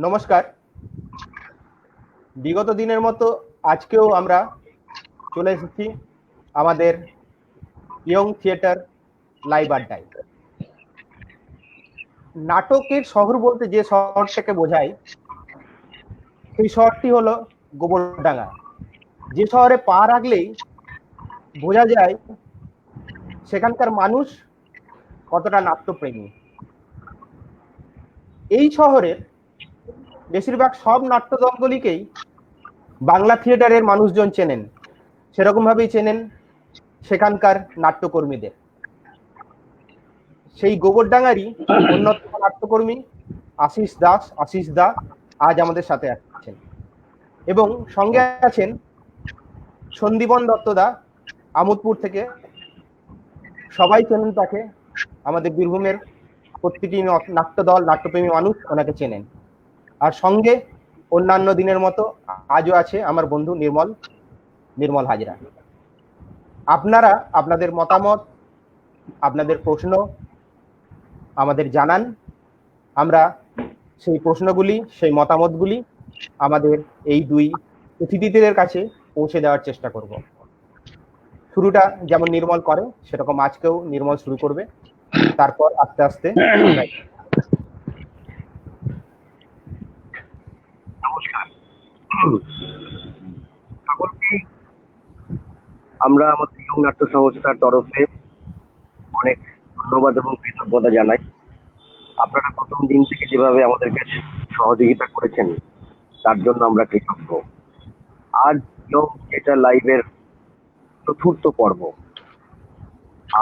নমস্কার। বিগত দিনের মতো আজকেও আমরা চলে এসেছি আমাদের ইয়ং থিয়েটার লাইভ আড্ডায়। নাটকের শহর বলতে যে শহরটাকে বোঝায় সেই শহরটি হলো গোবরডাঙ্গা। যে শহরে পা রাখলেই বোঝা যায় সেখানকার মানুষ কতটা নাট্যপ্রেমী। এই শহরের বেশিরভাগ সব নাট্যদলগুলিকেই বাংলা থিয়েটারের মানুষজন চেনেন, সেরকম ভাবেই চেনেন সেখানকার নাট্যকর্মীদের। সেই গোবরডাঙ্গারই অন্যতম নাট্যকর্মী আশিস দা আজ আমাদের সাথে আছেন এবং সঙ্গে আছেন সন্দীপন দত্ত দা আমোদপুর থেকে। সবাই চেনেন তাকে, আমাদের বীরভূমের প্রতিটি নাট্যদল নাট্যপ্রেমী মানুষ ওনাকে চেনেন। আর সঙ্গে অন্যান্য দিনের মতো আজও আছে আমার বন্ধু নির্মল হাজরা। আপনারা আপনাদের মতামত, আপনাদের প্রশ্ন আমাদের জানান। আমরা সেই প্রশ্নগুলি, সেই মতামতগুলি আমাদের এই দুই অতিথিদের কাছে পৌঁছে দেওয়ার চেষ্টা করব। শুরুটা যেমন নির্মল করে সেরকম আজকেও নির্মল শুরু করবে, তারপর আস্তে আস্তে নমস্কার সকলকে। আমরা আমাদের ইয়ং নাট্য সংস্থার তরফে অনেক ধন্যবাদ এবং কৃতজ্ঞতা জানাই। আপনারা প্রথম দিন থেকে যেভাবে আমাদেরকে সহযোগিতা করেছেন তার জন্য আমরা কৃতজ্ঞ। আজ ইয়ং থিয়েটার লাইভের চতুর্থ পর্ব,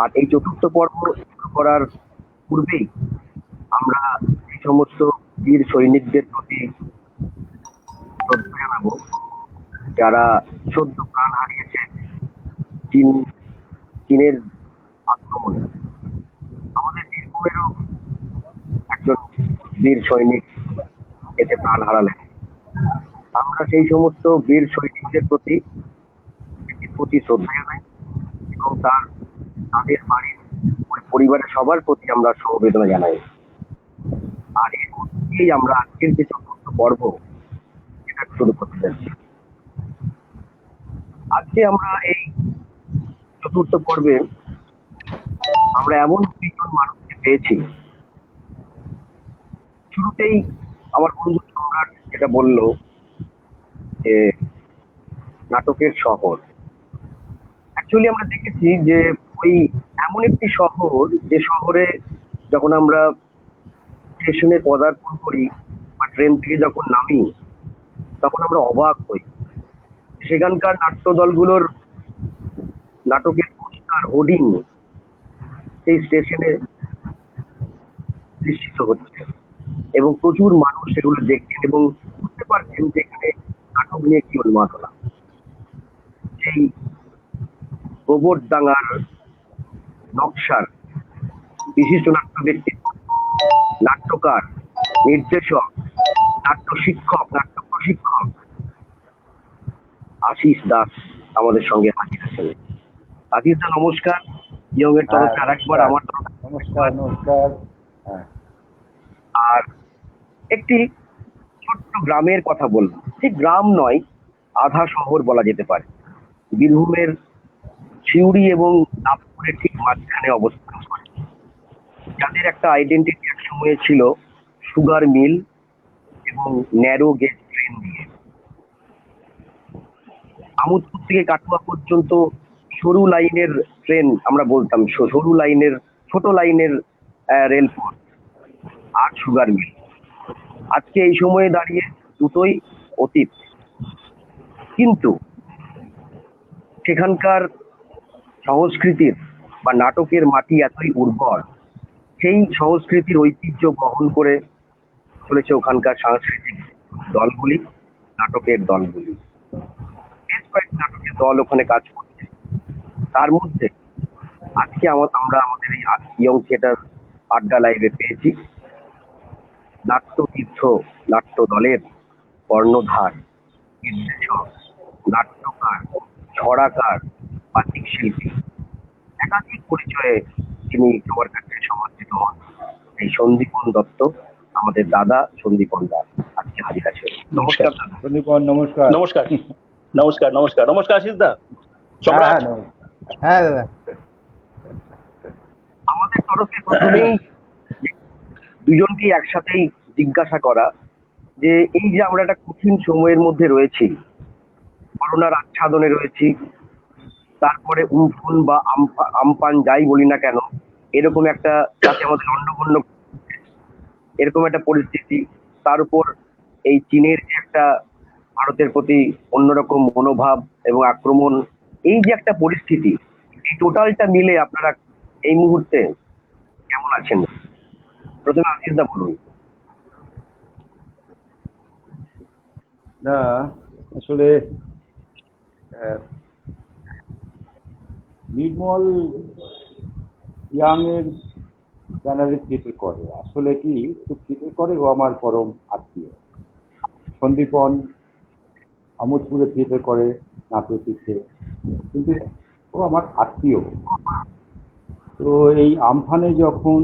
আর এই চতুর্থ পর্ব শুরু করার পূর্বেই আমরা এই সমস্ত বীর সৈনিকদের প্রতি শ্রদ্ধা জানাবো যারা সদ্য প্রাণ হারিয়েছে চীনের আক্রমণে। আমাদের বীরভূমেরও একজন বীর সৈনিক এতে প্রাণ হারালেন। আমরা সেই সমস্ত বীর সৈনিকদের প্রতি শ্রদ্ধা জানাই এবং তাদের বাড়ির পরিবারের সবার প্রতি আমরা সমবেদনা জানাই। আর এর মধ্যেই আমরা আজকের যে চতুর্থ পর্ব এটা শুরু করতে যাচ্ছি। আজকে আমরা এই চতুর্থ পর্বে আমরা এমন দুইজন মানুষকে পেয়েছি। শুরুতেই আমার বন্ধু সম্রাট যেটা বলল যে নাটকের শহর, অ্যাকচুয়ালি আমরা দেখেছি যে ওই এমন একটি শহর যে শহরে যখন আমরা স্টেশনে পদার্পণ করি বা ট্রেন থেকে যখন নামি তখন আমরা অবাক হই। সেখানকার নাট্য দলগুলোর নাটকের পোস্টার, হোর্ডিং সেই স্টেশনে দৃষ্টিত হচ্ছে এবং প্রচুর মানুষ সেগুলো দেখছেন এবং বুঝতে পারছেন যে এখানে নাটক নিয়ে কি উন্মাদনা। সেই গোবরডাঙ্গার নকশার বিশিষ্ট নাট্য ব্যক্তিত্ব, নাট্যকার, নির্দেশক, নাট্য শিক্ষক, নাট্য প্রশিক্ষক আশিস দাস আমাদের সঙ্গে হাজির আছেন। আশিস দা নমস্কার। ইয়ং এর তরফে আরেকবার আমার তরফে নমস্কার। আর একটি ছোট্ট গ্রামের কথা বলবো, ঠিক গ্রাম নয়, আধা শহর বলা যেতে পারে। বীরভূমের সিউড়ি এবং নাগপুরের ঠিক মাঝখানে অবস্থান করে, যাদের একটা আইডেন্টিটি এক সময়ে ছিল সুগার মিল এবং ন্যারো গেজ ট্রেন দিয়ে। আমোদপুর থেকে কাটুয়া পর্যন্ত সরু লাইনের ট্রেন আমরা বলতাম, সরু লাইনের ছোট লাইনের রেলপথ আর সুগার মিল। আজকে এই সময়ে দাঁড়িয়ে দুটোই অতীত, কিন্তু সেখানকার সংস্কৃতির বা নাটকের মাটি এতই উর্বর, সেই সংস্কৃতির ঐতিহ্য বহন করে চলেছে ওখানকার সাংস্কৃতিক দলগুলি, নাটকের দলগুলি। বেশ কয়েকটি নাটকের দল ওখানে কাজ করছে। তার মধ্যে আজকে আমরা আমাদের এই ইয়ং থিয়েটার আড্ডা লাইভে পেয়েছি নাট্যতীর্থ নাট্য দলের কর্ণধার, নির্দেশক, নাট্যকার, ছড়াকার, বাচিক শিল্পী, একাধিক পরিচয়ে তিনি সবার কাছে সমর্থিত হন। এই সন্দীপন দত্ত, আমাদের দাদা সন্দীপন দা আজকে মঞ্চে হাজির আছে। নমস্কার দাদা। সন্দীপন, নমস্কার। নমস্কার নমস্কার নমস্কার নমস্কার আশিস দা। সম্রাট, হ্যাঁ দাদা, আমাদের তরফে প্রথমেই দুজনকে একসাথেই জিজ্ঞাসা করা যে এই যে আমরা একটা কঠিন সময়ের মধ্যে রয়েছি, করোনার আচ্ছাদনে রয়েছি, তারপরে উমফুন বা আমপান যাই বলি না কেন, এরকম একটা যাতে আমাদের লন্ডভন্ড এরকম একটা পরিস্থিতি, তার উপর এই চীনের যে একটা ভারতের প্রতি অন্যরকম মনোভাব এবং আক্রমণ, এই যে একটা পরিস্থিতি, এই টোটালটা মিলে আপনারা এই মুহূর্তে কেমন আছেন? প্রথমে আশিস দা বলুন। না, আসলে নির্মল ইয়াং এর ব্যানারে থিয়েটার করে, আসলে কি থিয়েটার করে, ও আমার পরম আত্মীয়। সন্দীপন আমোদপুরে থিয়েটার করে নাট্যপীঠে, কিন্তু ও আমার আত্মীয়। তো এই আমফানে যখন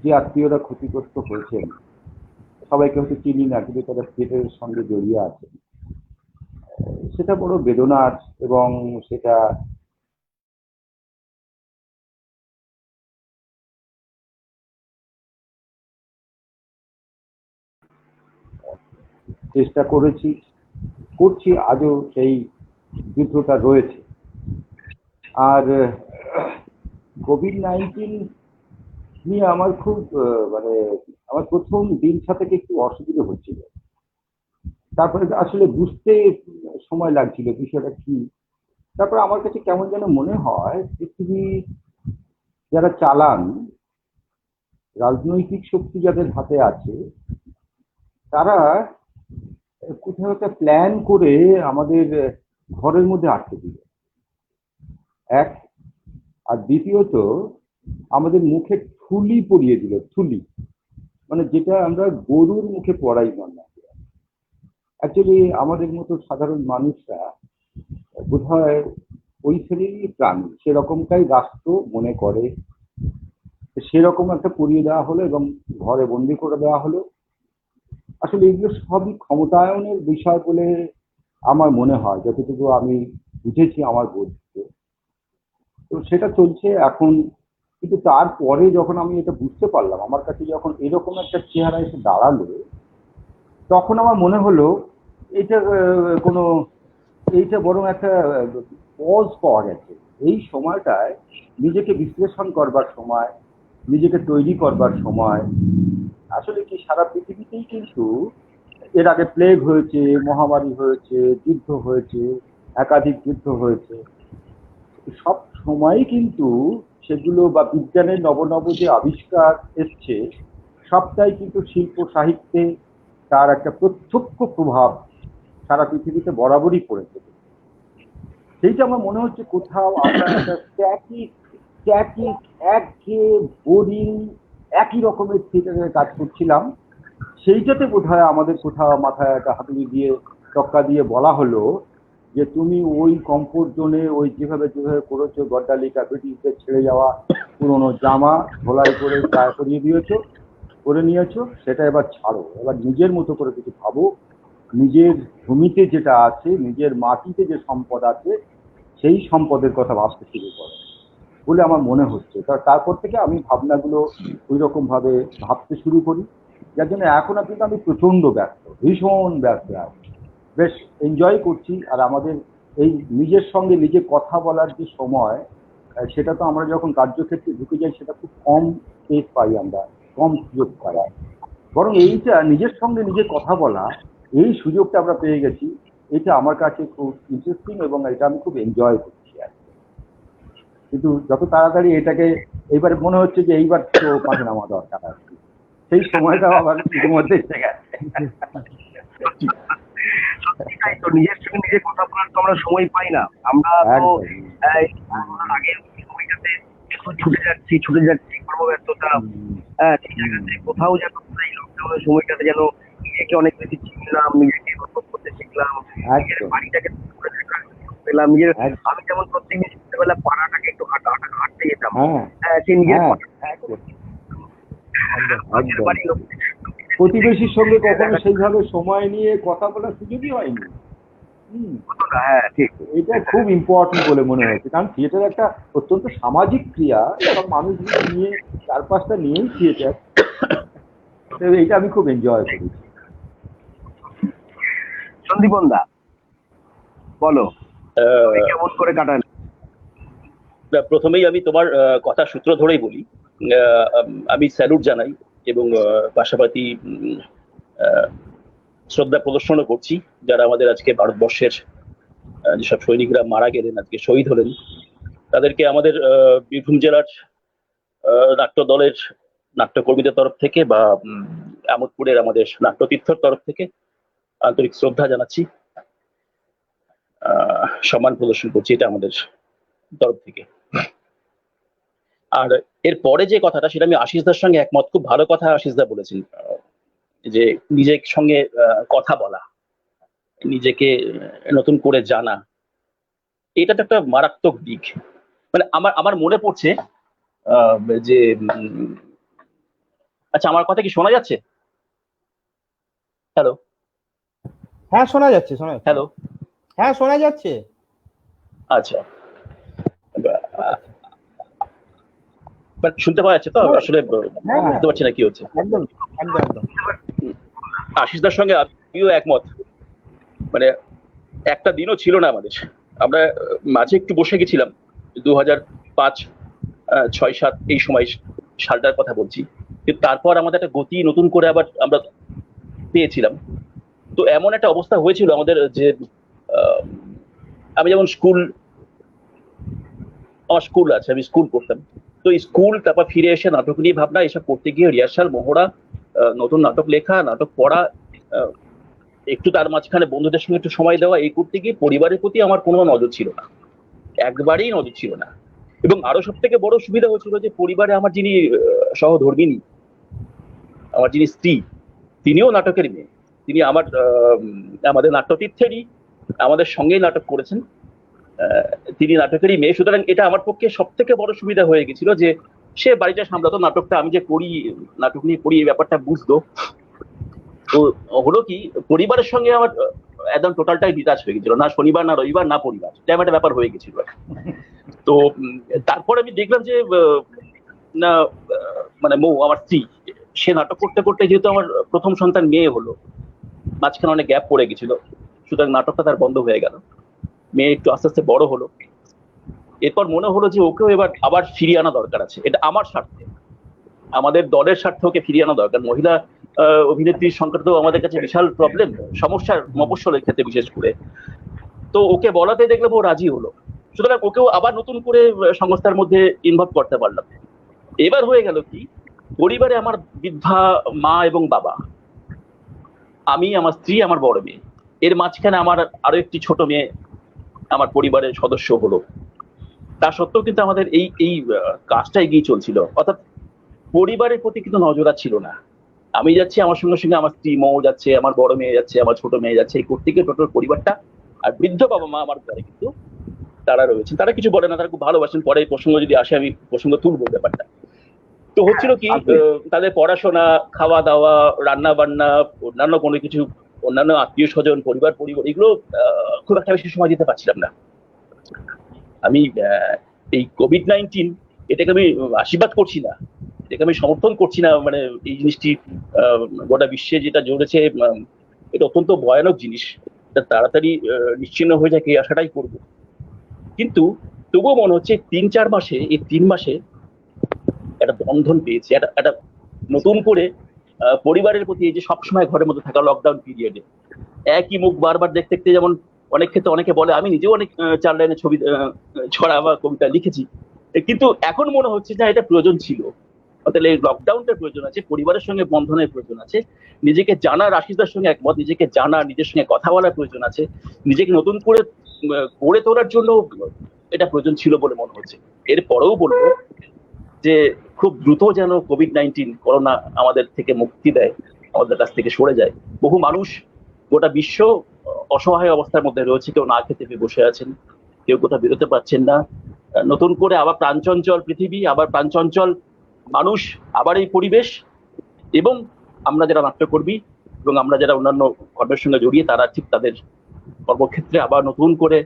যে আত্মীয়রা ক্ষতিগ্রস্ত হয়েছেন, সবাইকে হয়তো চিনি না, কিন্তু তারা থিয়েটারের সঙ্গে জড়িয়ে আছে, সেটা বড় বেদনার। এবং সেটা চেষ্টা করছি, আজও সেই যুদ্ধটা রয়েছে। আর কোভিড-19 নিয়ে আমার খুব মানে আমার প্রথম দিন থেকে একটু অসুবিধা হচ্ছিল, তারপরে আসলে বুঝতে সময় লাগছিল বিষয়টা কি। তারপরে আমার কাছে কেমন যেন মনে হয়, পৃথিবী যারা চালান, রাজনৈতিক শক্তি যাদের হাতে আছে, তারা কোথাও একটা প্ল্যান করে আমাদের ঘরের মধ্যে আটকে দিল, এক। আর দ্বিতীয়ত আমাদের মুখে থুলি পরিয়ে দিল, থুলি, মানে যেটা আমরা গরুর মুখে পড়াই না। অ্যাকচুয়ালি আমাদের মতো সাধারণ মানুষরা বোধহয় ওই শ্রেণীরই প্রাণী, সেরকমটাই রাষ্ট্র মনে করে। সেরকম একটা পরিয়ে দেওয়া হলো এবং ঘরে বন্দি করে দেওয়া হলো। আসলে এগুলো সবই ক্ষমতায়নের বিষয় বলে আমার মনে হয়, যতটুকু আমি বুঝেছি আমার বোধকে। তো সেটা চলছে এখন। কিন্তু তারপরে যখন আমি এটা বুঝতে পারলাম, আমার কাছে যখন এরকম একটা চেহারা এসে দাঁড়ালো, তখন আমার মনে হলো এইটা এইটা বরং একটা পজ পাওয়া গেছে। এই সময়টায় নিজেকে বিশ্লেষণ করবার সময়, নিজেকে তৈরি করবার সময়। আসলে কি সারা পৃথিবীতেই কিন্তু এর আগে প্লেগ হয়েছে, মহামারী হয়েছে, যুদ্ধ হয়েছে, একাধিক যুদ্ধ হয়েছে। সব সময়ই কিন্তু সেগুলো বা বিজ্ঞানের নব যে আবিষ্কার এসছে, সবটাই কিন্তু শিল্প সাহিত্যে তার একটা প্রত্যক্ষ প্রভাব সারা পৃথিবীতে বরাবরই পড়েছে। সেইটা আমার মনে হচ্ছে কোথাও আমরা একটা স্ট্যাটিক একঘেয়ে বোরিং একই রকমের থিয়েটারের কাজ করছিলাম। সেইটাতে বোধহয় আমাদের কোথাও মাথায় একটা হাতুড়ি দিয়ে টক্কা দিয়ে বলা হলো যে তুমি ওই কমফোর্ট জোনে ওই যেভাবে করেছো, গড্ডালিকা ব্রিটিশদের ছেড়ে যাওয়া পুরোনো জামা ধোলাই করে গায়ে করে নিয়েছো, সেটা এবার ছাড়ো, এবার নিজের মতো করে কিছু ভাবো, নিজের ভূমিতে যেটা আছে, নিজের মাটিতে যে সম্পদ আছে, সেই সম্পদের কথা ভাবতে শুরু করো বলে আমার মনে হচ্ছে। তারপর থেকে আমি ভাবনাগুলো ওই রকম ভাবে ভাবতে শুরু করি, যার জন্য এখন কিন্তু আমি প্রচন্ড ব্যস্ত, ভীষণ ব্যস্ত আছি, বেশ এনজয় করছি। আর আমাদের এই নিজের সঙ্গে নিজে কথা বলার যে সময়, সেটা তো আমরা যখন কার্যক্ষেত্রে ঢুকে যাই সেটা খুব কম স্পেস পাই, আমরা কম সুযোগ পাই। বরং এইটা নিজের সঙ্গে নিজে কথা বলা, এই সুযোগটা আমরা পেয়ে গেছি। এটা আমার কাছে খুব ইন্টারেস্টিং এবং এটা আমি খুব এনজয় করছি আর কি। কিন্তু যত তাড়াতাড়ি এটাকে এইবার মনে হচ্ছে যে এইবার তো পাশে নামা দরকার আর কি, সেই সময়টাও আবার ইতিমধ্যে এসে গেছে। সত্যি তাই তো, নিজের সঙ্গে নিজে কথা বলার তো আমরা সময় পাই না। আমরা তো আগের সময়টাতে ছুটে যাচ্ছি কর্মব্যস্ততা, সেই জায়গাতে কোথাও যেন এই লকডাউনের সময়টাতে যেন নিজেকে অনেক বেশি চিনলাম, নিজেকে অনুভব করতে শিখলাম, নিজের বাড়িটাকে পেলাম, নিজের। আমি যেমন প্রত্যেকদিন সন্ধ্যাবেলা পাড়াটাকে একটু হাঁটতে যেতাম, সেই নিজের বাড়ির লোক প্রতিবেশীর সঙ্গে কখনো সেইভাবে সময় নিয়ে কথা বলার সুযোগই হয়নি। হ্যাঁ ঠিক। এটা খুব ইম্পর্টেন্ট বলে মনে হয়েছে, কারণ থিয়েটার একটা অত্যন্ত সামাজিক ক্রিয়া, সব মানুষগুলো নিয়ে চারপাশটা নিয়েই থিয়েটার। এটা আমি খুব এনজয় করি। সন্দীপন দা বলো, কেমন করে কাটান? প্রথমেই আমি তোমার কথা সূত্র ধরেই বলি, আমি স্যালুট জানাই এবং পাশাপাশি শ্রদ্ধা প্রদর্শনও করছি যারা আমাদের আজকে ভারতবর্ষের যেসব সৈনিকরা মারা গেলেন, আজকে শহীদ হলেন, তাদেরকে আমাদের বীরভূম জেলার নাট্য দলের নাট্যকর্মীদের তরফ থেকে বা আমোদপুরের আমাদের নাট্যতীর্থর তরফ থেকে আন্তরিক শ্রদ্ধা জানাচ্ছি, সম্মান প্রদর্শন করছি, এটা আমাদের তরফ থেকে। আর এর পরে যে কথাটা, সেটা আমি আশিসদার সঙ্গে একমত। খুব ভালো কথা আশিসদা বলেছেন, যে নিজের সঙ্গে কথা বলা, নিজেকে নতুন করে জানা, এটা তো একটা মারাত্মক দিক। মানে আমার মনে পড়ছে যে আচ্ছা, আমার কথা কি শোনা যাচ্ছে? হ্যালো? হ্যাঁ শোনা যাচ্ছে, হ্যালো? হ্যাঁ শোনা যাচ্ছে। আচ্ছা, শুনতে পাওয়া যাচ্ছে তো? আসলে বুঝতে পারছি না কি হচ্ছে। একদম একদম একদম। আশিসদার সঙ্গে আমিও একমত। মানে একটা দিনও ছিল না আমাদের, আমরা মাঝে একটু বসে গেছিলাম 2005, 6, 7 এই সময়, সালটার কথা বলছি, কিন্তু তারপর আমাদের একটা গতি নতুন করে আবার আমরা পেয়েছিলাম। তো এমন একটা অবস্থা হয়েছিল আমাদের যে আমি যেমন আমার স্কুল আছে, আমি স্কুল করতাম, তো স্কুল তারপর ফিরে এসে নাটক নিয়ে ভাবনা, এসব করতে গিয়ে রিহার্সাল, মহড়া, নতুন নাটক লেখা, নাটক পড়া, একটু তার মাঝখানে বন্ধুদের সঙ্গে একটু সময় দেওয়া, এই করতে গিয়ে পরিবারের প্রতি আমার কোনো নজর ছিল না, একবারেই নজর ছিল না। এবং আরো সব থেকে বড় সুবিধা হয়েছিল যে পরিবারে আমার যিনি সহধর্মিনী, আমার যিনি স্ত্রী, তিনিও নাটকের মেয়ে, তিনি আমাদের নাট্যতীর্থেরই, আমাদের সঙ্গেই নাটক করেছেন, তিনি নাটকেরই মেয়ে। সুতরাং এটা আমার পক্ষে সব থেকে বড় সুবিধা হয়ে গেছিল যে সে বাড়িটা সামলাতো, নাটকটা আমি যে করি, নাটক নিয়ে করি, এই ব্যাপারটা বুঝতো। তো হলো কি, পরিবারের সঙ্গে আমার একদম টোটালটাই ডিটাচ হয়ে গেছিল, না শনিবার না রবিবার না পরিবার, তেমন একটা ব্যাপার হয়ে গেছিল। তো তারপর আমি দেখলাম যে না, মানে মৌ আমার স্ত্রী, সে নাটক করতে করতে, যেহেতু আমার প্রথম সন্তান মেয়ে হলো, মাঝখানে অনেক গ্যাপ পড়ে গেছিল, সুতরাং নাটকটা তার বন্ধ হয়ে গেল। মেয়ে একটু আস্তে আস্তে বড় হলো, এরপর মনে হলো যে ওকেও এবার আবার ফিরিয়ে আনা দরকার আছে, এটা আমার স্বার্থে, আমাদের দলের স্বার্থে ওকে ফিরিয়ে আনা দরকার। মহিলা অভিনেত্রীর সংকট তো আমাদের কাছে বিশাল প্রবলেম, সমস্যার, মফস্বলের ক্ষেত্রে বিশেষ করে। তো ওকে বলাতে দেখলাম ও রাজি হলো, সুতরাং ওকেও আবার নতুন করে সংস্থার মধ্যে ইনভলভ করতে পারলাম। এবার হয়ে গেল কি, পরিবারে আমার বৃদ্ধা মা এবং বাবা, আমি, আমার স্ত্রী, আমার বড় মেয়ে, এর মাঝখানে আমার আরো একটি ছোট মেয়ে আমার পরিবারের সদস্য হলো। তা সত্ত্বেও কিন্তু আমাদের এই কাজটা এগিয়ে চলছিল, অর্থাৎ পরিবারের প্রতি কিন্তু নজর ছিল না। আমি যাচ্ছি, আমার সঙ্গে সঙ্গে আমার স্ত্রী মৌ যাচ্ছে, আমার বড় মেয়ে যাচ্ছে, আমার ছোট মেয়ে যাচ্ছে, এই করতে গিয়ে টোটাল পরিবারটা, আর বৃদ্ধ বাবা মা আমার ঘরে কিন্তু তারা রয়েছেন, তারা কিছু বলে না, তারা খুব ভালোবাসেন। পরে প্রসঙ্গ যদি আসে আমি প্রসঙ্গ তুলবো ব্যাপারটা। তো হচ্ছিল কি, তাদের পড়াশোনা, খাওয়া দাওয়া, রান্না বান্না, অন্যান্য কোনো কিছু, অন্যান্য আত্মীয় স্বজন, পরিবার এগুলো খুব একটা বেশি সময় দিতে পারছিলাম না। আমি এই কোভিড-19 এটাকে আমি আশীর্বাদ করছি না, এটাকে আমি সমর্থন করছি না। মানে এই জিনিসটি গোটা বিশ্বে যেটা জড়েছে, এটা অত্যন্ত ভয়ানক জিনিস, এটা তাড়াতাড়ি নিশ্চিহ্ন হয়ে যায়, এই আশাটাই করবো। কিন্তু তবুও মনে হচ্ছে 3-4 মাসে, এই 3 মাসে একটা বন্ধন পেয়েছি, একটা নতুন করে পরিবারের প্রতি, এই যে সবসময় ঘরের মধ্যে থাকা লকডাউন পিরিয়ডে একই মুখ বারবার দেখতে দেখতে, যেমন অনেক ক্ষেত্রে অনেকে বলে, আমি নিজেও অনেক 4 লাইনের ছবি, ছড়া বা কবিতা লিখেছি, কিন্তু এখন মনে হচ্ছে যে এটা প্রয়োজন ছিল। অর্থাৎ এই লকডাউনটার প্রয়োজন আছে, পরিবারের সঙ্গে বন্ধনের প্রয়োজন আছে, নিজেকে জানার, আশিসদার সঙ্গে একমত, নিজেকে জানা, নিজের সঙ্গে কথা বলার প্রয়োজন আছে, নিজেকে নতুন করে গড়ে তোলার জন্য এটা প্রয়োজন ছিল বলে মনে হচ্ছে। এরপরেও বলবো যে খুব দ্রুত যেন কোভিড-19 করোনা আমাদের থেকে মুক্তি দেয়, আমাদের কাছ থেকে সরে যায়। বহু মানুষ, গোটা বিশ্ব অসহায় অবস্থার মধ্যে রয়েছে, কেউ না খেতে পেয়ে বসে আছেন, কেউ কোথাও বেরোতে পারছেন না। নতুন করে আবার প্রাণচঞ্চল পৃথিবী, আবার প্রাণচঞ্চল মানুষ, আবার এই পরিবেশ, এবং আমরা যারা নাট্যকর্মী এবং আমরা যারা অন্যান্য কর্মের সঙ্গে জড়িয়ে তারা ঠিক তাদের কর্মক্ষেত্রে আবার নতুন করে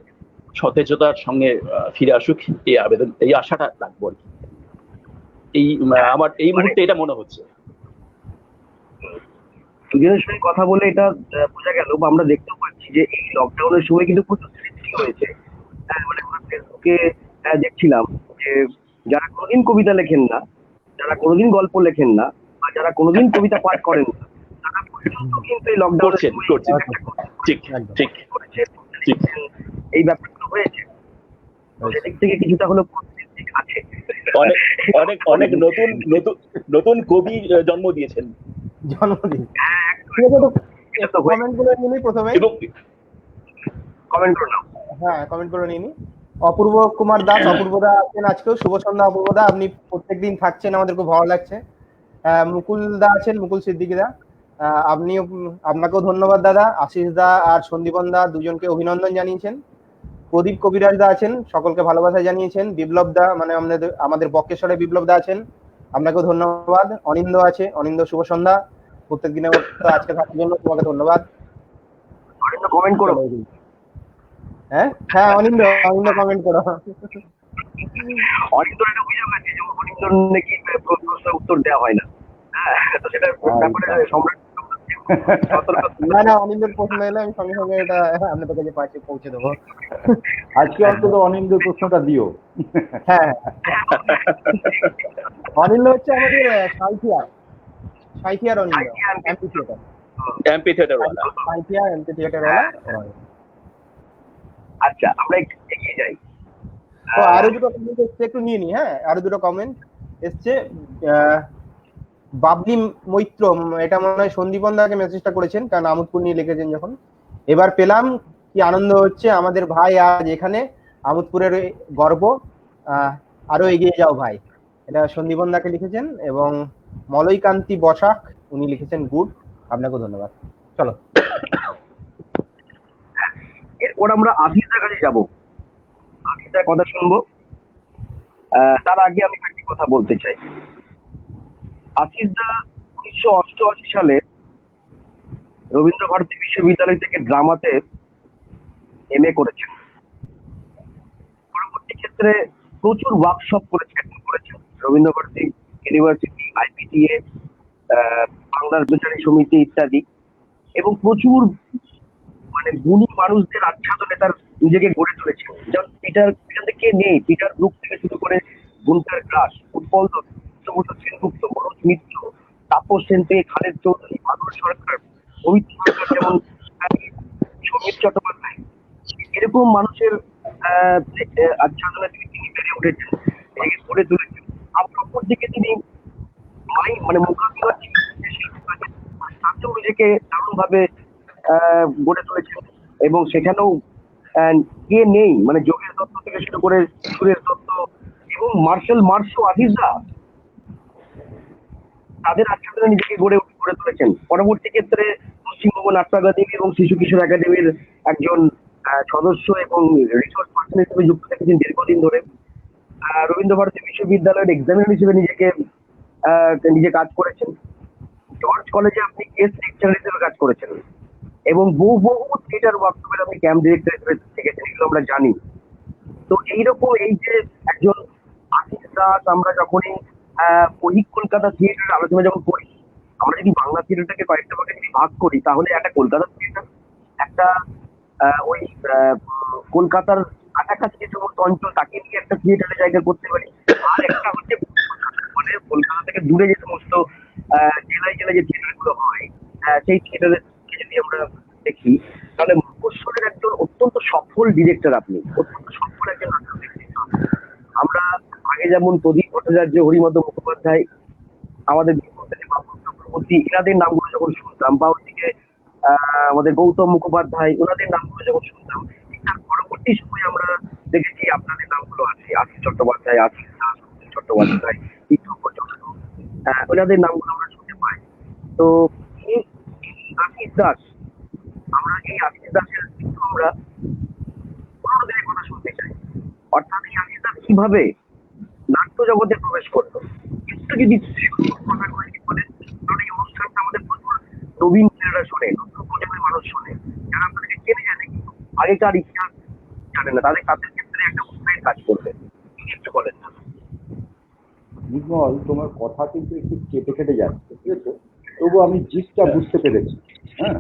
সতেজতার সঙ্গে ফিরে আসুক, এই আবেদন, এই আশাটা রাখবো আর কি। আমার এই মুহূর্তে এটা মনে হচ্ছে। দুজনের সঙ্গে কথা বলে এটা বোঝা গেল বা আমরা দেখতেও পাচ্ছি যে এই লকডাউনের সময় কিন্তু প্রচুর সৃষ্টি হয়েছে। মানে আমরা ফেসবুকে দেখছিলাম যে যারা কোনোদিন কবিতা লেখেন না, যারা কোনোদিন গল্প লেখেন না, বা যারা কোনোদিন কবিতা পাঠ করেন না, তারা পর্যন্ত কিন্তু এই লকডাউনের ঠিক ঠিক ঠিক এই ব্যাপারগুলো হয়েছে। সেদিক থেকে কিছুটা হলো আছে। অনেক অনেক অনেক নতুন নতুন নতুন কবি জন্ম দিয়েছেন। জন্মদিন। ঠিক আছে, তো কমেন্ট গুলো নিয়ে নিই প্রথমে। কমেন্ট করুন। হ্যাঁ, কমেন্ট করে নিই। অপূর্ব কুমার দাস, অপূর্বদা আছেন আজকেও। শুভ সন্ধ্যা অপূর্বদা, আপনি প্রত্যেকদিন থাকছেন, আমাদের খুব ভালো লাগছে। মুকুল দা আছেন, মুকুল সিদ্দিকী দা, আপনাকেও ধন্যবাদ দাদা। আশিস দা আর সন্দীপন দা দুজনকে অভিনন্দন জানিয়েছেন। প্রদীপ কবিরাজ দা আছেন, সকলকে ভালোবাসা জানিয়েছেন। বিপ্লব দা, মানে আমাদের বক্রেশ্বরে বিপ্লব দা আছেন, আপনাকেও ধন্যবাদ। অনিন্দ আছে, অনিন্দ শুভ সন্ধ্যা, প্রত্যেক দিনের মতো আজকে থাকার জন্য তোমাকে ধন্যবাদ। অনিন্দ কমেন্ট করো। হ্যাঁ হ্যাঁ, অনিন্দ কমেন্ট করো। অনিন্দ একটা অভিযোগ আছে যে অনিন্দর নাকি প্রশ্ন উত্তর দেওয়া হয় না। তো সেটার ব্যাপারে সম্রাট না না, অনিন্দের প্রশ্ন এলে আমি সঙ্গে সঙ্গে এটা আপনাদের কাছে পাঠিয়ে পৌঁছে দেবো। আজকে অন্তত অনিন্দের প্রশ্নটা দিও। হ্যাঁ, অনিন্দ হচ্ছে আমাদের সাইথিয়ার অনিন্দ, এমপি থিয়েটার ওয়ালা। আচ্ছা, আমরা একটু এগিয়ে যাই। তো আরো দুটো কমেন্ট এসছে, একটু নিয়ে নি। হ্যাঁ, আরো দুটো কমেন্ট এসছে। বাবলি মৈত্র, এটা মনে হয় সন্দীপন দাকে মেসেজটা করেছেন, কারণ আমোদপুর নিয়ে লিখেছেন যখন। এবার পেলাম, কি আনন্দ হচ্ছে, আমাদের ভাই আজ এখানে, আমোদপুরের গর্ব, আরো এগিয়ে যাও ভাই। এটা সন্দীপন দাকে লিখেছেন। এবং মলয়কান্তি বসাক, উনি লিখেছেন গুড, আপনাকেও ধন্যবাদ। চলো এরপর আমরা আশিসদার কাছে যাবো, আশিসদার কথা শুনবো। তার আগে আমি একটি কথা বলতে চাই। আশিসদা 1988 সালে রবীন্দ্র ভারতী বিশ্ববিদ্যালয় থেকে ড্রামাতে MA করেছেন। পরবর্তী ক্ষেত্রে প্রচুর ওয়ার্কশপ করেছেন রবীন্দ্র ভারতী ইউনিভার্সিটি, IPTA, বাংলার বিচারী সমিতি ইত্যাদি, এবং প্রচুর মানে গুণী মানুষদের আচ্ছাদনে তার নিজেকে গড়ে তুলেছেন। যেমন পিটার থেকে নেই, পিটার গ্রুপ থেকে শুরু করে গুন্টার গ্রাস, উৎপল দত্ত, সেনগুপ্ত, মনোজ মিত্র, তাপস সেন থেকে খালেদ চৌধুরী, মাধুর সরকার, অমিত সরকার, যেমন সৌমিত চট্টোপাধ্যায়, এরকম মানুষের আচ্ছাদনে তিনি বেড়ে উঠেছেন, নিজেকে গড়ে তুলেছেন। অপর দিকে তিনি মানে মোকাবিলা তাতেও নিজেকে দারুণভাবে গড়ে তুলেছেন। এবং সেখানেও কে নেই, মানে যোগেশ দত্ত থেকে শুরু করে সুরেশ দত্ত এবং মার্শাল আশিসদা তাদের আচ্ছাদনে নিজেকে গড়ে তুলেছেন। পরবর্তী ক্ষেত্রে পশ্চিমবঙ্গ নাট্য একাডেমি এবং শিশু কিশোর একাডেমির একজন সদস্য এবং রিসোর্স পার্সন হিসেবে যুক্ত থেকেছেন দীর্ঘদিন ধরে। রবীন্দ্র ভারতী বিশ্ববিদ্যালয়ের এক্সামিনার হিসেবে নিজে কাজ করেছেন। জর্জ কলেজে আপনি গেস্ট লেকচারার হিসেবে কাজ করেছেন এবং বহু থিয়েটার ওয়ার্কশপের আপনি ক্যাম্প ডিরেক্টর হিসেবে থেকেছেন, এগুলো আমরা জানি। তো এইরকম এই যে একজন আশিস দাস, আমরা যখনই কলকাতা থিয়েটারের আলোচনা যখন করি, আমরা যদি বাংলা থিয়েটারটাকে কয়েকটা ভাগে যদি ভাগ করি, তাহলে একটা কলকাতা থিয়েটার, একটা ওই কলকাতার কাছাকাছি যে সমস্ত অঞ্চল তাকে নিয়ে একটা থিয়েটারের জায়গা করতে পারি, আর একটা হচ্ছে মানে কলকাতা থেকে দূরে যে সমস্ত জেলায় যে থিয়েটার গুলো হয়, সেই থিয়েটারের যদি আমরা দেখি, তাহলে মফস্বলের একজন অত্যন্ত সফল ডিরেক্টর, আপনি অত্যন্ত সফল একজন নাটক ডিরেক্টর। আমরা আগে যেমন প্রদীপ ভট্টাচার্য, হরিমদ মুখোপাধ্যায়, আমাদের চক্রবর্তী, এনাদের নামগুলো যখন শুনতাম, বা ওদিকে আমাদের গৌতম মুখোপাধ্যায়, ওনাদের নামগুলো যখন শুনতাম, তার পরবর্তী সময় আমরা দেখেছি আপনাদের নামগুলো আছে, আশিস চট্টোপাধ্যায়, আশিস দাস, চট্টোপাধ্যায়, ওনাদের নামগুলো আমরা শুনতে পাই। তো আশিস দাস, আমরা এই আশিস দাসের কিন্তু আমরা পুরোনো দিনের কথা শুনতে চাই। অর্থাৎ এই আশিস দাস কিভাবে নাট্য জগতে প্রবেশ করতো, একটু যদি কথা বলে বলেন, কারণ এই অনুষ্ঠানটা আমাদের নবীন ছেলেরা শোনে, নতুন প্রজন্মের মানুষ শোনে, যারা আপনাদেরকে চেনে জানে কিন্তু আগেকার ইতিহাস জানে না, তাদের ক্ষেত্রে একটা উৎসাহের কাজ করবে। একটু বলেন না। নির্মল, তোমার কথা কিন্তু একটু কেটে কেটে যাচ্ছে, ঠিক আছে? তবু আমি জিসটা বুঝতে পেরেছি। হ্যাঁ,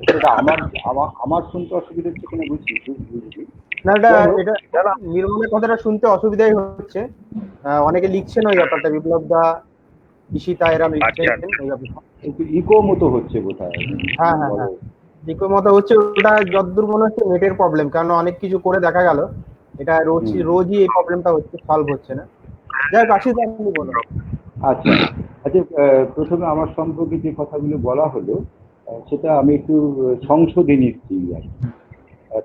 সেটা আমার আমার আমার শুনতে অসুবিধা হচ্ছে কিনা বুঝছি, বুঝছি। না, এটা নির্মলের কথাটা শুনতে অসুবিধাই হচ্ছে। অনেকে লিখছেন ওই ব্যাপারটা, বিপ্লব দা, ঈশিতা এরা লিখছেন ওই ব্যাপারটা। একটু ইকো মতো হচ্ছে কোথায়। হ্যাঁ, দিকের মতো হচ্ছে। ওটা যতদূর মনে হচ্ছে নেটের প্রবলেম, কারণ অনেক কিছু করে দেখা গেল এটা রোজই এই প্রবলেমটা হচ্ছে, সলভ হচ্ছে না। যাই হোক, আশিস আপনি বলুন। আচ্ছা আচ্ছা, প্রথমে আমার সম্পর্কে যে কথাগুলো বলা হলো সেটা আমি একটু সংশোধনী নিচ্ছি আর কি।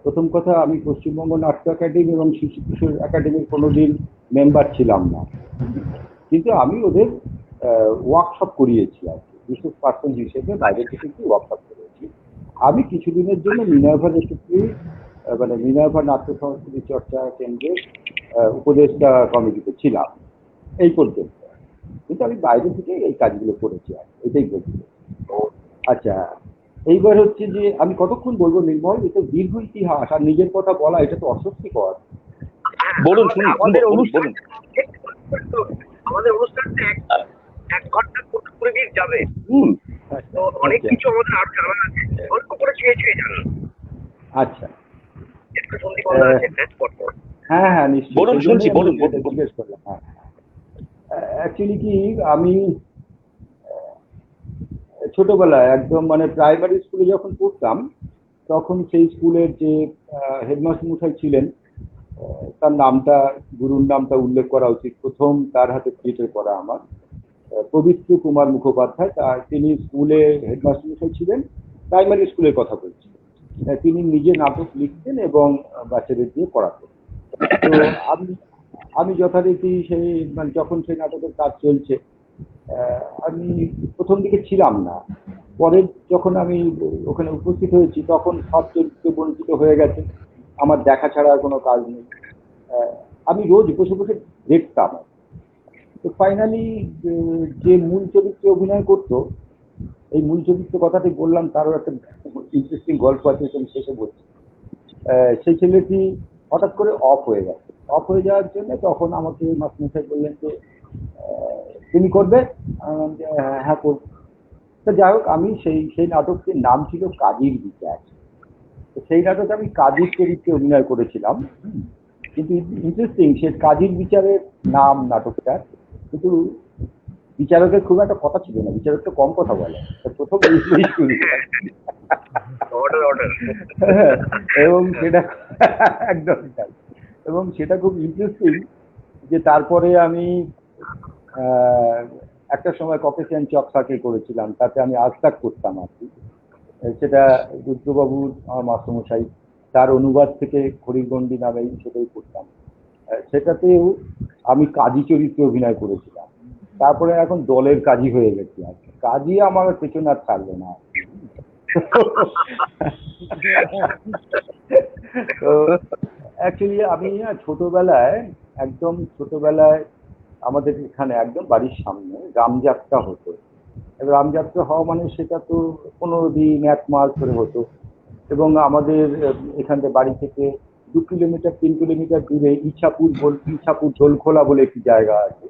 প্রথম কথা, আমি পশ্চিমবঙ্গ নাট্য একাডেমি এবং শিশু কিশোর একাডেমির কোনোদিন মেম্বার ছিলাম না, কিন্তু আমি ওদের ওয়ার্কশপ করিয়েছি আর কি, বিশেষ পার্সন হিসেবে বাইরে থেকে একটু ওয়ার্কশপ করেছি। আমি কিছুদিনের জন্য মিনার্ভা রেসিপি মানে মিনার্ভা নাট্য সংস্কৃতি চর্চা কেন্দ্রের উপদেষ্টা কমিটিতে ছিলাম এই পর্যন্ত, কিন্তু আমি বাইরে থেকে এই কাজগুলো করেছি আর এটাই বলছি। আচ্ছা, এইবার হচ্ছে যে আমি কতক্ষণ বলবো নির্মল, এটা দীর্ঘ ইতিহাস, আর নিজের কথা বলা এটা তো অস্বস্তিকর। বলুন, শুনুন, আমাদের বলুন। অনুষ্ঠানটা এক ঘন্টা পুরো যাবে। তো অনেক কিছু আমাদের আরো জানা আছে, অল্প করে ছুঁয়ে জানান। আচ্ছা, একটু সন্ধিপনা আছে, হ্যাঁ নিশ্চয়ই বলুন, শুনছি, বলুন। জিজ্ঞেস করলাম। হ্যাঁ, অ্যাকচুয়ালি কি আমি ছোটবেলায় একদম মানে প্রাইমারি স্কুলে যখন পড়তাম, তখন সেই স্কুলের যে হেডমাস্টার মশাই ছিলেন, তার নামটা, গুরুর নামটা উল্লেখ করা উচিত, প্রথম তার হাতে থিয়েটার করা আমার পবিত্র কুমার মুখোপাধ্যায়। তিনি স্কুলে হেডমাস্টার মশাই ছিলেন, প্রাইমারি স্কুলের কথা বলছি। তিনি নিজে নাটক লিখতেন এবং বাচ্চাদের দিয়ে পড়াতেন। তো আমি যথারীতি সেই মানে যখন সেই নাটকের কাজ চলছে, আমি প্রথম দিকে ছিলাম না, পরে যখন আমি ওখানে উপস্থিত হয়েছি তখন সব চরিত্র বঞ্চিত হয়ে গেছে, আমার দেখা ছাড়া আর কোনো কাজ নেই। আমি রোজ বসে বসে দেখতাম। তো ফাইনালি যে মূল চরিত্রে অভিনয় করতো, এই মূল চরিত্র কথাটি বললাম, তারও একটা ইন্টারেস্টিং গল্প আছে, আমি শেষে বলছি। সেই ছেলেটি হঠাৎ করে অফ হয়ে গেছে। অফ হয়ে যাওয়ার জন্য তখন আমাকে মাস্টারমশাই বললেন যে তুমি করবে? হ্যাঁ করবো। তো যাই হোক, আমি সেই নাটকটির নাম ছিল কাজীর বিচার। তো সেই নাটকে আমি কাজীর চরিত্রে অভিনয় করেছিলাম। কিন্তু ইন্টারেস্টিং, সে কাজীর বিচারের নাম নাটকটার, কিন্তু বিচারকের খুব একটা কথা ছিল না, বিচারক তো কম কথা বলে, প্রথম এবং সেটা একদম তাই। এবং সেটা খুব ইন্টারেস্টিং যে তারপরে আমি একটা সময় ককেশিয়ান চক সার্কেল করেছিলাম, তাতে আমি আজতাক করতাম আর কি। সেটা রুদ্রবাবুর আমার মাস্টারমশাই, তার অনুবাদ থেকে খড়িগন্ডি নামেই সেটাই করতাম। সেটাতেও আমি কাজী চরিত্রে অভিনয় করেছিলাম। তারপরে এখন দলের কাজী হয়ে গেছি আর কি। কাজী আমার পেছনে আর ছাড়লো না। তো অ্যাকচুয়ালি আমি ছোটবেলায়, একদম ছোটবেলায় আমাদের এখানে একদম বাড়ির সামনে রামযাত্রা হতো। রামযাত্রা হওয়া মানে সেটা তো 15 দিন 1 মাস ধরে হতো, এবং আমাদের এখান থেকে বাড়ি থেকে 2 কিলোমিটার 3 কিলোমিটার দূরে ইছাপুর ঝোলখোলা বলে একটি জায়গা আছে।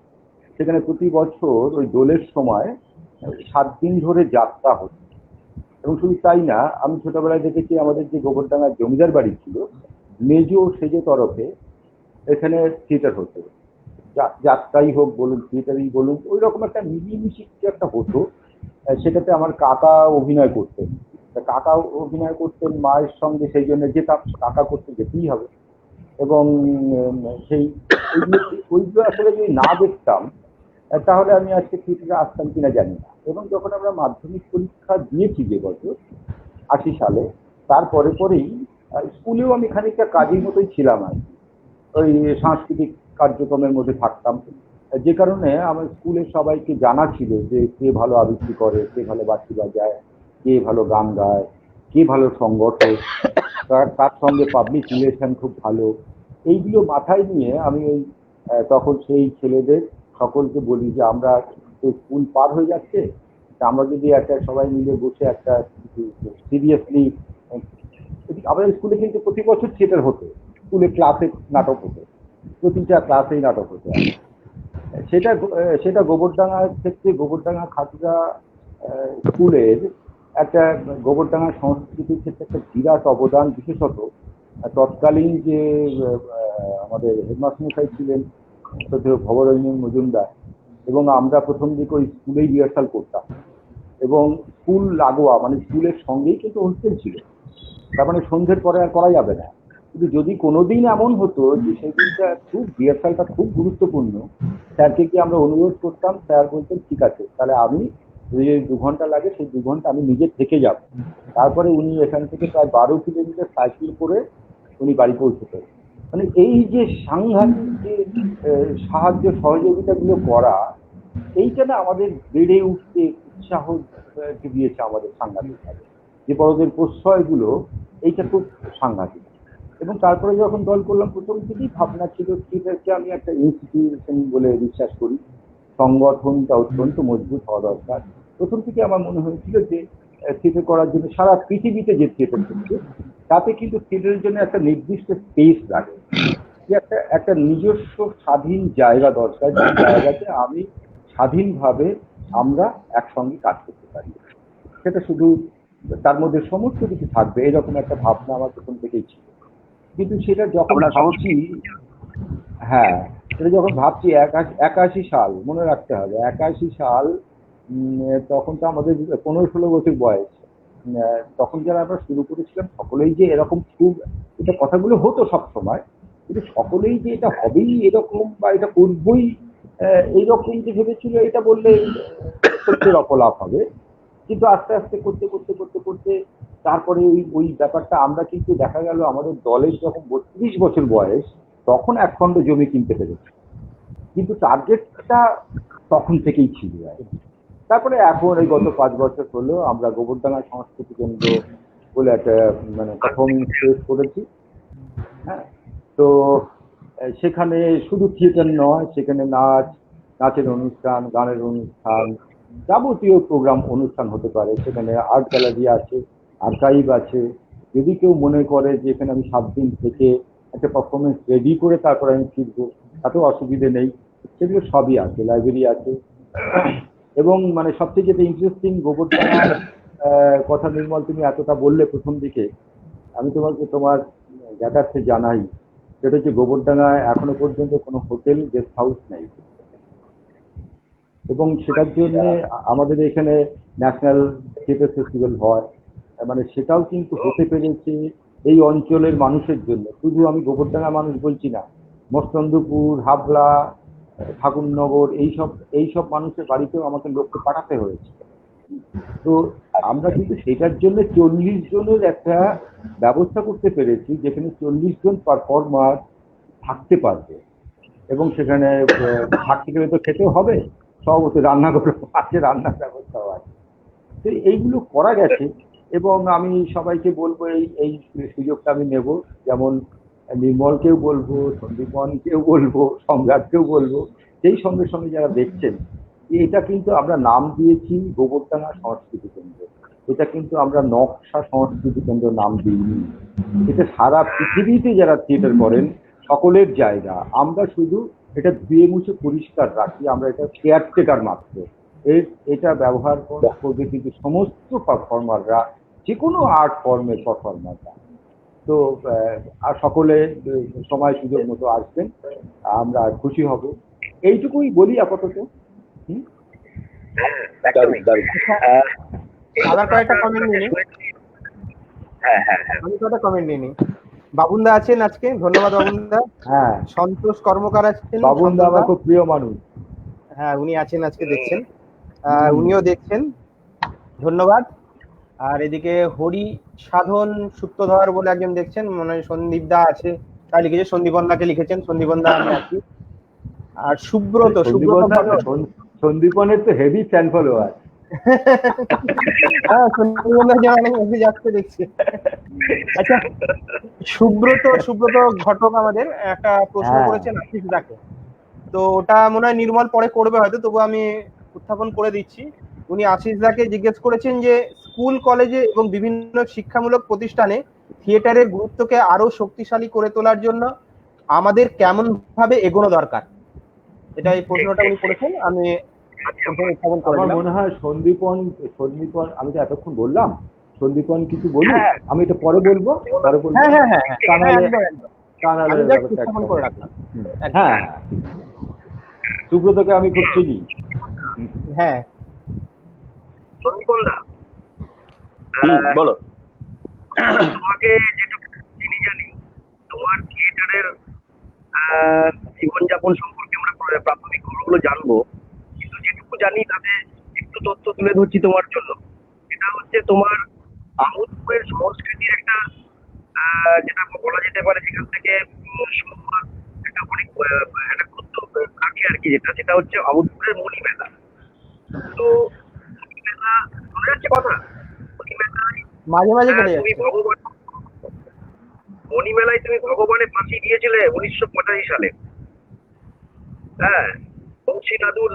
সেখানে প্রতি বছর ওই দোলের সময় 7 দিন ধরে যাত্রা হতো। এবং শুধু তাই না, আমি ছোটবেলায় দেখেছি আমাদের যে গোবরডাঙ্গার জমিদার বাড়ি ছিল, মেজ সেজে তরফে এখানে থিয়েটার হতো। যাত্রাই হোক বলুন, থিয়েটারই বলুন, ওই রকম একটা মিলিমিশি কিছু একটা হতো। সেটাতে আমার কাকা অভিনয় করতেন। কাকা অভিনয় করতেন মায়ের সঙ্গে, সেই জন্য যেতাম, কাকা করতে যেতেই হবে। এবং সেই ওইগুলো আসলে যদি না দেখতাম তাহলে আমি আজকে থিয়েটারে আসতাম কিনা জানি না। এবং যখন আমরা মাধ্যমিক পরীক্ষা দিয়েছি যে বছর 80 সালে, তারপরে পরেই স্কুলেও আমি খানিকটা কাজের মতোই ছিলাম আর কি, ওই সাংস্কৃতিক কার্যক্রমের মধ্যে থাকতাম। যে কারণে আমার স্কুলের সবাইকে জানা ছিল যে কে ভালো আবৃত্তি করে, কে ভালো বাঁশি বাজায়, কে ভালো গান গায়, কে ভালো সংগঠক, তার সঙ্গে পাবলিক রিলেশন খুব ভালো। এইগুলো মাথায় নিয়ে আমি ওই তখন সেই ছেলেদের সকলকে বলি যে আমরা তো স্কুল পার হয়ে যাচ্ছে, তা আমরা যদি একটা সবাই মিলে বসে একটা সিরিয়াসলি, আমাদের স্কুলে কিন্তু প্রতি বছর থিয়েটার হতো, স্কুলে ক্লাসে নাটক হতো, প্রতিটা ক্লাসেই নাটক হতো। সেটা সেটা গোবরডাঙ্গার ক্ষেত্রে গোবরডাঙ্গা খাতড়া স্কুলের একটা গোবরডাঙ্গা সংস্কৃতির ক্ষেত্রে একটা বিরাট অবদান, বিশেষত তৎকালীন যে আমাদের হেডমাস্টার মশাই ছিলেন ভবরঞ্জন মজুমদার, এবং আমরা প্রথম দিকে ওই স্কুলেই রিহার্সাল করতাম, এবং স্কুল লাগোয়া মানে স্কুলের সঙ্গেই কিন্তু হোস্টেল ছিল, তার মানে সন্ধ্যের পরে আর করা যাবে না। কিন্তু যদি কোনোদিন এমন হতো যে সেই দিনটা খুব রিহার্সালটা খুব গুরুত্বপূর্ণ, স্যারকে কি আমরা অনুরোধ করতাম, স্যার বলতেন ঠিক আছে তাহলে আমি যে 2 ঘন্টা লাগে সেই 2 ঘন্টা আমি নিজে থেকে যাব। তারপরে উনি এখান থেকে প্রায় 12 কিলোমিটার সাইকেল করে উনি বাড়ি পৌঁছতেন। মানে এই যে সাংঘাতিক যে সাহায্য সহযোগিতাগুলো করা, এইটা না আমাদের বেড়ে উঠতে উৎসাহ দিয়েছে আমাদের সাংঘাতিকভাবে, যে বড়দের প্রশ্রয়গুলো, এইটা খুব সাংঘাতিক। এবং তারপরে যখন দল করলাম, প্রথম থেকেই ভাবনা ছিল থিয়েটারকে আমি একটা ইনস্টিটিউশন বলে বিশ্বাস করি, সংগঠনটা অত্যন্ত মজবুত হওয়া দরকার। প্রথম থেকে আমার মনে হয়েছিল যে থিয়েটার করার জন্য সারা পৃথিবীতে যে থিয়েটার করছে তাতে কিন্তু থিয়েটারের জন্য একটা নির্দিষ্ট স্পেস লাগে, যে একটা নিজস্ব স্বাধীন জায়গা দরকার, যে জায়গাতে আমি স্বাধীনভাবে আমরা একসঙ্গে কাজ করতে পারি। সেটা শুধু তার মধ্যে সমস্ত কিছু থাকবে এরকম একটা ভাবনা আমার প্রথম থেকেই ছিল। কিন্তু সেটা যখন ভাবছি, হ্যাঁ সেটা যখন ভাবছি 81 সাল, মনে রাখতে হবে 81 সাল, তখন তো আমাদের 15-16 বছর বয়স। তখন যারা আমরা শুরু করেছিলাম সকলেই যে এরকম খুব, এটা কথাগুলো হতো সব সময়, কিন্তু সকলেই যে এটা হবেই এরকম বা এটা করবই এইরকম যে ভেবেছিল, এটা বললে সত্যের অপলাপ হবে। কিন্তু আস্তে আস্তে করতে করতে করতে করতে তারপরে ওই ব্যাপারটা আমরা কিন্তু দেখা গেল আমাদের দলের যখন 32 বছর বয়স তখন 1 খণ্ড জমি কিনতে পেরেছি, কিন্তু টার্গেটটা তখন থেকেই ছিল। তারপরে এখন এই গত 5 বছর হলো আমরা গোবরডাঙ্গা সংস্কৃতি কেন্দ্র বলে একটা মানে পারফরমেন্স স্পেস করেছি। হ্যাঁ, তো সেখানে শুধু থিয়েটার নয়, সেখানে নাচের অনুষ্ঠান, গানের অনুষ্ঠান, যাবতীয় প্রোগ্রাম অনুষ্ঠান হতে পারে। সেখানে আর্ট গ্যালারি আছে, আর্কাইভ আছে। যদি কেউ মনে করে যে এখানে আমি 7 দিন থেকে একটা পারফরমেন্স রেডি করে তারপরে আমি ফিরবো, তাতেও অসুবিধে নেই, সেগুলো সবই আছে। লাইব্রেরি আছে। এবং মানে সবথেকে যেটা ইন্টারেস্টিং, গোবরডাঙ্গার কথা নির্মল তুমি এতটা বললে প্রথম দিকে, আমি তোমাকে তোমার জ্ঞাতার্থে জানাই, সেটা হচ্ছে গোবরডাঙ্গায় এখনো পর্যন্ত কোনো হোটেল গেস্ট হাউস নেই, এবং সেটার জন্য আমাদের এখানে ন্যাশনাল থিয়েটার ফেস্টিভ্যাল হয়, মানে সেটাও কিন্তু হতে পেরেছে এই অঞ্চলের মানুষের জন্য। শুধু আমি গোবরডাঙ্গা মানুষ বলছি না, মস্তন্দপুর, হাবলা, ঠাকুরনগর, এইসব মানুষের বাড়িতেও আমাকে লোককে পাঠাতে হয়েছে। তো আমরা কিন্তু সেটার জন্য 40 জনের একটা ব্যবস্থা করতে পেরেছি, যেখানে 40 জন পারফর্মার থাকতে পারবে, এবং সেখানে থাকতে গেলে তো খেতেও হবে, সব রান্নাগুলো আছে, রান্নার ব্যবস্থাও আছে। তো এইগুলো করা গেছে, এবং আমি সবাইকে বলবো এই সুযোগটা আমি নেব, যেমন নির্মলকেও বলবো, সন্দীপনকেও বলবো, সম্রাটকেও বলবো, সেই সঙ্গে সঙ্গে যারা দেখছেন, এটা কিন্তু আমরা নাম দিয়েছি গোবরডাঙ্গা সংস্কৃতি কেন্দ্র। এটা কিন্তু আমরা নকশা সংস্কৃতি কেন্দ্র নাম দিইনি। এটা সারা পৃথিবীতে যারা থিয়েটার করেন সকলের জায়গা। আমরা শুধু এটা ধুয়ে মুছে পরিষ্কার রাখি, আমরা এটা কেয়ারটেকার মাত্র। এটা ব্যবহার করবে কিন্তু সমস্ত পারফর্মাররা, যে কোনো আর্ট ফর্মের পারফর্মাররা। তো আর সকলে সময় সুযোগ মতো আসবেন, আমরা খুশি হব, এইটুকুই বলি আপাতত। আবার কয়েকটা কমেন্ট নিয়ে নিই। আমি কয়েকটা কমেন্ট নিয়ে নিই। বাবুনদা আছেন আজকে, ধন্যবাদ বাবুনদা। হ্যাঁ, সন্তোষ কর্মকার আছেন, বাবুনদা আমার খুব প্রিয় মানুষ। হ্যাঁ উনি আছেন আজকে, দেখছেন, উনিও দেখছেন, ধন্যবাদ। আর এদিকে হরি সাধন সূত্রধর বলে একজন দেখছেন, মনে হয় সন্দীপ দা আছে, তাই লিখেছে, সন্দীপন দাকে লিখেছেন, সন্দীপন দা আমি আছি। আর সুব্রত সন্দীপনের তো হেভি ফ্যান ফলোয়ার। হ্যাঁ সন্দীপন দা যেন অনেক মেসেজ আসতে দেখছি। আচ্ছা, সুব্রত ঘটক আমাদের একটা প্রশ্ন করেছেন আশিস দাকে, তো ওটা মনে হয় নির্মল পরে করবে হয়তো, তবু আমি উত্থাপন করে দিচ্ছি। উনি আশিস দাকে জিজ্ঞেস করেছেন যে স্কুল কলেজে এবং বিভিন্ন শিক্ষামূলক প্রতিষ্ঠানে থিয়েটারের গুরুত্বকে আরো শক্তিশালী করে তোলার জন্য আমাদের কেমন ভাবে এগোনো দরকার, এটা এই প্রশ্নটা উনি করেছেন। আমি প্রথমে উত্থাপন করে আমার দিলাম। মনে হয় সন্দীপন আমি তো এতক্ষণ বললাম, সন্দীপন কিছু বলি, আমি এটা পরে বলবো। হ্যাঁ হ্যাঁ হ্যাঁ তা নাহলে- একদম, একদম। তা নাহলে আমি just ব্যাপারটা উত্থাপন একটা- করে রাখলাম। হ্যাঁ, সুব্রতকে আমি খুব চিনি। হ্যাঁ, সন্দীপনদা, বলো। তোমাকে যেটুকু চিনি জানি, তোমার থিয়েটারের জীবনযাপন সম্পর্কে আমরা প্রাথমিক খবরগুলো জানবো, কিন্তু যেটুকু জানি তাতে একটু তথ্য তুলে ধরছি তোমার জন্য। এটা হচ্ছে তোমার আমোদপুরের সংস্কৃতির একটা যেটা বলা যেতে পারে, যেখান থেকে একটা অনেক একটা গুরুত্ব থাকে আর কি, যেটা হচ্ছে আমোদপুরের মণিমেলা। তো মণিমেলা শোনা যাচ্ছে কথা? মণিমেলায় মাঝে মাঝে চলে তুমি যাচ্ছে। ভগবান মণিমেলায় তুমি ভগবানের ফাঁসি দিয়েছিলে 1985 সালে। হ্যাঁ, বংশী দাদুর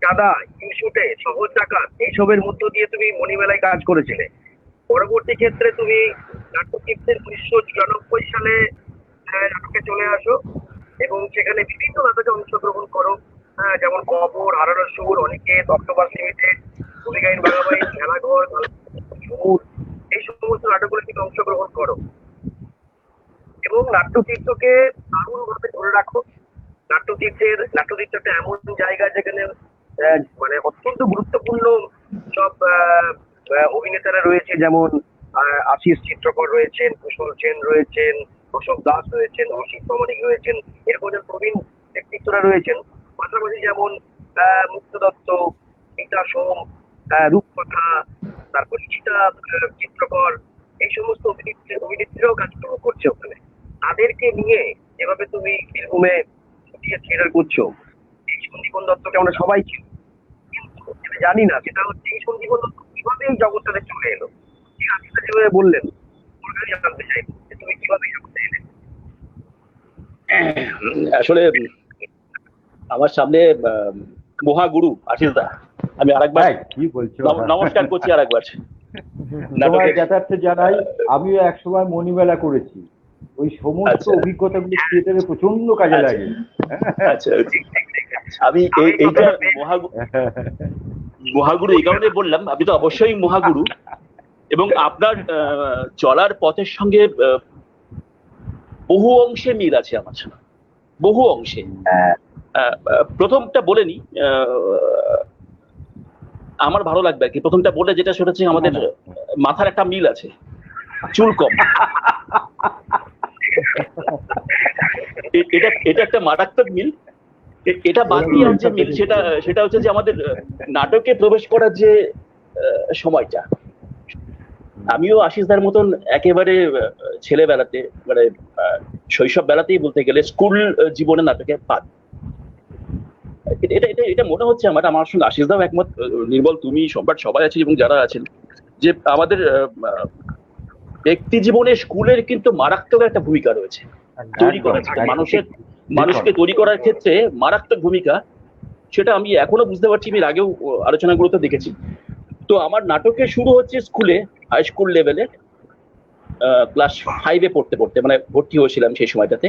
চাঁদা, ইনশুটে, শহর ডাকাত, এইসবের মধ্য দিয়ে তুমি মণিমেলায় কাজ করেছিলে। পরবর্তী ক্ষেত্রে তুমি নাট্যকীর্তির 1994 সালে নাটকে চলে আসো এবং সেখানে বিভিন্ন নাটকে অংশগ্রহণ করো, যেমন কবর, হারানো সুর, অনিকেত, অক্টোপাস লিমিটেড, ভূমিকাহীন বাঘাবাই, খেলাঘর, সুর, এই সমস্ত নাটকগুলো তুমি অংশগ্রহণ করো এবং নাট্যতীর্থকে দারুণ ভাবে ধরে রাখো। নাট্যতীর্থ একটা এমন জায়গা যেখানে মানে অত্যন্ত গুরুত্বপূর্ণ সব অভিনেতারা রয়েছে, যেমন আশিস চিত্রকর রয়েছেন, কুশল সেন রয়েছেন, অশোক দাস রয়েছেন, অসিত প্রামাণিক রয়েছেন, এরকম যেমন প্রবীণ ব্যক্তিত্বরা রয়েছেন। পাশাপাশি যেমন মুক্ত দত্ত, মিতা সোম, রূপকথা, তারপর গীতা চিত্রকর, এই সমস্ত অভিনেত্রীরাও কাজকর্ম করছে ওখানে। তাদেরকে নিয়ে যেভাবে তুমি বীরভূমে থিয়েটার করছো, এই সন্দীপন দত্তকে আমরা সবাই চিনি, কিন্তু যেটা জানি না সেটা হচ্ছে এই সন্দীপন দত্ত কিভাবে এই জগৎটাতে চলে এলো। ঠিক আছে, যেভাবে বললেন ওর কাছে জানতে চাইবো যে তুমি কিভাবে এই জগতে এলে। আসলে আমার সামনে মহাগুরু আশিস দা, আমি আরেকবার কি বলছো? নমস্কার করছি আরেকবার। তোমার জ্ঞাতার্থে জানাই, আমিও একসময় মণিমেলা করেছি। ওই সমস্ত অভিজ্ঞতাগুলো থিয়েটারে প্রচন্ড কাজে লাগে। আচ্ছা, আমি এইটা মহাগুরু এই কারণে বললাম, আমি তো অবশ্যই মহাগুরু, এবং আপনার চলার পথের সঙ্গে বহু অংশে মিল আছে আমার সাথে, বহু অংশে। প্রথমটা বলে নি, আমার ভালো লাগবে আর কি। প্রথমটা বলে যেটা সেটা হচ্ছে আমাদের মাথার একটা মিল আছে, চুল কম। এটা একটা মারাত্মক মিল। এটা বাদ দিয়ে আর যে মিল সেটা হচ্ছে যে আমাদের নাটকে প্রবেশ করার যে সময়টা, আমিও আশিসদার মতন একেবারে ছেলেবেলাতে, মানে শৈশব বেলাতেই বলতে গেলে, স্কুল জীবনে নাটকে পাদ। এটা মনে হচ্ছে আমার সঙ্গে আশিসদাও একমত, নির্মল, তুমি, সম্রাট, সবাই আছে এবং যারা আছেন, যে আমাদের ব্যক্তি জীবনে স্কুলের কিন্তু মারাত্মক একটা ভূমিকা রয়েছে তৈরি করার ক্ষেত্রে, মানুষকে তৈরি করার ক্ষেত্রে মারাত্মক ভূমিকা। সেটা আমি এখনো বুঝতে পারছি, আমি আগেও আলোচনাগুলোতে দেখেছি। তো আমার নাটকের শুরু হচ্ছে স্কুলে, হাই স্কুল লেভেলে, ক্লাস 5-এ পড়তে মানে ভর্তি হয়েছিলাম সেই সময়টাতে।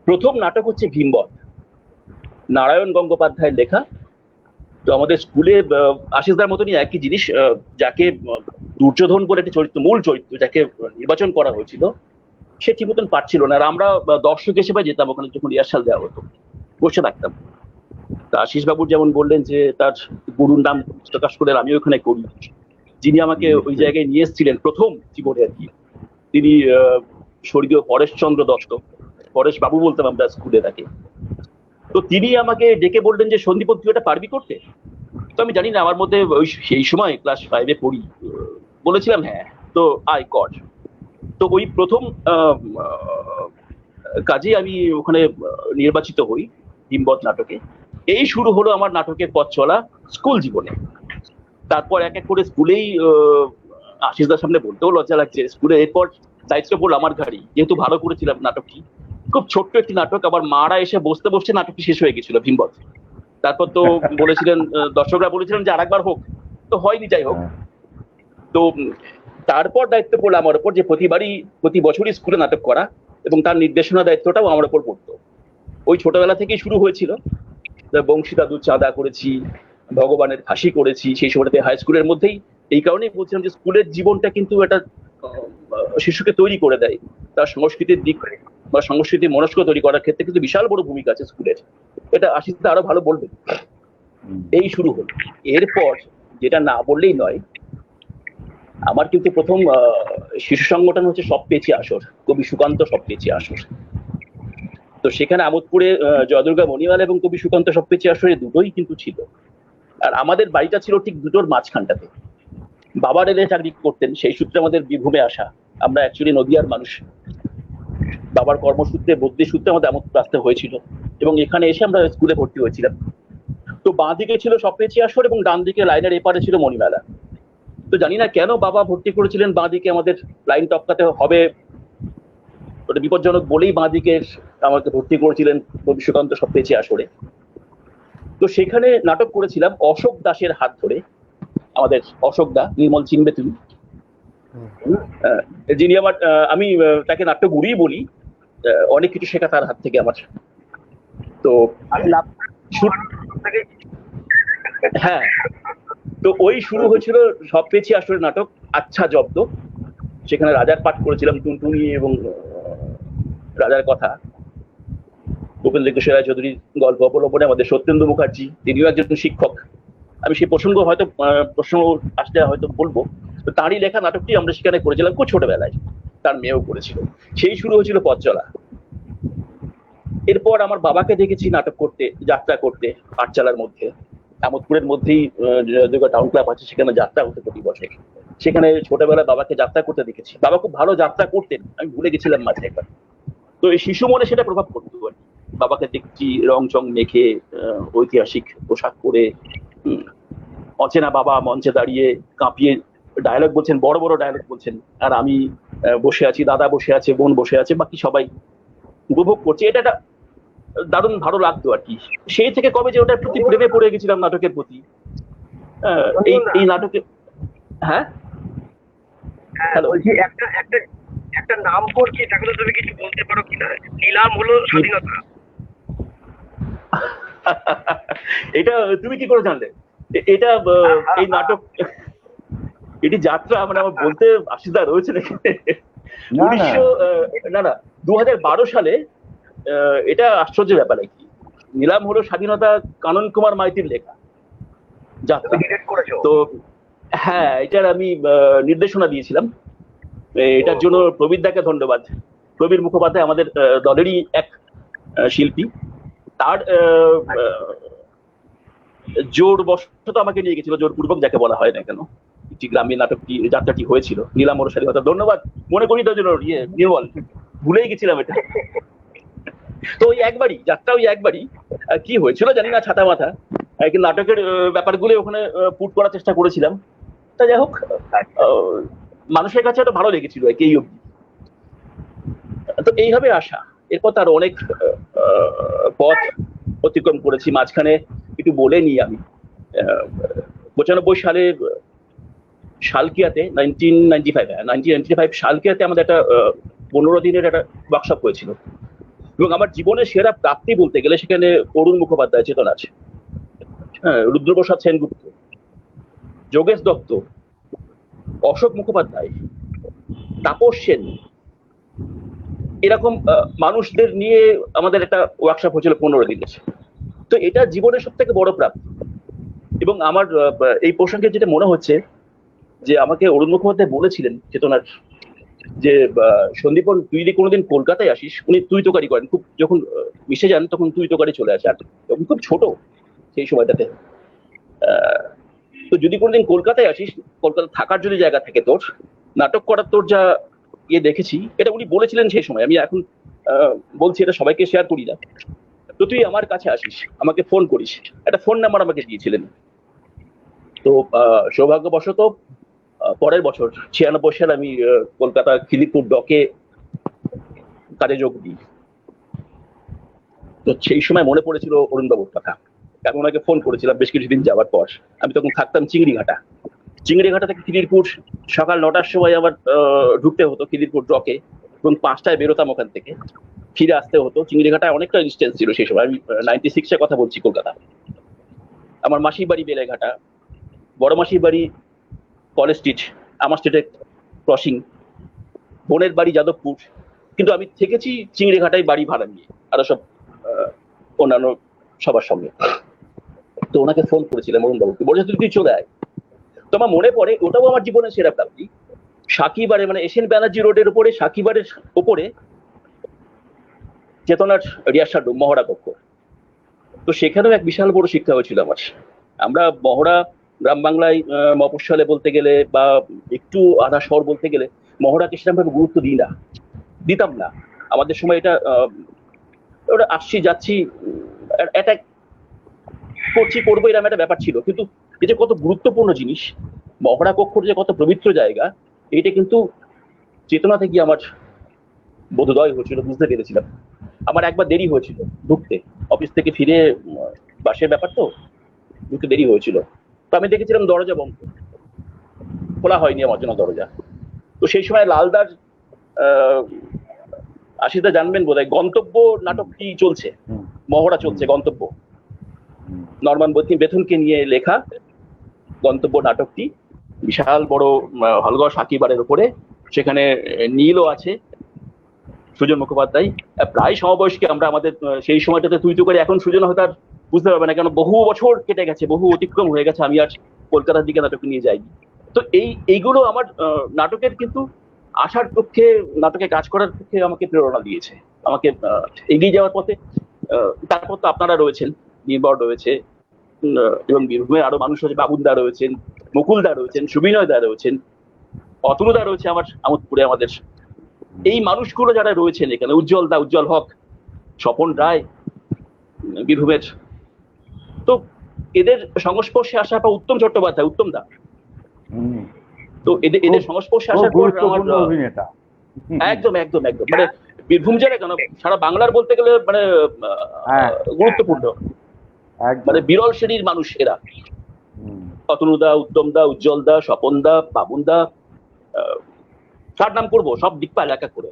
প্রথম নাটক হচ্ছে ভীমবধ, নারায়ণ গঙ্গোপাধ্যায়ের লেখা। তো আমাদের স্কুলে আশিসদার মতনই একই জিনিস, যাকে দুর্যোধন বলে একটা চরিত্র, মূল চরিত্র যাকে নির্বাচন করা হয়েছিল, সে ঠিক মতন পারছিল না। আর আমরা দর্শক হিসেবে যেতাম ওখানে, যখন রিহার্সাল দেওয়া হতো বসে থাকতাম। তা আশিস বাবুর যেমন বললেন যে তার গুরুর নাম প্রকাশ করে, আমি ওখানে করি, যিনি আমাকে ওই জায়গায় নিয়ে এসেছিলেন প্রথম জীবনে আর কি, তিনি স্বর্গীয় পরেশচন্দ্র দত্ত, পরেশ বাবু বলতাম আমরা স্কুলে তাকে। তো তিনি আমাকে ডেকে বললেন যে সন্দীপ, তুই এটা পারবি করতে? তো আমি জানি না, আমার মধ্যে ওই সেই সময় ক্লাস 5-এ পড়ি, বলেছিলাম হ্যাঁ, তো আই কর। তো ওই প্রথম কাজে আমি ওখানে নির্বাচিত হই ভীমবধ নাটকে। এই শুরু হলো আমার নাটকের পথ চলা স্কুল জীবনে। তারপর এক এক করে স্কুলেই, আশিসদার সামনে বলতেও লজ্জা লাগছে, স্কুলে এরপর দায়িত্ব পড়লো আমার ঘাড়ি, যেহেতু ভালো করেছিলাম নাটকটি। খুব ছোট্ট একটি নাটক, আবার মারা এসে বসতে নাটকটি শেষ হয়ে গেছিল ভীমবধ। তারপর তো বলেছিলেন, দর্শকরা বলেছিলেন যে আরেকবার হোক, তো তো হয়নি, যাই হোক। হ্যাঁ। তো তারপর দায়িত্ব পড়লো আমার উপর যে প্রতি বছরই স্কুলে নাটক করা, এবং তার নির্দেশনা দায়িত্বটাও আমার উপর পড়তো। ওই ছোটবেলা থেকেই শুরু হয়েছিল। বংশী দাদু চাঁদা করেছি, ভগবানের ফাঁসি করেছি সেই সময়টাতে হাই স্কুলের মধ্যেই। এই কারণেই বলছিলাম যে স্কুলের জীবনটা কিন্তু একটা শিশুকে তৈরি করে দেয়, তার সংস্কৃতির দিক বা সংস্কৃতি মনস্ক তৈরি করার ক্ষেত্রে কিন্তু বিশাল বড় ভূমিকা আছে স্কুলের। এটা আশিস দা আরো ভালো বলবে। এই শুরু হলো। এরপর যেটা না বললেই নয়, আমার কিন্তু প্রথম শিশু সংগঠন হচ্ছে সব পেয়েছি আসর, কবি সুকান্ত সব পেয়েছি আসর। তো সেখানে আমোদপুরে জয়দুর্গা মণিমালা এবং কবি সুকান্ত সব পেয়েছি আসরে দুটোই কিন্তু ছিল। আর আমাদের বাড়িটা ছিল ঠিক দুটোর মাঝখানটাতে। বাবা রেলে চাকরি করতেন, সেই সূত্রে আমাদের বীরভূমে আসা। আমরা অ্যাকচুয়ালি নদিয়ার মানুষ। বাবার কর্মসূত্রে বদলি সূত্রে আমাদের আমোদপুর আসতে হয়েছিল, এবং এখানে এসে আমরা স্কুলে ভর্তি হয়েছিলাম। তো বাঁ দিকে ছিল সব পেয়েছি আসর এবং ডান দিকে লাইনের এপারে ছিল মণিমেলা। তো জানি না কেন বাবা ভর্তি করেছিলেন বাঁ দিকে, আমাদের লাইন টপকাতে হবে ওটা বিপজ্জনক বলেই বাঁ দিকে আমাকে ভর্তি করেছিলেন কবি সুকান্ত সব পেয়েছি আসরে। তো সেখানে নাটক করেছিলাম অশোক দাসের হাত ধরে। আমাদের অশোক দা, নির্মল চিনবে তুমি, যিনি আমার আমি তাকে নাট্যগুরুই বলি, অনেক কিছু শেখা তার হাত থেকে আমার। তো হ্যাঁ, তো ওই শুরু হয়েছিল সব পেয়েছি আসলে নাটক আচ্ছা জব্দ। সেখানে রাজার পাঠ করেছিলাম, টুনটুনি এবং রাজার কথা। ভূপেন্দ্র কিশোর রায় চৌধুরীর গল্প অবলম্বনে আমাদের সত্যেন্দু মুখার্জি, তিনিও একজন শিক্ষক। আমি সেই প্রসঙ্গ আসলে হয়তো বলবো। তো তারই লেখা নাটকটি আমরা সেখানে করেছিলাম খুব ছোটবেলায়, তার মেয়েও করেছিল। সেই শুরু হয়েছিল পথ চলা। এরপর আমার বাবাকে দেখেছি নাটক করতে, যাত্রা করতে পাঠশালার মধ্যে। আমোদপুরের মধ্যেই জয়দুর্গা টাউন ক্লাব আছে, সেখানে যাত্রা হতো প্রতি বছর। সেখানে ছোটবেলায় বাবাকে যাত্রা করতে দেখেছি। বাবা খুব ভালো যাত্রা করতেন, আমি ভুলে গেছিলাম মাঝে একবার। তো এই শিশু মনে সেটা প্রভাব পড়তো। বাবাকে দেখছি রং চং মেখে, ঐতিহাসিক পোশাক পরে, অচেনা বাবা মঞ্চে দাঁড়িয়ে কাঁপিয়ে ডায়লগ বলছেন, বড় বড় ডায়লগ বলছেন, আর আমি বসে আছি, দাদা বসে আছে, বোন বসে আছে, বাকি সবাই উপভোগ করছে। এটা একটা দারুণ ভালো লাগতো আর কি। সেই থেকে কবে যে ওটার প্রতি প্রেমে পড়ে গেছিলাম নাটকের প্রতি। এই নাটকে হ্যাঁ হ্যালো, বলছি একটা নাম করছি, তাকে তুমি কিছু বলতে পারো কিনা? নিলাম হলো স্বাধীনতা। এটা তুমি কি করে জানলে? এটা এই নাটক, এটি যাত্রা মানে আমার বলতে আশিসদা রয়েছে নাকি? 2012 সালে এটা আশ্চর্যের ব্যাপার আর কি। নিলাম হলো স্বাধীনতা কানন কুমার মাইতির লেখা যাত্রা। তো হ্যাঁ, এটার আমি নির্দেশনা দিয়েছিলাম। এটার জন্য প্রবীর দাকে ধন্যবাদ। প্রবীর মুখোপাধ্যায় আমাদের দলেরই এক শিল্পী। তার জোর বশত আমাকে নিয়ে গেছিল, জোরপূর্বক যাকে বলা হয় না কেন, একটি গ্রামীণ নাটকটি যাত্রাটি হয়েছিল নীলাম ওর স্বাধীনতা। ধন্যবাদ মনে করি তার জন্য। নির্মল, ভুলেই গেছিলাম এটা। তো ওই একবারই যাত্রা, ওই একবারই কি হয়েছিল জানি না, ছাতা মাথা নাটকের ব্যাপারগুলো ওখানে পুট করার চেষ্টা করেছিলাম। তা যাই হোক, মানুষের কাছে একটা ভালো লেগেছিল আর কি এই অবধি। তো এইভাবে আসা। এরপর তার অনেক পথ অতিক্রম করেছি। মাঝখানে একটু বলে নিই আমি, 95 সালে শালকিয়াতে 1995 শালকিয়াতে আমাদের একটা 15 দিনের একটা ওয়ার্কশপ হয়েছিল। এবং আমার জীবনের সেরা প্রাপ্তি বলতে গেলে সেখানে অরুণ মুখোপাধ্যায় চেতন আছে, হ্যাঁ, রুদ্রপ্রসাদ সেনগুপ্ত, যোগেশ দত্ত, অশোক মুখোপাধ্যায়, তাপস সেন, এরকম মানুষদের নিয়ে আমাদের একটা ওয়ার্কশপ হয়েছিল 15 দিনের। তো এটা জীবনের সব থেকে বড় প্রাপ্তি। এবং আমার এই প্রসঙ্গে যেটা মনে হচ্ছে যে আমাকে অরুণ মুখোপাধ্যায় বলেছিলেন চেতনার যে সন্দীপন, তুই যদি কোনোদিন কলকাতায় আসিস, উনি তুই তোকারি করেন খুব, যখন মিশে যান তখন তুই তোকারি চলে আসে। আর তখন খুব ছোট সেই সময়টাতে। তো যদি কোনোদিন কলকাতায় আসিস, কলকাতা থাকার যদি জায়গা থাকে তোর, নাটক করার তোর যা ইয়ে দেখেছি, এটা উনি বলেছিলেন সেই সময়। আমি এখন বলছি, এটা সবাইকে শেয়ার করি না। তো তুই আমার কাছে আসিস, আমাকে ফোন করিস, একটা ফোন নাম্বার আমাকে দিয়েছিলেন। তো সৌভাগ্যবশত পরের বছর 96 সালে আমি কলকাতা খিলিপুর ডকে কাজে যোগ দিই। তো সেই সময় মনে পড়েছিল অরুণবাবুর কথা। আমি ওনাকে ফোন করেছিলাম বেশ কিছুদিন যাওয়ার পর। আমি তখন থাকতাম চিংড়িঘাটা। চিংড়িঘাটা থেকে খিদিরপুর সকাল 9টার সময় আমার ঢুকতে হতো খিদিরপুর ড্রকে, এবং 5টায় বেরোতাম ওখান থেকে, ফিরে আসতে হতো। চিংড়িঘাটায় অনেকটা ডিস্টেন্স ছিল সেই সময়, আমি 96-এর কথা বলছি, কলকাতা। আমার মাসির বাড়ি বেলেঘাটা, বড় মাসির বাড়ি কলেজ স্ট্রিট, আমার স্ট্রিটে ক্রসিং, বোনের বাড়ি যাদবপুর। কিন্তু আমি থেকেছি চিংড়িঘাটায় বাড়ি ভাড়া নিয়ে, আরো সব অন্যান্য সবার সঙ্গে। তো ওনাকে ফোন করেছিলাম অরুণবাবুকে, বলেছে তুই চলে আয়। তো আমার মনে পড়ে, ওটাও আমার জীবনের সেরা প্রাপ্তি, সাকিবারে মানে এসএন ব্যানার্জি রোডের উপরে, সাকিবারের উপরে চেতনার রিহার্সাল রুম, মহড়া কক্ষ। তো সেখানেও এক বিশাল বড় শিক্ষা হয়েছিল আমার। আমরা মহড়া গ্রাম বাংলায় মফস্বলে বলতে গেলে বা একটু আধা শহর বলতে গেলে মহড়াকে সেরকম ভাবে গুরুত্ব দিতাম না। আমাদের সময় এটা ওটা আসছি যাচ্ছি, অ্যাটাক করবো, এরকম একটা ব্যাপার ছিল। কিন্তু এই যে কত গুরুত্বপূর্ণ জিনিস, মহড়া কক্ষর যে কত পবিত্র জায়গা, এটা কিন্তু চেতনা থেকে আমার বোধোদয় হয়েছিল, বুঝতে পেরেছিলাম। আমার একবার দেরি হয়েছিল ঢুকতে, অফিস থেকে ফিরে, বাসের ব্যাপার তো, ঢুকতে দেরি হয়েছিল। তো আমি দেখেছিলাম দরজা বন্ধ, খোলা হয়নি আমার জন্য দরজা। তো সেই সময় লালদার আশিসদা জানবেন বোধহয়, গন্তব্য নাটকটি চলছে, মহড়া চলছে, গন্তব্য, নরমান বেথুনকে নিয়ে লেখা গন্তব্য নাটকটি, বিশাল বড় হলঘর সাকিবারের উপরে। সেখানে নীলও আছে, সুজন মুখোপাধ্যায়, প্রায় সমবয়স্ক আমরা। আমাদের সেই সময়টাতে তুই করে, এখন সুজন হয়তো আর বুঝতে পারবে না, কেন বহু বছর কেটে গেছে, বহু অতিক্রম হয়ে গেছে, আমি আর কলকাতার দিকে নাটক নিয়ে যাইনি। তো এইগুলো আমার নাটকের কিন্তু আসার পক্ষে, নাটকে কাজ করার পক্ষে আমাকে প্রেরণা দিয়েছে, আমাকে এগিয়ে যাওয়ার পথে। তারপর তো আপনারা রয়েছেন, নির্ভর রয়েছে, এবং বীরভূমের আরো মানুষ রয়েছে, বাবুনদা রয়েছেন, মুকুলদা রয়েছেন, সুবিনয় দা রয়েছেন, অতুলদা রয়েছে আমার আমোদপুরে। আমাদের এই মানুষগুলো যারা রয়েছেন এখানে, উজ্জ্বল হক, স্বপন রায়, বীরভূমের, তো এদের সংস্পর্শে আসা বা উত্তম চট্টোপাধ্যায়, উত্তম দা, তো এদের সংস্পর্শে আসার পর আমার একদম মানে বীরভূম জেলা কেন, সারা বাংলার বলতে গেলে মানে গুরুত্বপূর্ণ, মানে বিরল শ্রেণীর মানুষ এরা। অতনুদা, উত্তম দা, উজ্জ্বল দা, স্বপন দা, বাবুন দা, কার নাম করবো, সব দিকপাল একা করে।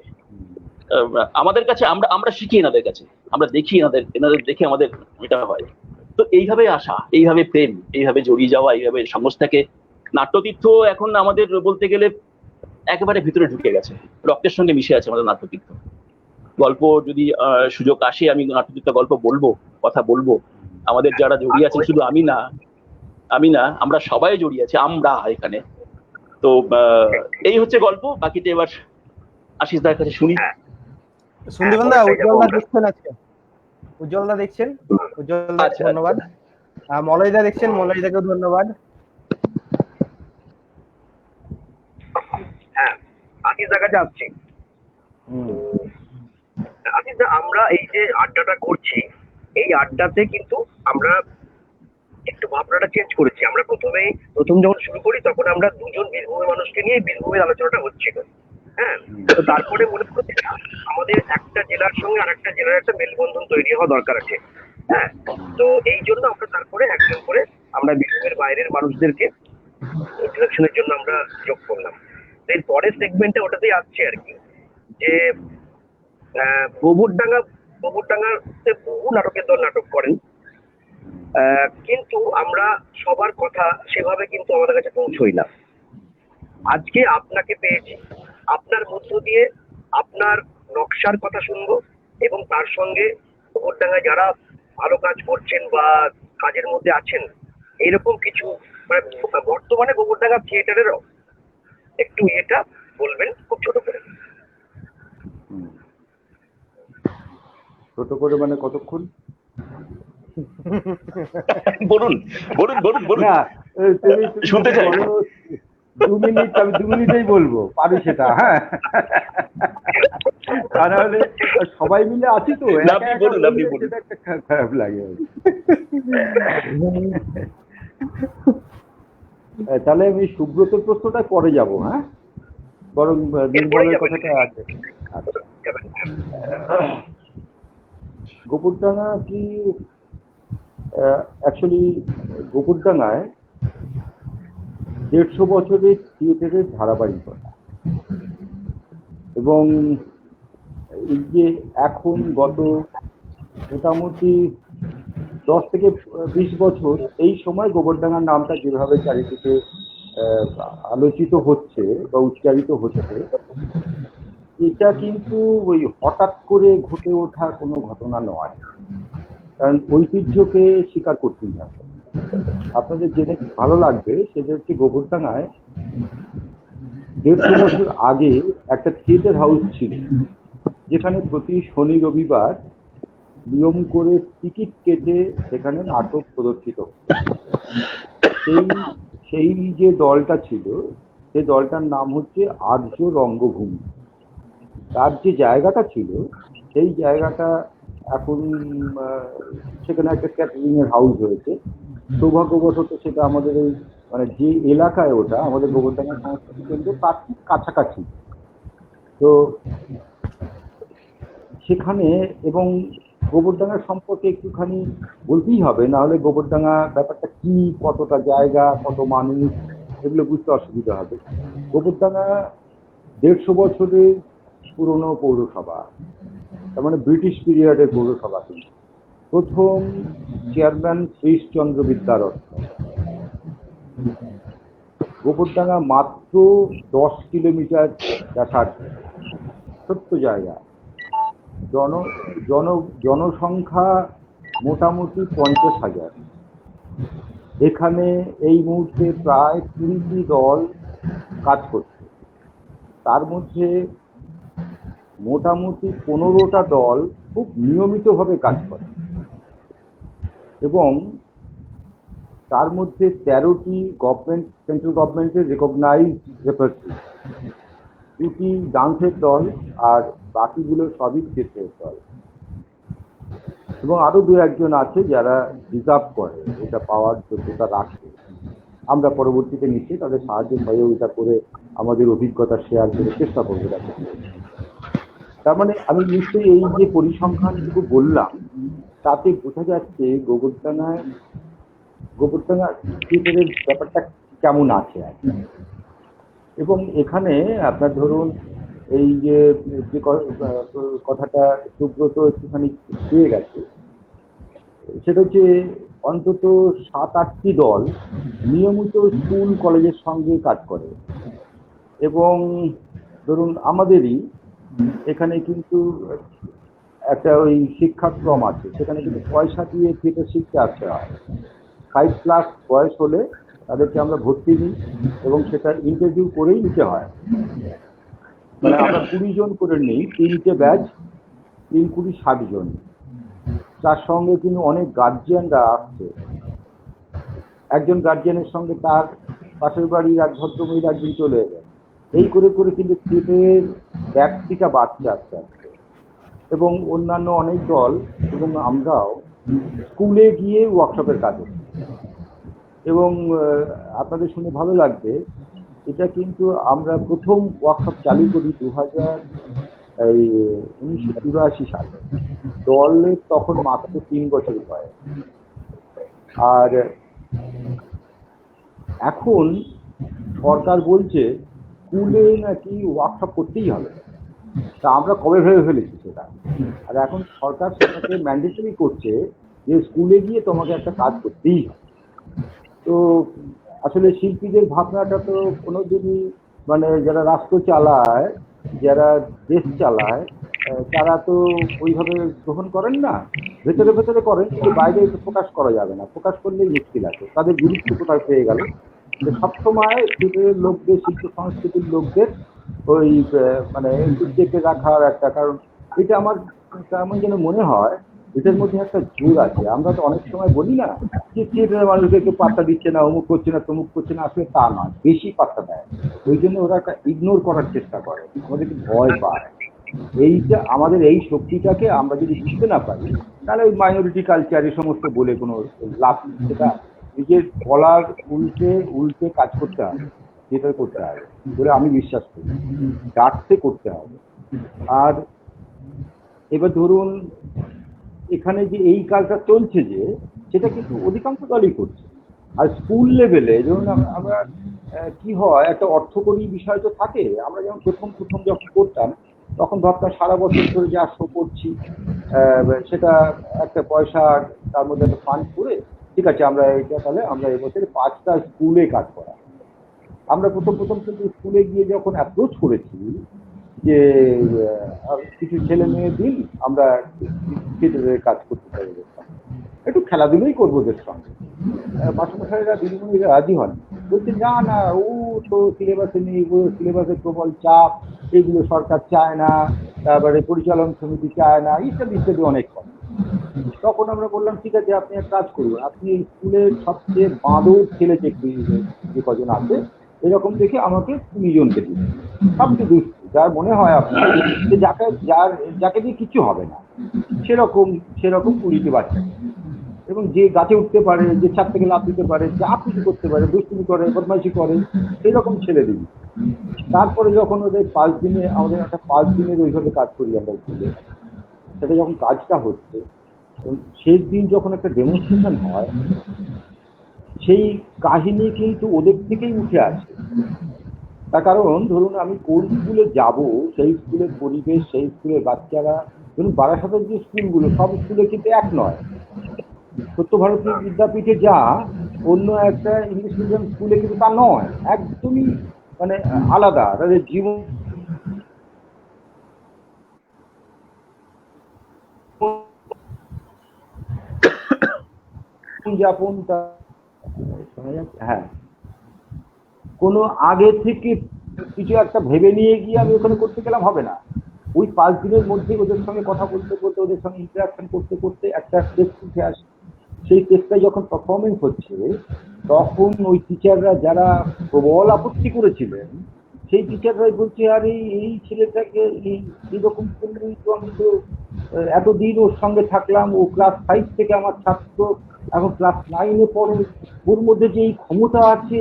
আমাদের কাছে আমরা শিখি এনাদের কাছে, আমরা দেখি এনাদের দেখে আমাদের এটা হয়। তো এইভাবে আসা, এইভাবে প্রেম, এইভাবে জড়িয়ে যাওয়া, এইভাবে সংস্থাকে, নাট্যতীর্থ এখন আমাদের বলতে গেলে একেবারে ভিতরে ঢুকে গেছে, রক্তের সঙ্গে মিশে আছে আমাদের নাট্যতীর্থ। গল্প যদি সুযোগ আসে, আমি নাট্যতীর্থ গল্প বলবো, কথা বলবো। আমাদের যারা জড়িয়ে আছেন, শুধু আমি না, আমরা সবাই জড়িয়ে আছি, আমরা এখানে। তো এই হচ্ছে গল্প, বাকিটা এবার আশিস দার কাছে শুনি। সন্দীপন দা, উজ্জ্বলদা দেখছেন আজকে, উজ্জ্বলদা দেখছেন, উজ্জ্বলদা ধন্যবাদ। মলয়দা দেখছেন, মলয়দাকেও ধন্যবাদ। হ্যাঁ, আশিসদার কাছে আসছি। আশিসদা, আমরা এই যে আড্ডাটা করছি, এই আড্ডাতে কিন্তু আমরা একটু ভাবনাটা চেঞ্জ করেছি। আমরা প্রথম যখন শুরু করি, তখন আমরা দুজন বীরভূমের মানুষকে নিয়ে বীরভূমের আলোচনাটা হচ্ছিল। হ্যাঁ, তো তারপরে মনে করছি আমাদের একটা জেলার সঙ্গে আরেকটা জেলার একটা মেলবন্ধন তৈরি হওয়া দরকার আছে। হ্যাঁ, তো এই জন্য আমরা তারপরে একজন করে আমরা বীরভূমের বাইরের মানুষদেরকে ইন্ট্রোডাকশনের জন্য আমরা যোগ করলাম। এর পরের সেগমেন্টে ওটাতেই আসছে আর কি, যে গোবরডাঙ্গাতে বহু নাটকের দল নাটক করেন, কিন্তু আমরা সবার কথা সেভাবে কিন্তু আমাদের কাছে পৌঁছই না। আজকে আপনাকে পেয়েছি, আপনার মধ্য দিয়ে আপনার নকশার কথা শুনবো, এবং তার সঙ্গে গোবরডাঙ্গায় যারা ভালো কাজ করছেন বা কাজের মধ্যে আছেন, এরকম কিছু মানে বর্তমানে গোবরডাঙ্গা থিয়েটারের একটু এটা বলবেন, খুব ছোট করে মানে কতক্ষণ বলুন, না শুনতে চাই। 2 মিনিট, আমি 2 মিনিটেই বলবো, পারি সেটা। হ্যাঁ, তাহলে সবাই মিলে আছি তো, খারাপ লাগে। তাহলে আমি সুব্রতর প্রশ্নটা পরে যাব। হ্যাঁ, বরং নির্মলের কথাটা আছে। গোবরডাঙ্গা কি অ্যাকচুয়ালি গোবরডাঙ্গায় 150 বছরের থিয়েটারের ধারাবাহিকতা। এবং এই যে এখন গত মোটামুটি 10 থেকে 20 বছর এই সময় গোবরডাঙ্গার নামটা যেভাবে চারিদিকে আলোচিত হচ্ছে বা উচ্চারিত হচ্ছে, এটা কিন্তু ওই হঠাৎ করে ঘটে ওঠা কোনো ঘটনা নয়, কারণ ঐতিহ্যকে স্বীকার করতেই হবে। আপনাদের জেনে ভালো লাগবে সেটা হচ্ছে গোবরডাঙ্গায় 150 বছর আগে একটা থিয়েটার হাউস ছিল, যেখানে প্রতি শনি রবিবার নিয়ম করে টিকিট কেটে সেখানে নাটক প্রদর্শিত হতো। সেই যে দলটা ছিল, সেই দলটার নাম হচ্ছে আর্য রঙ্গভূমি। তার যে জায়গাটা ছিল, সেই জায়গাটা এখন সেখানে একটা ক্যাটারিং এর হাউস হয়েছে। সৌভাগ্যবশত সেটা আমাদের এই মানে যে এলাকায় ওটা আমাদের গোবরডাঙ্গা সংস্কৃতি কেন্দ্র তার ঠিক কাছাকাছি। তো সেখানে এবং গোবরডাঙ্গা সম্পর্কে একটুখানি বলতেই হবে, না হলে গোবরডাঙ্গা ব্যাপারটা কি, কতটা জায়গা, কত মানুষ, এগুলো বুঝতে অসুবিধা হবে। গোবরডাঙ্গা 150 বছরের পুরনো পৌরসভা, তার মানে ব্রিটিশ পিরিয়ডের পৌরসভা। প্রথম চেয়ারম্যান শ্রীশচন্দ্র বিদ্যারত্ন। গোবরডাঙ্গা মাত্র 10 কিলোমিটার ব্যাসার্ধ, ছোট্ট জায়গা। জনসংখ্যা মোটামুটি 50,000। এখানে এই মুহূর্তে প্রায় 20টি দল কাজ করছে। তার মধ্যে মোটামুটি 15টা দল খুব নিয়মিতভাবে কাজ করে, এবং তার মধ্যে 13টি গভর্নমেন্ট, সেন্ট্রাল গভর্নমেন্টের রেকগনাইজড রেপার্টরি, 2টি ডান্সের দল, আর বাকিগুলো সবই থিয়েটারের দল। এবং আরো 2-1জন আছে যারা রিজার্ভ করে, এটা পাওয়ার যোগ্যতা রাখে। আমরা পরবর্তীতে নিশ্চয়ই তাদের সাহায্য সহযোগিতা করে আমাদের অভিজ্ঞতা শেয়ার করে চেষ্টা করবো রাখতে। তার মানে আমি নিশ্চয়ই এই যে পরিসংখ্যানটুকু বললাম, তাতে বোঝা যাচ্ছে গোবরডাঙ্গা থিয়েটারের ব্যাপারটা কেমন আছে আর কি। এবং এখানে আপনার ধরুন এই যে কথাটা সুব্রত একটুখানি পেয়ে গেছে, সেটা হচ্ছে অন্তত 7-8টি দল নিয়মিত স্কুল কলেজের সঙ্গে কাজ করে। এবং ধরুন আমাদেরই এখানে কিন্তু একটা ওই শিক্ষাক্রম আছে, সেখানে কিন্তু পয়সা দিয়ে থিয়েটার শিখতে আসতে হয়। 5+ বয়স হলে তাদেরকে আমরা ভর্তি নিই, এবং সেটা ইন্টারভিউ করেই নিতে হয়। মানে আমরা 20 জন করে নিই, 3টে ব্যাচ, 3-20 60 জন। তার সঙ্গে কিন্তু অনেক গার্জিয়ানরা আসছে। একজন গার্জিয়ানের সঙ্গে তার পাশের বাড়ির এক ভদ্রমহিলা একদিন চলে এলেন। এই করে করে কিন্তু থিয়েটারের ব্যাপ্তিটা বাড়ছে আস্তে আস্তে। এবং অন্যান্য অনেক দল এবং আমরাও স্কুলে গিয়ে ওয়ার্কশপের কাজ করি। এবং আপনাদের শুনে ভালো লাগবে, এটা কিন্তু আমরা প্রথম ওয়ার্কশপ চালু করি 1984 সালে। দলের তখন মাত্র 3 বছর বয়স। আর এখন সরকার বলছে স্কুলে নাকি ওয়ার্কশপ করতেই হবে। তা আমরা কবে ভেবে ফেলেছি সেটা, আর এখন সরকার সেটাকে ম্যান্ডেটরি করছে যে স্কুলে গিয়ে তোমাকে একটা কাজ করতেই হবে। তো আসলে শিল্পীদের ভাবনাটা তো কোনোদিনই মানে যারা রাষ্ট্র চালায়, যারা দেশ চালায়, তারা তো ওইভাবে গ্রহণ করেন না। ভেতরে ভেতরে করেন, কিন্তু বাইরে প্রকাশ করা যাবে না, প্রকাশ করলেই মুশকিল আছে। তাদের গুরুত্ব কোথায় পেয়ে গেল। সবসময় শিল্পের লোকদের, শিল্প সংস্কৃতির লোকদের ওই মানে দেখে রাখার একটা কারণ। এটা আমার তেমন যেন মনে হয় এটার মধ্যে একটা জোর আছে। আমরা তো অনেক সময় বলি না যে থিয়েটারের মানুষদেরকে পাত্তা দিচ্ছে না, অমুক করছে না, তমুক করছে না। আসলে তা নয়, বেশি পাত্তা দেয়। ওই জন্য ওরা একটা ইগনোর করার চেষ্টা করে, আমাদেরকে ভয় পায়। এইটা আমাদের এই শক্তিটাকে আমরা যদি বুঝতে না পারি, তাহলে ওই মাইনরিটি কালচার এই সমস্ত বলে কোনো লাভ নেই। সেটা নিজের বলার উল্টে কাজ করতে হবে, যেটা করতে হবে বলে আমি বিশ্বাস করি। ডাকতে করতে হবে। আর এবার ধরুন এখানে যে এই কাজটা চলছে, যে সেটা কিন্তু অধিকাংশ দলই করছে। আর স্কুল লেভেলে ধরুন আমরা কি হয়, একটা অর্থকরী বিষয় তো থাকে। আমরা যেমন প্রথম প্রথম যখন করতাম তখন ভাবতাম সারা বছর ধরে যা শো করছি সেটা একটা পয়সা তার মধ্যে একটা ফান্ড করে ঠিক আছে আমরা এটা তাহলে আমরা এবছরে 5টা স্কুলে কাজ করা। আমরা প্রথম প্রথম কিন্তু স্কুলে গিয়ে যখন অ্যাপ্রোচ করেছি যে কিছু ছেলে মেয়ে দিন আমরা থিয়েটারের কাজ করতে পারি, একটু খেলাধুলোই করবো ওদের সঙ্গে, মাস্টারমশাইরা দিদিমণিরা রাজি হন, বলছে না না ও তো সিলেবাসে নেই, ও সিলেবাসের প্রবল চাপ, এগুলো সরকার চায় না, তারপরে পরিচালন সমিতি চায় না, ইত্যাদি ইত্যাদি অনেক কথা। তখন আমরা বললাম ঠিক আছে আপনি এক কাজ করুন, আপনি স্কুলের সবচেয়ে বাঁদর ছেলে যে কজন আছে এরকম দেখে আমাকে 20 জনকে দিন, সবচেয়ে দুস্থ যার মনে হয় আপনার যে যাকে দিয়ে কিছু হবে না সেরকম 20টি বাচ্চা, এবং যে গাছে উঠতে পারে, যে ছাদ থেকে লাফ দিতে পারে, যা কিছু করতে পারে, দুষ্টুমি করে, বদমাইশি করে, সেরকম ছেলে দিবি। তারপরে যখন ওদের 5 দিনে আমাদের একটা 5 দিনের ওইভাবে কাজ করি আমরা স্কুলে, সেটা যখন কাজটা হচ্ছে শেষ দিন যখন একটা ডেমনস্ট্রেশন হয় সেই কাহিনী কিন্তু ওদের থেকেই উঠে আসে। তার কারণ ধরুন আমি কোন স্কুলে যাব, সেই স্কুলের পরিবেশ, সেই স্কুলের বাচ্চারা, ধরুন বারাসাতের যে স্কুলগুলো সব স্কুলে কিন্তু এক নয়। সত্যভারতী বিদ্যাপীঠে যা অন্য একটা ইংলিশ মিডিয়াম স্কুলে কিন্তু তা নয়, একদমই মানে আলাদা, তাদের জীবন যাপনটা হ্যাঁ কোনো আগে থেকে কিছু একটা ভেবে নিয়ে গিয়ে আমি ওখানে করতে গেলাম হবে না। ওই 5 দিনের মধ্যে ওদের সঙ্গে কথা বলতে বলতে, ওদের সঙ্গে ইন্টারাকশন করতে করতে একটা টেস্ট উঠে আসে। সেই টেস্টটা যখন পারফরমেন্স হচ্ছে তখন ওই টিচাররা যারা প্রবল আপত্তি করেছিলেন সেই টিচাররাই বলছে আর এই ছেলেটাকে এইরকম করলেই তো আমি তো এতদিন ওর সঙ্গে থাকলাম, ও ক্লাস 5 থেকে আমার ছাত্র, এখন ক্লাস 9-এ পড়ে, ওর মধ্যে যে এই ক্ষমতা আছে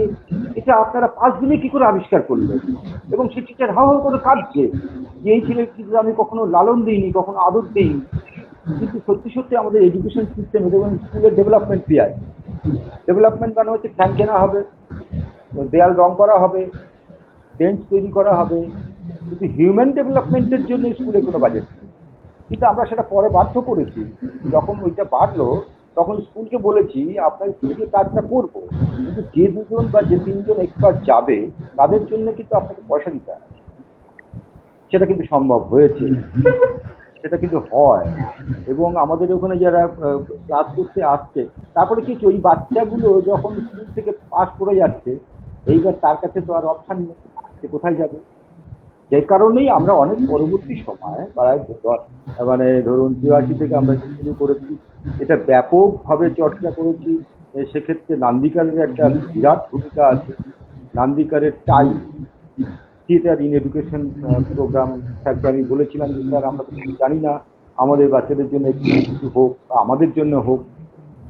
এটা আপনারা 5 দিনে কি করে আবিষ্কার করলেন? এবং সেই টিচার হাও হাও করে কাঁদছে যে এই ছেলে কিন্তু আমি কখনো লালন দিইনি, কখনো আদর দিইনি। কিন্তু সত্যি সত্যি আমাদের এডুকেশন সিস্টেমে দেখবেন স্কুলের ডেভেলপমেন্ট কি আছে, ডেভেলপমেন্ট মানে হচ্ছে ফ্যান কেনা হবে, দেয়াল রং করা হবে, বেঞ্চ তৈরি করা হবে, কিন্তু হিউম্যান ডেভেলপমেন্টের জন্য স্কুলে কোনো বাজেট নেই। কিন্তু আমরা সেটা পরে বাধ্য করেছি, যখন ওইটা বাড়লো তখন স্কুলকে বলেছি আপনার স্কুলকে কাজটা করবো, কিন্তু যে 2 জন বা যে 3 জন এক্সপার্ট যাবে তাদের জন্য কিন্তু আপনাকে পয়সা দিতে হবে। সেটা কিন্তু সম্ভব হয়েছে, সেটা কিন্তু হয়। এবং আমাদের ওখানে যারা ক্লাস করতে আসছে তারপরে কিছু ওই বাচ্চাগুলো যখন স্কুল থেকে পাস করে যাচ্ছে এইবার তার কাছে তো আর অপশান নেই, সে কোথায় যাবে। সেই কারণেই আমরা অনেক পরবর্তী সময় প্রায় মানে ধরুন 83 থেকে আমরা শুরু করেছি, এটা ব্যাপকভাবে চর্চা করেছি। সেক্ষেত্রে নান্দিকারের একটা বিরাট ভূমিকা আছে। নান্দিকারের time theatre in education programme স্যারকে আমি বলেছিলাম যে স্যার আমরা তো জানি না, আমাদের বাচ্চাদের জন্য কিছু হোক বা আমাদের জন্য হোক।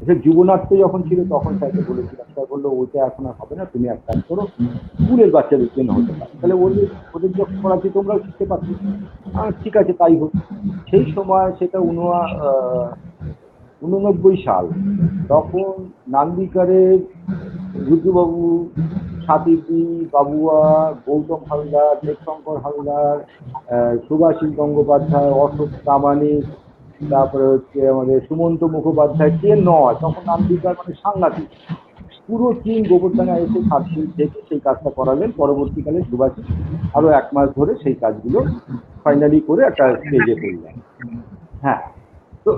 সে যুবনাট্য যখন ছিল তখন স্যারকে বলেছিলাম, স্যার বললো ওইটা এখন আর হবে না, তুমি এক কাজ করো স্কুলের বাচ্চাদের জন্য হতে পারে, তাহলে ওদের যখন পড়াচ্ছি তোমরাও শিখতে পারছো। ঠিক আছে তাই হোক। সেই সময় সেটা 89 সাল, তখন নান্দিকারের রুদ্রবাবু, সাথীদি, বাবুয়া, গৌতম হালদার, দেবশঙ্কর হালদার, সুভাষিস গঙ্গোপাধ্যায়, অশোক প্রামাণিক, তারপরে হচ্ছে আমাদের সুমন্ত মুখোপাধ্যায়, কে নয় তখন নান্দিকার মানে সাংঘাতিক পুরো টিম গোবরডাঙ্গা এসে 7 দিন থেকে সেই কাজটা করালেন। পরবর্তীকালে সুভাষিস আরো 1 মাস ধরে সেই কাজগুলো ফাইনালি করে একটা স্টেজে করলেন। হ্যাঁ, তো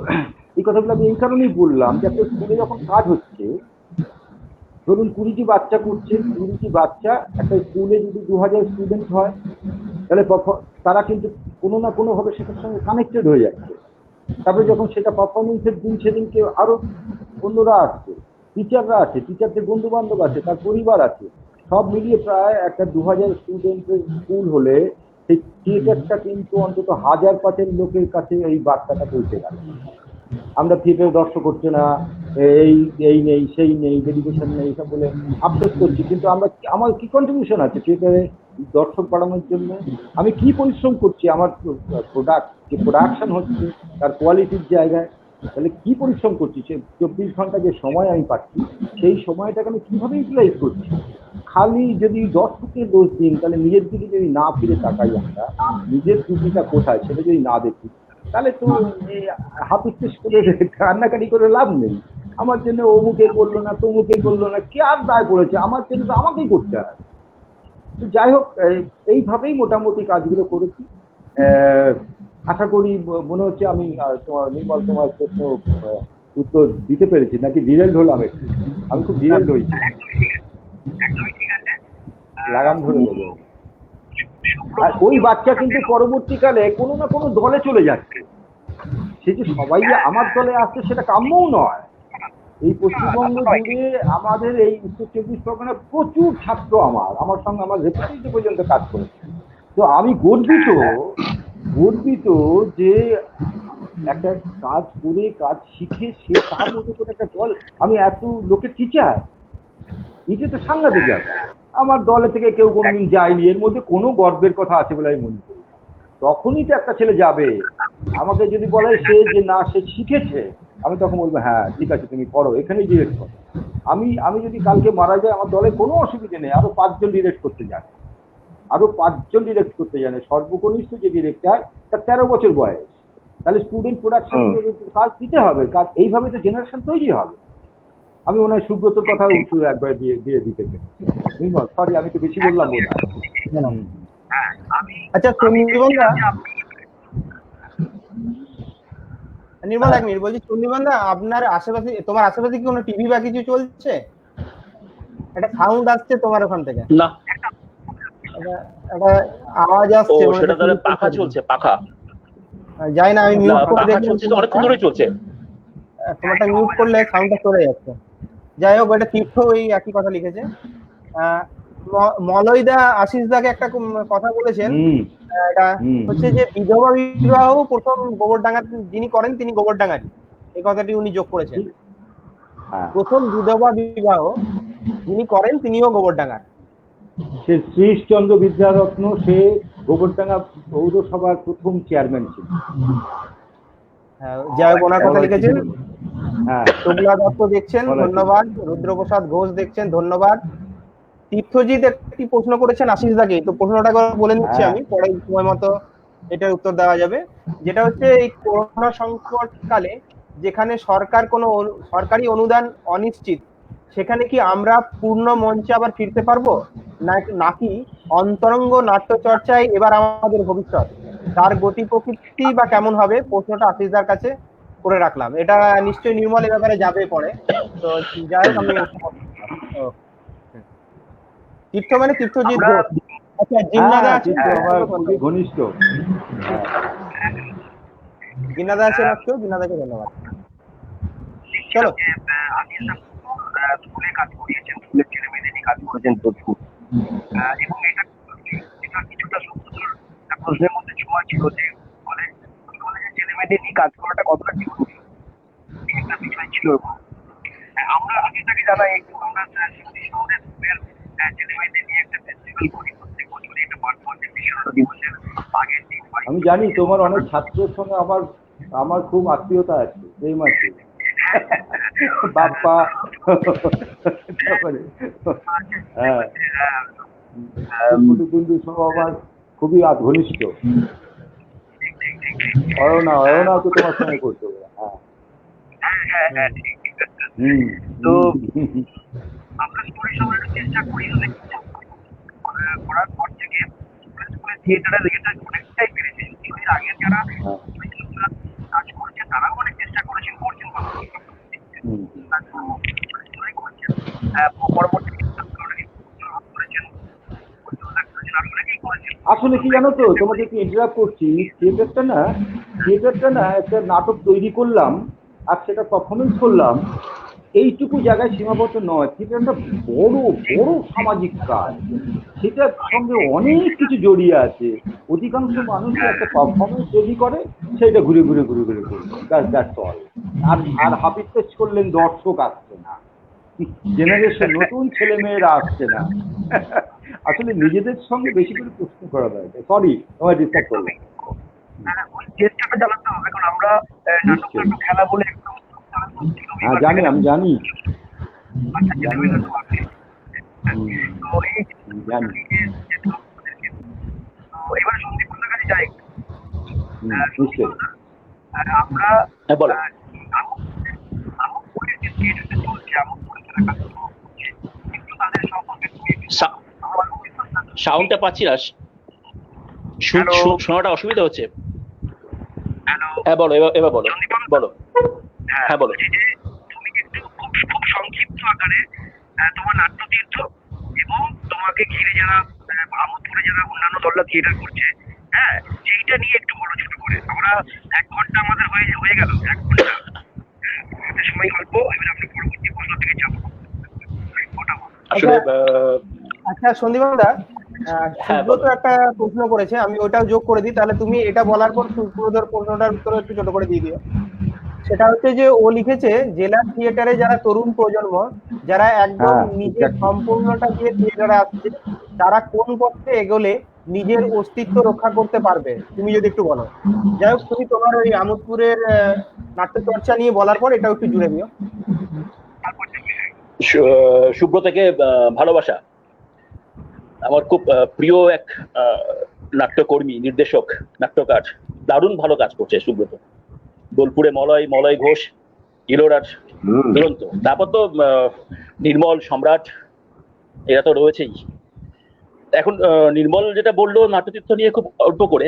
এই কথাগুলো আমি এই কারণেই বললাম যে একটা স্কুলে যখন কাজ হচ্ছে, ধরুন 20টি বাচ্চা করছে, 20টি বাচ্চা একটা স্কুলে যদি 2000 স্টুডেন্ট হয় তাহলে তারা কিন্তু কোনো না কোনোভাবে সেটার সঙ্গে কানেক্টেড হয়ে যাচ্ছে। তারপরে যখন সেটা পারফরমেন্সের দিন সেদিনকে আরো অন্যরা আসছে, টিচাররা আছে, টিচারদের বন্ধু বান্ধব আছে, তার পরিবার আছে, সব মিলিয়ে প্রায় একটা 2000 স্টুডেন্টের স্কুল হলে সেই থিয়েটারটা কিন্তু অন্তত 1000-5 লোকের কাছে এই বার্তাটা পৌঁছে গেল। আমরা থিয়েটারে দর্শক হচ্ছে না, এই নেই সেই নেই, ডেডিকেশন নেই, সব বলে আফসোস করছি, কিন্তু আমার কি কন্ট্রিবিউশন আছে থিয়েটারে দর্শক বাড়ানোর জন্য? আমি কি পরিশ্রম করছি আমার প্রোডাকশন হচ্ছে তার কোয়ালিটির জায়গায়, তাহলে কি পরিশ্রম করছি, সে 24 ঘন্টা যে সময় আমি পাচ্ছি সেই সময়টাকে আমি কিভাবে ইউটিলাইজ করছি। খালি যদি 10 থেকে 10 দিন তাহলে নিজের দিকে যদি না ফিরে তাকাই, আমরা নিজের ত্রুটিটা কোথায় সেটা যদি না দেখি, তাহলে তো হাপিস করে কান্নাকাটি করে লাভ নেই। আমার জন্য অমুকে করলো না, তমুকে করলো না, কে আর দায় পড়েছে, আমার জন্য তো আমাকেই করতে হয়। তো যাই হোক, এইভাবেই মোটামুটি কাজগুলো করেছি। আশা করি মনে হচ্ছে আমি তোমার নির্মল তোমার প্রশ্ন উত্তর দিতে পেরেছি, নাকি ডিরেল্ড হলাম একটু? আমি খুব ডিরেল্ড হয়েছি, লাগাম ধরে দেবো। আর ওই বাচ্চা কিন্তু পরবর্তীকালে কোনো না কোনো দলে চলে যাচ্ছে। সে যে সবাই যে আমার দলে আসছে সেটা কাম্যও নয়। এই পশ্চিমবঙ্গ জুড়ে আমাদের এই উত্তর 24 পরগনার প্রচুর ছাত্র আমার সঙ্গে আমার রেপুটেটিভ পর্যন্ত কাজ করেছে। তো আমি গর্বিত যে একটা কাজ করে কাজ শিখে সে তার মতো করে একটা দল, আমি এত লোকের টিচার, এটা তো সাংঘাতিক ব্যাপার। আমার দলে থেকে কেউ কোনোদিন যায়নি, এর মধ্যে কোনো গর্বের কথা আছে বলে আমি মনে করি। তখনই তো একটা ছেলে যাবে, আমাকে যদি বলে সে যে না সে শিখেছে, আমি তখন বলবো হ্যাঁ ঠিক আছে তুমি করো, এখানেই ডিরেক্ট করো। আমি যদি কালকে মারা যাই আমার দলে কোনো অসুবিধা নেই, আরো 5 জন ডিরেক্ট করতে জানে, সর্বকনিষ্ঠ যে ডিরেক্টর তার 13 বছর বয়স, তাহলে স্টুডেন্ট প্রোডাকশন কাজ দিতে হবে, কাজ এইভাবে তো জেনারেশন তৈরি হবে। আমি মনে হয় সুব্রতর কথা একবার দিয়ে দিতে চাই। সরি আমি তো বেশি বললাম বোধ হয়। আচ্ছা নির্মল এক মিনিট বলছি, চন্দ্রিমানদা আপনার আশেপাশে, তোমার আশেপাশে কি কোনো টিভি বা কিছু চলছে? একটা সাউন্ড আসছে তোমার ওখান থেকে। না, একটা আওয়াজ আসছে, সেটা তাহলে পাখা চলছে, পাখা। যাই না, আমি মিউট করে পাখা চলছে তো অনেকক্ষণ ধরে চলছে। তোমারটা মিউট করলে সাউন্ডটা চলে যাচ্ছে। যাই হোক, এটা তীর্থ ওই একই কথা লিখেছে। মলয়দা আশিস দাকে একটা কথা বলেছেন, এটা হচ্ছে যে বিধবা বিবাহ প্রথম গোবরডাঙ্গা যিনি করেন তিনি গোবরডাঙ্গারি, এই কথাটি উনি যোগ করেছেন। প্রথম বিধবা বিবাহ যিনি করেন তিনিও গোবরডাঙ্গার। সে শ্রীশচন্দ্র বিদ্যারত্ন, সে গোবরডাঙ্গা পৌরসভার প্রথম চেয়ারম্যান ছিল। যাই হোক, ওনার কথা লিখেছেন। তোবলা দত্ত দেখছেন, ধন্যবাদ। রুদ্রপ্রসাদ ঘোষ দেখছেন, ধন্যবাদ। তীর্থজিৎ একটি প্রশ্ন করেছেন আশিস দাকে, তো প্রশ্নটা বলে নিচ্ছি আমি, পরে সময় মতো এটার উত্তর দেওয়া যাবে। যেটা হচ্ছে এই করোনা সংকট কালে যেখানে সরকারি অনুদান অনিশ্চিত, সেখানে কি আমরা পূর্ণ মঞ্চে আবার ফিরতে পারবো, নাকি অন্তরঙ্গ নাট্য চর্চায় এবার আমাদের ভবিষ্যৎ, তার গতি প্রকৃতি বা কেমন হবে? প্রশ্নটা আশিসদার কাছে করে রাখলাম। এটা নিশ্চয়ই নির্মল এ ব্যাপারে যাবে পরে। তো যাই হোক, আমি তীর্থ মানে তীর্থজিৎ। আচ্ছা, জিন্নাদা আছেন, ঘনিষ্ঠ জিন্নাদা আছেন, জিন্নাদাকে ধন্যবাদ। চলো, স্কুলে কাজ করিয়েছেন, স্কুলের ছেলে মেয়েদের নিয়ে কাজ করেছেন প্রচুর, এবং এটা কিছুটা প্রশ্নের মধ্যে ছোঁয়া ছিল যে কলেজের ছেলে মেয়েদের নিয়ে কাজ করাটা কতটা জরুরি, একটা বিষয় ছিল। আমরা আগে থেকে জানাই একটু, আমরা শহরের স্কুলের ছেলে মেয়েদের নিয়ে একটা ফেস্টিভ্যাল করি প্রত্যেক বছরই, এটা বার্ষিক বিশ্বরোধ দিবসের আগের দিন। আমি জানি তোমার অনেক ছাত্রের সঙ্গে আমার খুব আত্মীয়তা আছে, প্রেম আছে, বাপ্পা, বন্ধু সব আমার খুবই ঘনিষ্ঠ। অয়না তো তোমার সঙ্গে করতে হবে। তো আমরা পরিষেবার চেষ্টা করি, করার পর থেকে স্কুলে থিয়েটারের রেটটা অনেকটাই বেড়েছে। এর আগে যারা কাজ করছে তারাও অনেক চেষ্টা করছেন আসলে কি জানো তো, তোমাকে একটু ইন্টারাপ্ট করছি, থিয়েটারটা না একটা নাটক তৈরি করলাম আর সেটা পারফরমেন্স করলাম, এইটুকু জায়গায় সীমাবদ্ধ নয়। থিয়েটারটা বড় বড় সামাজিক কাজ, সেটার সঙ্গে অনেক কিছু জড়িয়ে আছে। অধিকাংশ মানুষ একটা পারফরমেন্স তৈরি করে, সেটা ঘুরে ঘুরে করবে, দ্যাটস অল। আর হাবিজ পেশ করলেন দর্শক আসছে না, জেনারেশন নতুন ছেলে মেয়েরা আসছে না। আসলে নিজেদের সঙ্গে বেশি করে প্রশ্ন করা দরকার। সরি, তোমায় ডিস্টার্ব করলাম। চেষ্টাটা চালাতে হবে, কারণ আমরা নাটক নিশ্চয়ই। নাটক খেলা বলে একদম হ্যাঁ জানি, আমি জানি। আচ্ছা, জানি যেটা আমি। তো আছে। হুম, তো এই জানি। যেতে হবে আমাদেরকে। তো এবার সন্দীপনের কাছে যাই। নিশ্চয়ই। আমরা হ্যাঁ বলো। আমোদপুরের যে থিয়েটারটা চলছে, আমোদপুরে যারা কাজ করছে, কিন্তু তাদের সম্পর্কে তুমি একটু সা- আমার অভিজ্ঞতা। সাউন্ডটা পাচ্ছি না, হ্যালো, শোনাটা অসুবিধা হচ্ছে। হ্যালো, হ্যাঁ বলো, এবার বলো, সন্দীপন। বলো। হ্যাঁ বলো। বলছি যে তুমি একটু খুব খুব সংক্ষিপ্ত আকারে তোমার নাট্যতীর্থ এবং তোমাকে ঘিরে যারা আমোদপুরে যারা অন্যান্য দলরা থিয়েটার করছে, হ্যাঁ, সেইটা নিয়ে একটু বলো ছোট করে। আমরা 1 ঘন্টা আমাদের হয়ে গেল, 1 ঘন্টা হাতে সময় অল্প। এবার আমরা পরবর্তী প্রশ্ন থেকে যাবো। ওটা বলো। আসলে আচ্ছা সন্দীপন দা, হ্যাঁ, সুব্রত বলো। একটা প্রশ্ন করেছে, আমি ওটাও যোগ করে দিই, তাহলে তুমি এটা বলার পর সুব্রতর প্রশ্নটার উত্তর একটু ছোট করে দিয়ে দিও। সেটা হচ্ছে যে ও লিখেছে জেলা থিয়েটারে যারা তরুণ প্রজন্ম, যারা একদম হ্যাঁ, নিজের exactly. সম্পূর্ণটা দিয়ে থিয়েটারে আসছে, তারা কোন পথে এগোলে নিজের অস্তিত্ব রক্ষা করতে পারবে, তুমি যদি একটু বলো। যাই হোক, তুমি তোমার ওই আমোদপুরের নাট্য চর্চা নিয়ে বলার পর এটাও একটু জুড়ে দিও। সুব্রতকে ভালোবাসা। আমার খুব প্রিয় এক নাট্যকর্মী, নির্দেশক, নাট্যকার। দারুণ ভালো কাজ করছে সুব্রত। বোলপুরে মলয় ঘোষ, ইলোরার দুরন্ত। তারপর তো নির্মল, সম্রাট, এরা তো রয়েছেই। এখন নির্মল যেটা বললো নাট্যতীর্থ নিয়ে খুব অল্প করে,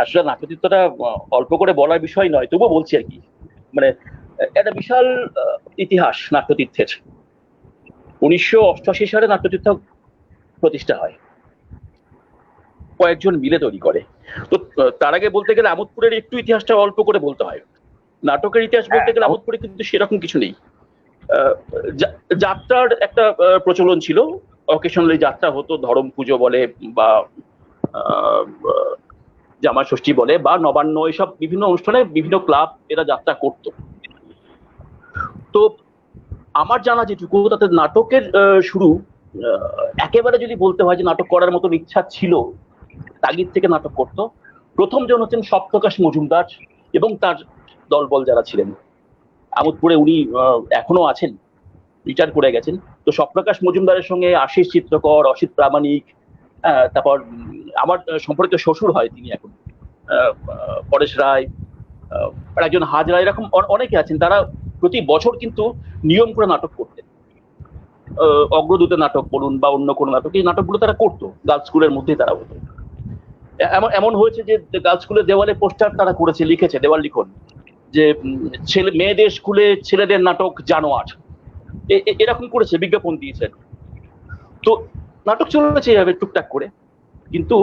আসলে নাট্যতীর্থটা অল্প করে বলার বিষয় নয়, তবুও বলছি আর কি। মানে একটা বিশাল ইতিহাস নাট্যতীর্থের। 1988 সালে নাট্যতীর্থ প্রতিষ্ঠা হয়, কয়েকজন মিলে তৈরি করে। তো তার আগে বলতে গেলে আমোদপুরের একটু ইতিহাসটা অল্প করে বলতে হয়। নাটকের ইতিহাস বলতে গেলে আমোদপুরে কিন্তু সেরকম কিছু নেই। যাত্রার একটা প্রচলন ছিল, অকেশনালি যাত্রা হতো, ধরম পুজো বলে বা জামা ষষ্ঠী বলে বা নবান্ন, এসব বিভিন্ন অনুষ্ঠানে বিভিন্ন ক্লাব এরা যাত্রা করত। তো আমার জানা যেটুকু, তাতে নাটকের শুরু একেবারে যদি বলতে হয় যে নাটক করার মতন ইচ্ছা ছিল, তাগিদ থেকে নাটক করতো, প্রথম জন হচ্ছেন সপ্রকাশ মজুমদার এবং তার দলবল যারা ছিলেন। আমোদপুরে উনি এখনো আছেন, রিটায়ার করে গেছেন। তো সপ্রকাশ মজুমদারের সঙ্গে আশিস চিত্রকর, অসিত প্রামাণিক, তারপর আমার সম্পর্কিত শ্বশুর হয় তিনি এখন, পরেশ রায়, একজন হাজরা, এরকম অনেকে আছেন। তারা প্রতি বছর কিন্তু নিয়ম করে নাটক করতেন। অগ্রদূতের নাটক বলুন বা অন্য কোনো নাটক, এই নাটকগুলো তারা করতো, গার্লস স্কুলের মধ্যেই তারা হতো। এমন হয়েছে যে গার্লস স্কুলের দেওয়ালে পোস্টার তারা করেছে, লিখেছে দেওয়াল লিখন যে মেয়েদের স্কুলে ছেলেদের নাটক জানোয়ার, এরকম করেছে, বিজ্ঞাপন দিয়েছেন। তো নাটক চলেছে এইভাবে টুকটাক করে। কিন্তু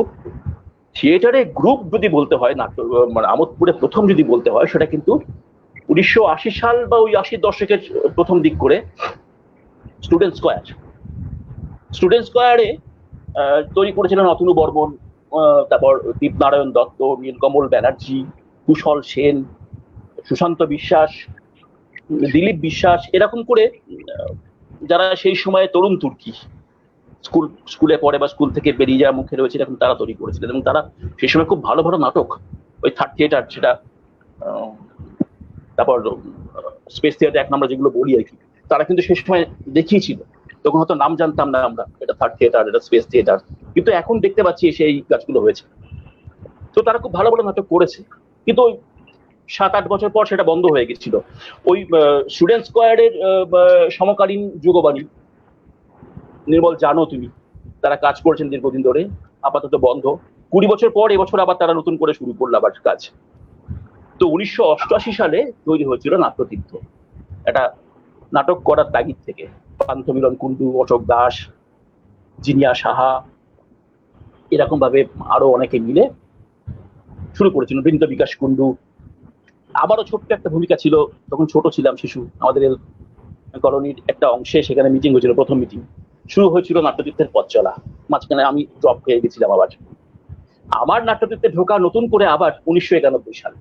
থিয়েটারে গ্রুপ যদি বলতে হয়, নাটক মানে আমোদপুরে প্রথম যদি বলতে হয়, সেটা কিন্তু 1980 সাল বা ওই 80 দশকের প্রথম দিক করে স্টুডেন্ট স্কোয়ারে তৈরি করেছিলেন অতনু বর্মন, তারপর দীপনারায়ণ দত্ত, নীলকমল ব্যানার্জি, কুশল সেন, সুশান্ত বিশ্বাস, দিলীপ বিশ্বাস, এরকম করে যারা সেই সময় তরুণ তুর্কি স্কুলে পড়ে বা স্কুল থেকে বেরিয়ে যাওয়ার মুখে রয়েছে, এরকম তারা তৈরি করেছিলেন। এবং তারা সেই সময় খুব ভালো ভালো নাটক, ওই থার্ড থিয়েটার, সেটা তারপর স্পেস থিয়েটার, এক আমরা যেগুলো বলি আর কি, তারা কিন্তু সেই সময় দেখিয়েছিল। তখন হয়তো নাম জানতাম না আমরা, এটা থার্ড থিয়েটার, এটা স্পেস থিয়েটার, কিন্তু এখন দেখতে পাচ্ছি সেই কাজগুলো হয়েছে। তো তারা খুব ভালো ভালো নাটক করেছে, কিন্তু ওই 7-8 বছর পর সেটা বন্ধ হয়ে গেছিল। ওই স্টুডেন্ট স্কোয়ারের সমকালীন যুগবাণী, নির্মল জানো তুমি, তারা কাজ করেছেন দীর্ঘদিন ধরে, আপাতত বন্ধ। 20 বছর পর এবছর আবার তারা নতুন করে শুরু করলো আবার কাজ। তো 1988 সালে তৈরি হয়েছিল নাট্যতীর্থ, একটা নাটক করার তাগিদ থেকে। পান্থমিলন কুণ্ডু, অশোক দাস, জিনিয়া সাহা, এরকম ভাবে আরো অনেকে মিলে শুরু করেছিল। বৃন্দ বিকাশ কুণ্ডু, আমারও ছোট্ট একটা ভূমিকা ছিল, তখন ছোট ছিলাম, শিশু। আমাদের কলোনির একটা অংশে সেখানে মিটিং হয়েছিল, প্রথম মিটিং শুরু হয়েছিল নাট্যতীর্থের পথ চলা। মাঝখানে আমি ড্রপ হয়ে গেছিলাম। আবার আমার নাট্যতীর্থে ঢোকা নতুন করে আবার 1991 সাল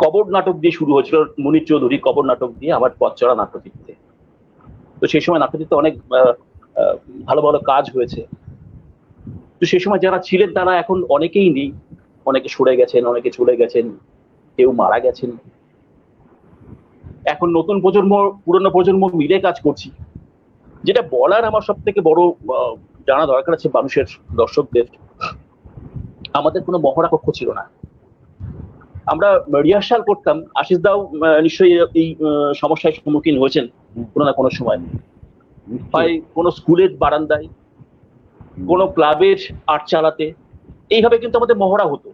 কবর নাটক দিয়ে শুরু হয়েছিল। মুনির চৌধুরী কবর নাটক দিয়ে আবার পথ চলা নাট্যতীর্থে। তো সেই সময় নাট্যতীর্থে অনেক ভালো ভালো কাজ হয়েছে। তো সেই সময় যারা ছিলেন তারা এখন অনেকেই নেই, অনেকে সরে গেছেন, অনেকে চলে গেছেন, কেউ মারা গেছেন। এখন নতুন প্রজন্ম পুরনো প্রজন্ম মিলে কাজ করছি। যেটা বলার আমার সব থেকে বড় জানা দরকার আছে মানুষের, দর্শকদের, আমাদের কোনো মহড়া কক্ষ ছিল না। আমরা রিহার্সাল করতাম। আশিস দাও নিশ্চয়ই এই সমস্যার সম্মুখীন হয়েছেন কোনো না কোনো সময়, হয় কোনো স্কুলের বারান্দায়, কোনো ক্লাবের আর্ট চালাতে, এইভাবে কিন্তু আমাদের মহড়া হতো।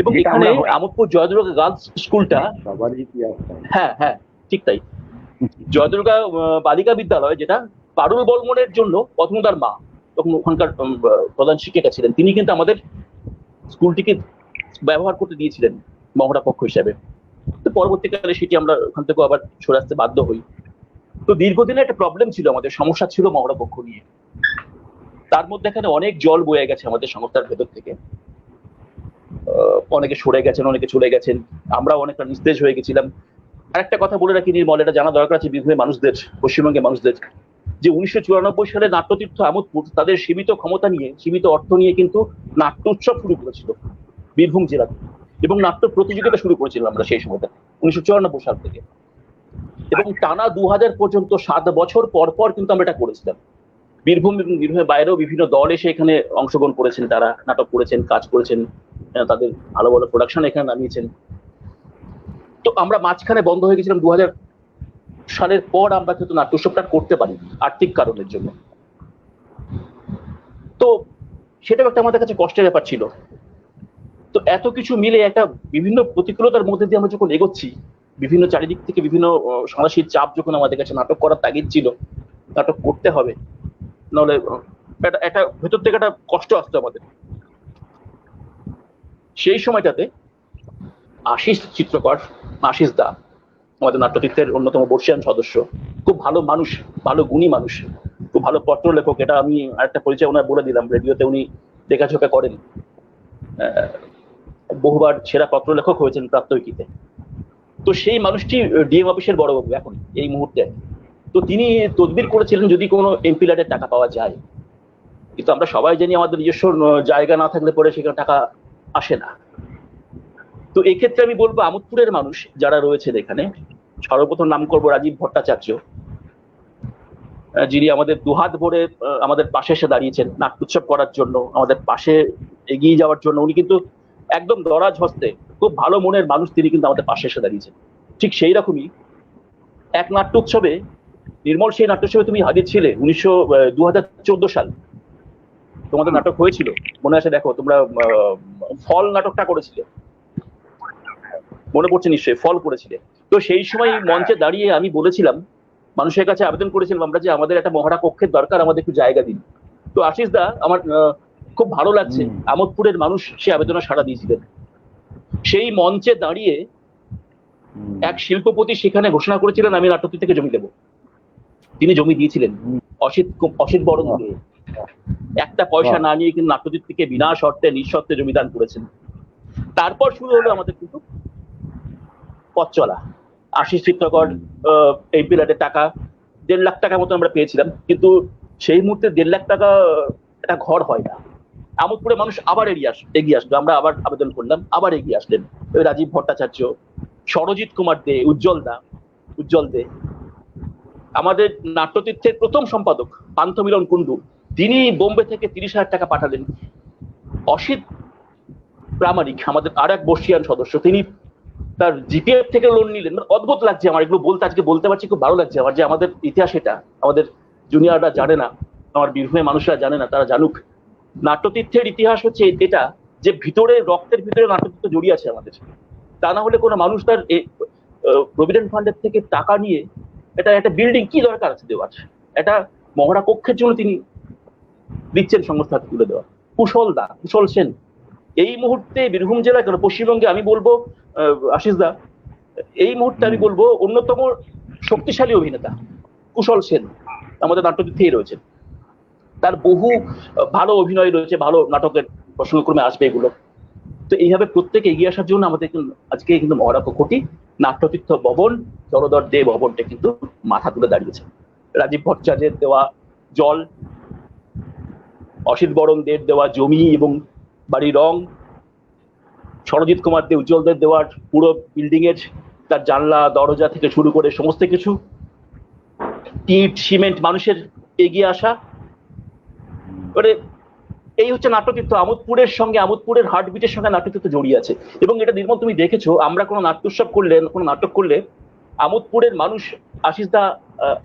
এবং এখানে আমোদপুর জয়দুর্গা গার্লস স্কুলটা, হ্যাঁ হ্যাঁ ঠিক তাই, জয়দুর্গা বালিকা বিদ্যালয়, যেটা পারুল বর্মনের জন্য পদ্মদার মা তখন ওখানকার প্রধান শিক্ষিকা ছিলেন, তিনি কিন্তু আমাদের স্কুলটিকে ব্যবহার করতে দিয়েছিলেন মহড়া পক্ষ হিসেবে। তো পরবর্তীকালে সেটি আমরা ওখান থেকে আবার সরে আসতে বাধ্য হই। তো দীর্ঘদিনের একটা প্রবলেম ছিল, আমাদের সমস্যা ছিল মহড়া পক্ষ নিয়ে। তার মধ্যে এখানে অনেক জল বয়ে গেছে আমাদের সংস্থার ভেতর থেকে। অনেকে সরে গেছেন, অনেকে চলে গেছেন, আমরাও অনেকটা নিস্তেজ হয়ে গেছিলাম। আর একটা কথা বলে রাখি নির্মল, এটা জানা দরকার আছে বীরভূমের মানুষদের, পশ্চিমবঙ্গের মানুষদের, যে 1994 সালে নাট্যতীর্থ আমোদপুর তাদের সীমিত ক্ষমতা নিয়ে, সীমিত অর্থ নিয়ে কিন্তু নাট্য উৎসব শুরু করেছিল বীরভূম জেলাতে, এবং নাট্য প্রতিযোগিতা শুরু করেছিলাম আমরা সেই সময়টা 1994 সাল থেকে, এবং টানা 2000 পর্যন্ত 7 বছর পর পর কিন্তু আমরা এটা করেছিলাম। বীরভূম এবং বীরভূমের বাইরেও বিভিন্ন দল এসে এখানে অংশগ্রহণ করেছেন, তারা নাটক করেছেন, কাজ করেছেন, তাদের ভালো ভালো প্রোডাকশন এখানে নামিয়েছেন। তো আমরা মাঝখানে বন্ধ হয়ে গেছিলাম 2000 সালের পর, আমরা কিন্তু নাট্য উৎসবটা করতে পারি আর্থিক কারণের জন্য। তো সেটাও একটা আমাদের কাছে কষ্টের ব্যাপার ছিল। তো এত কিছু মিলে একটা বিভিন্ন প্রতিকূলতার মধ্যে দিয়ে আমরা যখন এগোচ্ছি, বিভিন্ন চারিদিক থেকে বিভিন্ন সামাজিক চাপ যখন আমাদের কাছে, নাটক করার তাগিদ ছিল, নাটক করতে হবে, নাহলে একটা ভেতর থেকে একটা কষ্ট আসতো আমাদের। সেই সময়টাতে আশিস চিত্রকর, আশিস দা, আমাদের নাট্যতীর্থের অন্যতম বর্ষিয়ান সদস্য, খুব ভালো মানুষ, ভালো গুণী মানুষ, খুব ভালো পত্র লেখক। এটা আমি আরেকটা পরিচয় ওনার বলে দিলাম, রেডিওতে উনি দেখাঝোকা করেন, বহুবার সেরা পত্র লেখক হয়েছেন প্রাত্যহিকীতে। তো সেই মানুষটি ডিএম অফিসের বড়বাবু এখন এই মুহূর্তে। তো তিনি তদবির করেছিলেন যদি কোনো এমপি ল্যাডের টাকা পাওয়া যায়, কিন্তু আমরা সবাই জানি আমাদের নিজস্ব জায়গা না থাকলে পরে সেখানে টাকা আসে না। তো এক্ষেত্রে আমি বলবো আমোদপুরের মানুষ যারা রয়েছেন এখানে, সর্বপ্রথম নাম করবো রাজীব ভট্টাচার্য, যিনি আমাদের দুহাত ভরে আমাদের পাশে এসে দাঁড়িয়েছেন নাট্য উৎসব করার জন্য, আমাদের পাশে এগিয়ে যাওয়ার জন্য। উনি কিন্তু একদম দরাজ হস্তে, খুব ভালো মনের মানুষ, তিনি কিন্তু আমাদের পাশে এসে দাঁড়িয়েছেন। ঠিক সেই রকমই এক নাট্য উৎসবে, নির্মল, সেই নাট্য উৎসবে তুমি হাজির ছিলে 2014 সাল, তোমাদের নাটক হয়েছিল মনে আছে? দেখো তোমরা ফল নাটকটা করেছিলে, মনে পড়ছে নিশ্চয়ই, ফল করেছিলে। তো সেই সময় মঞ্চে দাঁড়িয়ে আমি বলেছিলাম, মানুষের কাছে আবেদন করেছিলাম আমরা, যে আমাদের একটা মহড়া কক্ষের দরকার, আমাদের একটু জায়গা দিন। তো আশিস দা, আমার খুব ভালো লাগছে, আমোদপুরের মানুষ সে আবেদনে সাড়া দিয়েছিলেন। সেই মঞ্চে দাঁড়িয়ে এক শিল্পপতি সেখানে ঘোষণা করেছিলেন আমি নাট্যতীর্থ থেকে জমি দেব। তিনি জমি দিয়েছিলেন অসিত বরণ দিয়ে, একটা পয়সা না নিয়ে কিন্তু নাট্যতীর্থ থেকে বিনা শর্তে নিঃশর্তে জমিদান করেছেন। তারপর শুরু হলো আমাদের কিন্তু পথ চলা। আশিস চিত্রকর এমপি ল্যাডের টাকা 1.5 লাখ টাকার মতো আমরা পেয়েছিলাম, কিন্তু সেই মুহূর্তে 1.5 লাখ টাকা একটা ঘর হয় না। আমোদপুরে মানুষ আবার এগিয়ে আসলো, আমরা আবার আবেদন করলাম, আবার এগিয়ে আসলেন রাজীব ভট্টাচার্য, সরজিৎ কুমার দে, উজ্জ্বল দে, আমাদের নাট্যতীর্থের প্রথম সম্পাদক পান্থমিলন কুন্ডু, তিনি বোম্বে থেকে 30,000 টাকা পাঠালেন। অসিত প্রামাণিক, আমাদের আর এক বর্ষিয়ান সদস্য, তিনি তার জিপিএফ থেকে লোন নিলেন। অদ্ভুত লাগছে আমার এগুলো বলতে, আজকে বলতে পারছি, খুব ভালো লাগছে আমার, যে আমাদের ইতিহাস এটা আমাদের জুনিয়ররা জানে না, আমার বীরভূমের মানুষরা জানে না, তারা জানুক। নাট্যতীর্থের ইতিহাস হচ্ছে এটা, যে ভিতরে, রক্তের ভিতরে নাট্যতীর্থ জড়িয়ে আছে আমাদের। তা না হলে কোনো মানুষ তার প্রভিডেন্ট ফান্ডের থেকে টাকা নিয়ে এটা একটা বিল্ডিং কি দরকার আছে দেওয়ার, এটা মহড়া কক্ষের জন্য তিনি দিচ্ছেন সংস্থাকে তুলে দেওয়া। কুশল সেন এই মুহূর্তে বীরভূম জেলায়, কেন পশ্চিমবঙ্গে আমি বলবো, আশিস দা, এই মুহূর্তে আমি বলবো অন্যতম শক্তিশালী অভিনেতা কুশল সেন আমাদের নাট্যতীর্থেই রয়েছেন। তার বহু ভালো অভিনয় রয়েছে, ভালো নাটকের প্রসঙ্গক্রমে আসবে এগুলো। তো এইভাবে প্রত্যেকে এগিয়ে আসার জন্য আমাদের আজকে কিন্তু মহড়া কক্ষটি, নাট্যতীর্থ ভবন, জলধর দে ভবনটা কিন্তু মাথা তুলে দাঁড়িয়েছে। রাজীব ভট্টাচার্যের দেওয়া জল, অসিত বরণ দের দেওয়া জমি এবং বাড়ি রং, সরজিৎ কুমার দে, উজ্জ্বলদের দেওয়ার পুরো বিল্ডিং এর তার জানলা দরজা থেকে শুরু করে সমস্ত কিছু, ইট সিমেন্ট, মানুষের এগিয়ে আসা, মানে এই হচ্ছে নাট্যতীর্থ। আমোদপুরের সঙ্গে, আমোদপুরের হার্টবিটের সঙ্গে নাট্যতীর্থ জড়িয়ে আছে। এবং এটা নির্মল তুমি দেখেছো, আমরা কোনো নাট্যোৎসব করলে, কোনো নাটক করলে আমোদপুরের মানুষ, আশিস দা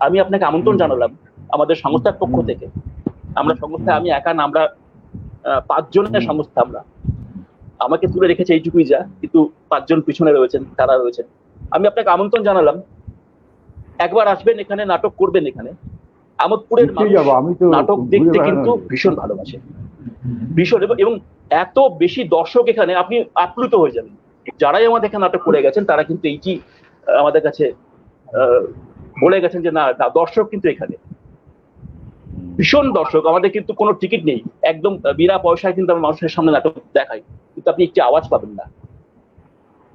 আমি আপনাকে আমন্ত্রণ জানালাম আমাদের সংস্থার পক্ষ থেকে। আমরা সংস্থা, আমি একা না, আমরা 5 জনের সংস্থা। আমরা, আমাকে তুলে রেখেছে এইটুকুই যা, কিন্তু 5 জন পিছনে রয়েছেন, তারা রয়েছেন। আমি আপনাকে আমন্ত্রণ জানালাম, একবার আসবেন এখানে, নাটক করবেন এখানে। আমোদপুরের মানুষ নাটক দেখতে কিন্তু ভীষণ ভালোবাসে, ভীষণ। এবং এত বেশি দর্শক এখানে, আপনি আপ্লুত হয়ে যাবেন। যারাই আমাদের এখানে নাটক করে গেছেন তারা কিন্তু এইটি আমাদের কাছে বলে গেছেন যে না, দর্শক কিন্তু এখানে ভীষণ দর্শক। আমাদের কিন্তু কোনো টিকিট নেই, একদম বিনা পয়সায় কিন্তু আমরা মানুষের সামনে নাটক দেখাই, কিন্তু আপনি একটি আওয়াজ পাবেন না।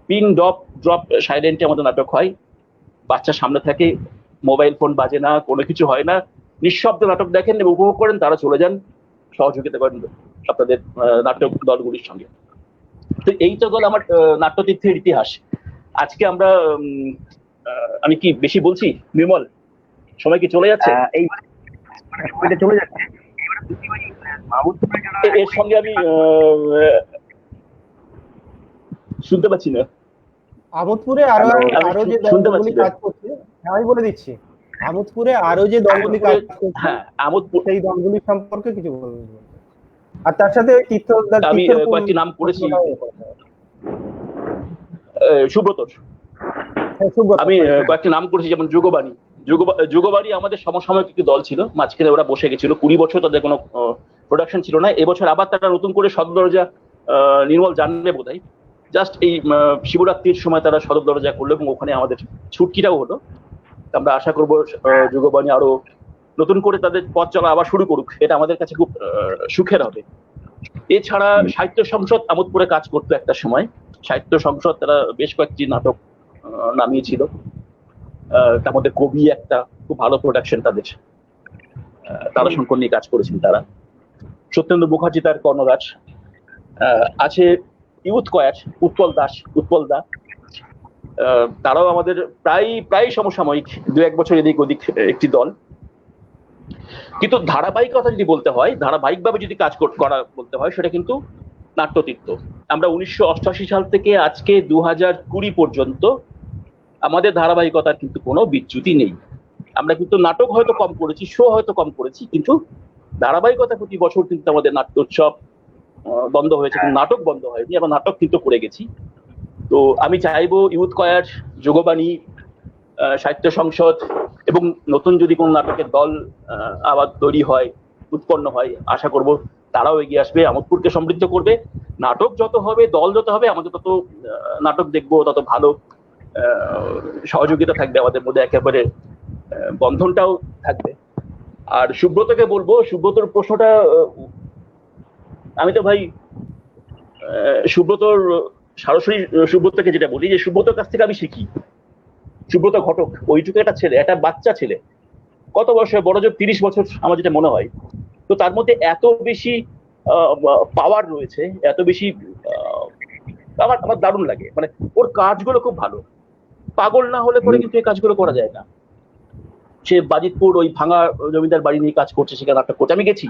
পিন ড্রপ সাইলেন্টে আমাদের নাটক হয়, বাচ্চা সামনে থাকে, মোবাইল ফোন বাজে না, কোনো কিছু হয় না, নিঃশব্দ নাটক দেখেন এবং উপভোগ করেন, তারা চলে যান, সহযোগিতা করেন আপনাদের নাটক দলগুলির সঙ্গে। তো এই তো গেল আমার নাট্যতীর্থের ইতিহাস। আজকে আমরা আমি কি বেশি বলছি নির্মল? সময় কি চলে যাচ্ছে? চলে যাচ্ছে। এর সঙ্গে আমি শুনতে পাচ্ছি না। আমোদপুরে আরো যে দলগুলি কাজ করছে, আমি বলে দিচ্ছি, আমোদপুরে আরো যে দলগুলি কাজ করছে, হ্যাঁ, আমোদপুর, সেই দলগুলি সম্পর্কে কিছু বলবেন। আর তার সাথে আমি কয়েকটি নাম করেছি, সুব্রত, আমি কয়েকটি নাম করেছি, যেমন যুগবাণী। যুগবাণী আমাদের সমসাময়িক একটি দল ছিল, মাঝখানে ওরা বসে গেছিল, 20 বছর তাদের কোনো প্রোডাকশন ছিল না। এবছর আবার তারা নতুন করে সদর দরজা, নির্মল জানলে বোধহয়, জাস্ট এই শিবরাত্রির সময় তারা সদর দরজা করলো এবং ওখানে আমাদের ছুটকিটাও হলো। আমরা আশা করবো যুগবাণী আরো নতুন করে তাদের পথ চলা আবার শুরু করুক, এটা আমাদের কাছে খুব সুখের হবে। এছাড়া সাহিত্য সংসদ আমোদপুরে কাজ করতো একটা সময়। সাহিত্য সংসদ তারা বেশ কয়েকটি নাটক নামিয়েছিল, তার মধ্যে কবি একটা খুব ভালো প্রোডাকশন তাদের, তারাশঙ্কর নিয়ে কাজ করেছেন তারা। সত্যেন্দ্র মুখার্জি তার কর্ণরাজ আছে। ইউথ কোয়ার উৎপল দা, তারাও আমাদের প্রায় সমসাময়িক, 2-1 বছর এদিক ওদিক একটি দল। কিন্তু ধারাবাহিকতা যদি বলতে হয়, ধারাবাহিকভাবে যদি কাজ করা বলতে হয়, সেটা কিন্তু নাট্যতীর্থ। আমরা 1988 সাল থেকে আজকে 2020 পর্যন্ত আমাদের ধারাবাহিকতার কিন্তু কোনো বিচ্যুতি নেই। আমরা কিন্তু নাটক হয়তো কম করেছি, শো হয়তো কম করেছি, কিন্তু ধারাবাহিকতা প্রতি বছর কিন্তু আমাদের নাট্যোৎসব বন্ধ হয়েছে, কিন্তু নাটক বন্ধ হয়নি, আমরা নাটক কিন্তু করে গেছি। তো আমি চাইবো ইউথ কোয়ার, যুগবাণী, সাহিত্য সংসদ এবং নতুন যদি কোনো নাটকের দল আবার তৈরি হয়, উৎপন্ন হয়, আশা করব তারাও এগিয়ে আসবে, আমোদপুরকে সমৃদ্ধ করবে। নাটক যত হবে, দল যত হবে, আমাদের তত নাটক দেখবো, তত ভালো সহযোগিতা থাকবে আমাদের মধ্যে, একেবারে বন্ধনটাও থাকবে। আর সুব্রতকে বলবো, সুব্রতর প্রশ্নটা, আমি তো ভাই সুব্রতর সরাসরি সুব্রতকে যেটা বলি, যে সুব্রতর কাছ থেকে আমি শিখি। সুব্রত ঘটক ওইটুকু একটা ছেলে, একটা বাচ্চা ছেলে, কত বয়সে, বড় জোর 30 বছর আমার যেটা মনে হয়। তো তার মধ্যে এত বেশি পাওয়ার রয়েছে, এত বেশি, আমার দারুণ লাগে। মানে ওর কাজগুলো খুব ভালো, পাগল না হলে পরে কিন্তু এই কাজগুলো করা যায় না। সে বাজিতপুর ওই ভাঙা জমিদার বাড়ি নিয়ে কাজ করছে, সেখানে নাটক করছে। আমি গেছি,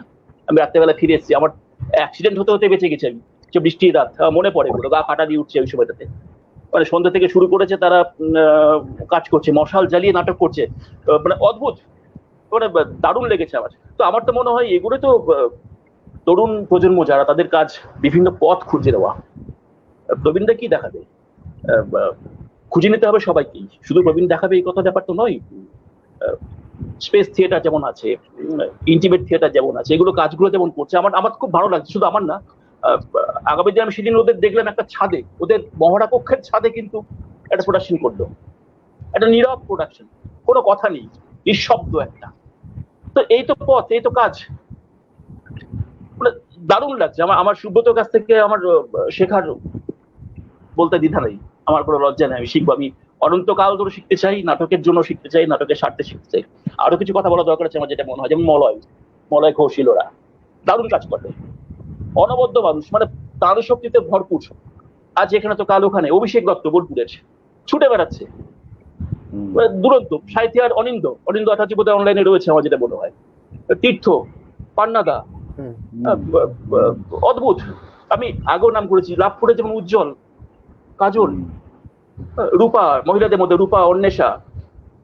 আমি রাত্রেবেলা ফিরে এসেছি, আমার অ্যাক্সিডেন্ট হতে বেঁচে গেছি আমি। সে বৃষ্টির রাত, মনে পড়ে পুরো, গা কাটা দিয়ে উঠছে ওই সময়টাতে। মানে সন্ধ্যা থেকে শুরু করেছে তারা, কাজ করছে, মশাল জ্বালিয়ে নাটক করছে, মানে অদ্ভুত, মানে দারুণ লেগেছে আমার। তো আমার তো মনে হয় এগুলো তো তরুণ প্রজন্ম যারা, তাদের কাজ বিভিন্ন পথ খুঁজে দেওয়া। প্রবীণদা কি দেখাবে, খুঁজে নিতে হবে সবাইকেই, শুধু প্রবীণ দেখাবে এই কথা ব্যাপার তো নয়। স্পেস থিয়েটার যেমন আছে, ইন্টিমেট থিয়েটার যেমন আছে, এগুলো কাজগুলো যেমন করছে, আমার খুব ভালো লাগছে। শুধু আমার না, আগামী দিন আমি সেদিন ওদের দেখলাম একটা ছাদে, ওদের মহড়া কক্ষের ছাদে কিন্তু একটা প্রোডাকশন করলো, একটা নীরব প্রোডাকশন, কোনো কথা নেই, নিঃশব্দ একটা। তো এই তো পথ, এই তো কাজ, মানে দারুণ লাগছে আমার। সুব্রতর কাছ থেকে আমার শেখার বলতে দ্বিধা নেই, আমার কোনো লজ্জা নেই, আমি শিখবো। আমি অনন্তকাল ধরে শিখতে চাই, নাটকের জন্য শিখতে চাই, নাটকের স্বার্থে শিখতে চাই। আরো কিছু কথা বলা দরকার আছে আমার, যেটা মনে হয়, যেমন মলয় ঘোষিল, ওরা দারুণ কাজ করে, অনবদ্য মানুষ, মানে তাদের শক্তিতে ভরপুর। আজ এখানে তো কাল ওখানে, অভিষেক দত্ত বোলপুরের ছুটে বেড়াচ্ছে, দুরন্ত সাহিত্যার অনিন্দ আঠাচি বোধহয় অনলাইনে রয়েছে আমার যেটা মনে হয়, তীর্থ, পান্নাদা, অদ্ভুত। আমি আগেও নাম করেছি, লাভপুরে যেমন উজ্জ্বল, কাজল, রূপা, মহিলাদের মধ্যে রূপা, অন্বেষা,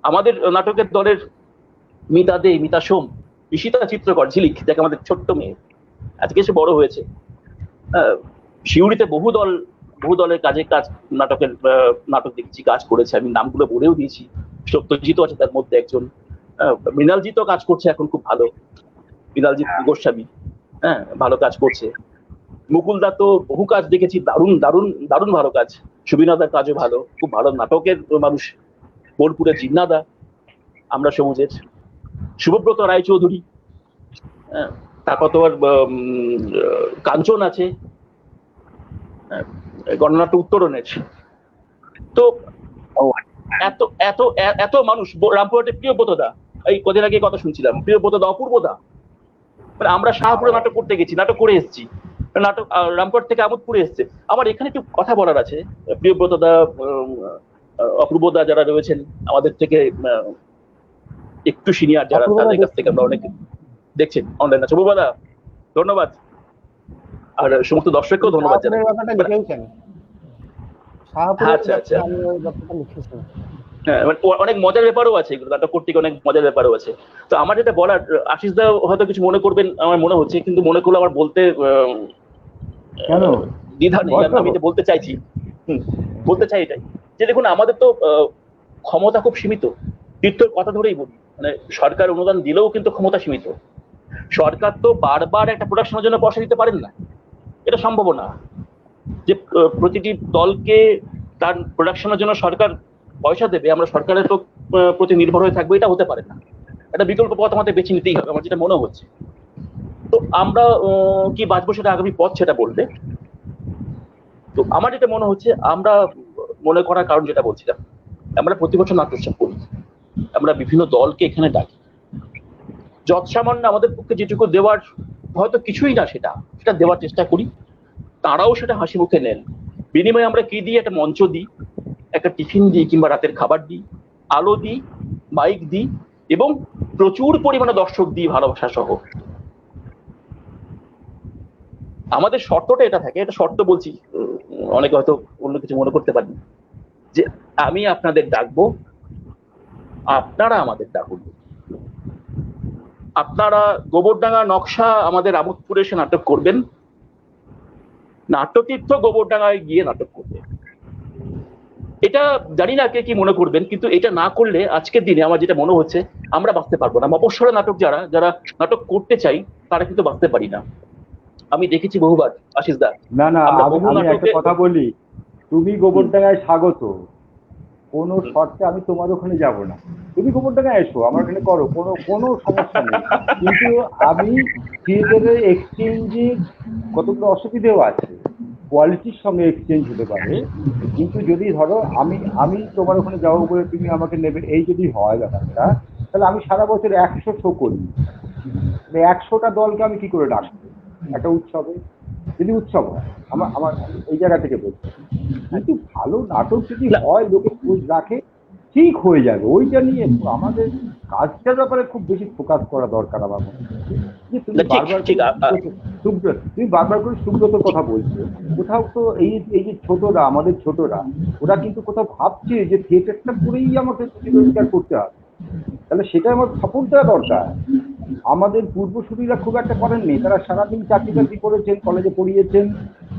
আমাদের নাটকের দলের মিতা দে, মিতা সোম, ঈশিতা চিত্রকর, ঝিলিক, দেখ আমাদের ছোট্ট মেয়ে, আজকে সে বড় হয়েছে। শিউড়িতে বহু দলের নাটক দেখছি, কাজ করেছে, আমি নামগুলো বলেও দিয়েছি। সত্যজিৎ আছে তার মধ্যে একজন, মৃণালজিৎও কাজ করছে এখন খুব ভালো, মৃণালজিৎ গোস্বামী, হ্যাঁ ভালো কাজ করছে। মুকুলদা তো বহু কাজ দেখেছি, দারুণ দারুণ দারুণ ভালো কাজ। সুবিনাদার কাজও ভালো, খুব ভালো নাটকের মানুষ। বোলপুরের জিন্নাদা, আমরা সবুজের শুভব্রত রায়চৌধুরী, তারপর তোমার কাঞ্চন আছে, গণনাট্য উত্তরণের। তো এত এত এত মানুষ, রামপুরহাটের প্রিয়ব্রতদা, এই কদিন আগে কথা শুনছিলাম, প্রিয়ব্রতদা, অপূর্বদা, মানে আমরা শাহপুরে নাটক করতে গেছি, নাটক করে এসেছি, নাটক রামপুরহাট থেকে আমোদপুরে এসছে। আমার এখানে একটু কথা বলার আছে, প্রিয়ব্রতদা, অপূর্বদা যারা রয়েছেন আমাদের থেকে একটু সিনিয়র, যারা তাদের কাছ থেকে আমরা অনেক দেখছেন অনলাইন আছে। অপূর্বদা ধন্যবাদ, আর সমস্ত দর্শককেও ধন্যবাদ জানাই। আচ্ছা, হ্যাঁ, অনেক মজার ব্যাপারও আছে, এগুলো নাটক করতে অনেক মজার ব্যাপারও আছে। তো আমার যেটা বলার, আশিস দা হয়তো কিছু মনে করবেন আমার মনে হচ্ছে, কিন্তু মনে করলে আমার বলতে দ্বিধা নেই, আমি এটা বলতে চাইছি, বলতে চাই এটাই, যে দেখুন আমাদের তো ক্ষমতা খুব সীমিত। তীর্থর কথা ধরেই বলি, মানে সরকার অনুদান দিলেও কিন্তু ক্ষমতা সীমিত। সরকার তো বারবার একটা প্রোডাকশনের জন্য পয়সা দিতে পারেন না, এটা সম্ভব না যে প্রতিটি দলকে তার প্রোডাকশনের জন্য সরকার পয়সা দেবে, আমরা সরকারের তো প্রতি নির্ভর হয়ে থাকবো, এটা হতে পারে না। একটা বিকল্প পথ আমাদের বেছে নিতেই হবে, আমার যেটা মনে হচ্ছে। তো আমরা কি বাঁচবো সেটা আগামী পথ সেটা বলবে। তো আমার যেটা মনে হচ্ছে, আমরা মনে করার কারণ যেটা বলছিলাম, আমরা প্রতি বছর নাট্যোৎসব করি, আমরা বিভিন্ন দলকে এখানে ডাকি, যৎসামান্য আমাদের পক্ষে যেটুকু দেওয়ার, হয়তো কিছুই না, সেটা দেওয়ার চেষ্টা করি, তারাও সেটা হাসি মুখে নেন। বিনিময়ে আমরা কি দিই? একটা মঞ্চ দিই, একটা টিফিন দিই, কিংবা রাতের খাবার দিই, আলো দিই, মাইক দিই, এবং প্রচুর পরিমাণে দর্শক দিই ভালোবাসা সহ। আমাদের শর্তটা এটা থাকে, এটা শর্ত বলছি, অনেকে হয়তো অন্য কিছু মনে করতে পারেন, যে আমি আপনাদের ডাকবো, আপনারা আমাদের ডাকুন। আপনারা গোবরডাঙ্গা নকশা আমাদের আমোদপুরে এসে নাটক করবেন, নাট্যতীর্থ গোবরডাঙ্গায় গিয়ে নাটক করবে। এটা জানি না কে কি মনে করবেন, কিন্তু এটা না করলে আজকের দিনে আমার যেটা মনে হচ্ছে, আমরা বাঁচতে পারবো না। মফস্বলে নাটক যারা নাটক করতে চাই, তারা কিন্তু বাঁচতে পারি না। আমি দেখেছি বহুবার, আশিস দা। না আমি একটা কথা বলি, তুমি গোবরডাঙ্গায় স্বাগত, কোনো শর্তে আমি তোমার ওখানে যাব না। তুমি গোবরডাঙ্গায় এসো, আমার এখানে করো, কোনো সমস্যা নেই। কিন্তু আমি থিয়েটারের এক্সচেঞ্জের কতগুলো অসুবিধেও আছে, কোয়ালিটির সঙ্গে এক্সচেঞ্জ হতে পারে, কিন্তু যদি ধরো আমি তোমার ওখানে যাবো বলে তুমি আমাকে নেবে, এই যদি হয় ব্যাপারটা, তাহলে আমি সারা বছর 100 শো করি, 100টা দলকে আমি কি করে ডাকবো একটা উৎসবে? যদি উৎসব হয়, আমার এই জায়গা থেকে বলছি, কিন্তু ভালো নাটক যদি হয়, লোকে খোঁজ রাখে, ঠিক হয়ে যাবে। ওইটা নিয়ে আমাদের কাজটার ব্যাপারে খুব বেশি ফোকাস করা দরকার আমার মনে হচ্ছে। যে তুমি বারবার করে সুব্রতর কথা বলছো, কোথাও তো এই যে ছোটরা, আমাদের ছোটরা, ওরা কিন্তু কোথাও ভাবছে যে থিয়েটারটা করেই আমাকে রোজগার করতে হবে, তাহলে সেটা আমার সাপোর্ট দেওয়া দরকার। আমাদের পূর্বসূরীরা খুব একটা করেননি, তারা সারাদিন চাকরি করেছেন, কলেজে পড়িয়েছেন,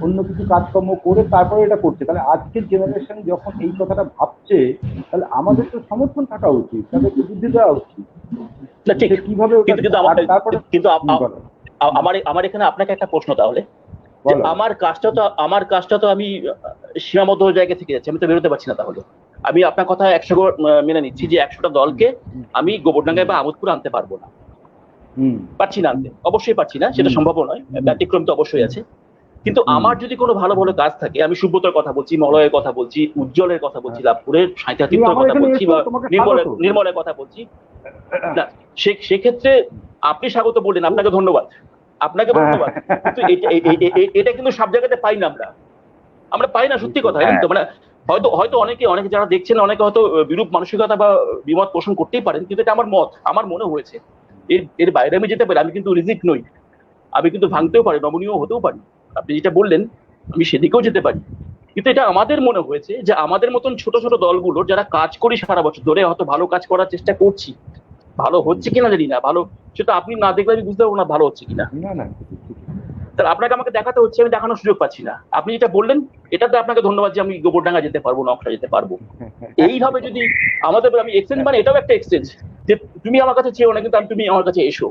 অন্য কিছু কাজকর্ম করে তারপরে এটা করছে। তাহলে আজকের জেনারেশন যখন এই কথাটা ভাবছে, তাহলে আমাদের তো সমর্থন থাকা উচিত, তাদেরকে বুদ্ধি দেওয়া উচিত কিভাবে। কিন্তু আমার এখানে আপনাকে একটা প্রশ্ন, তাহলে আমার কাজটা তো আমি সীমাবদ্ধ জায়গা থেকে যাচ্ছি, আমি তো বেরোতে পারছি না। তাহলে আমি আপনার কথা 100 মেনে নিচ্ছি যে 100টা দলকে আমি গোবরডাঙ্গায় বা আমোদপুরে আনতে পারবো না, পারছি না আনতে, অবশ্যই পারছি না, সেটা সম্ভব নয়, ব্যতিক্রম তো অবশ্যই আছে। কিন্তু আমার যদি কোনো ভালো ভালো কাজ থাকে, আমি সুব্রতর কথা বলছি, মলয়ের কথা বলছি, উজ্জ্বলের কথা বলছি, লাভপুরের সাহিত্যের কথা বলছি, বা নির্মলের কথা বলছি, না সেক্ষেত্রে আপনি স্বাগত বললেন, আপনাকে ধন্যবাদ, কিন্তু এটা কিন্তু সব জায়গাতে পাই না আমরা। আমরা পাই না, সত্যি কথা। জানেন তো, মানে হয়তো হয়তো অনেকে যারা দেখছেন অনেকে হয়তো বিরূপ মানসিকতা বা বিমত পোষণ করতেই পারেন, কিন্তু এটা আমার মত, আমার মনে হয়েছে। এর বাইরে আমি যেতে পারি, আমি কিন্তু রিজিক নই, আমি কিন্তু ভাঙতেও পারি, নমনীয় হতেও পারি। আপনি যেটা বললেন আমি সেদিকেও যেতে পারি, কিন্তু এটা আমাদের মনে হয়েছে যে আমাদের মতন ছোট ছোট দলগুলো যারা কাজ করি সারা বছর ধরে, হয়তো ভালো কাজ করার চেষ্টা করছি, ভালো হচ্ছে কিনা জানি না, ভালো সেটা আপনি না দেখলে আমি বুঝতে পারবো না ভালো হচ্ছে কিনা। না না তাহলে আপনাকে আমাকে দেখাতে হচ্ছে, আমি দেখানোর সুযোগ পাচ্ছি না। আপনি যেটা বললেন এটাতে আপনাকে ধন্যবাদ যে আমি গোবরডাঙ্গা যেতে পারবো, নকশা যেতে পারবো। এইভাবে যদি আমাদের, আমি এক্সচেঞ্জ মানে এটাও একটা এক্সচেঞ্জ, যে তুমি আমার কাছে চেয়েও না, কিন্তু তুমি আমার কাছে এসো,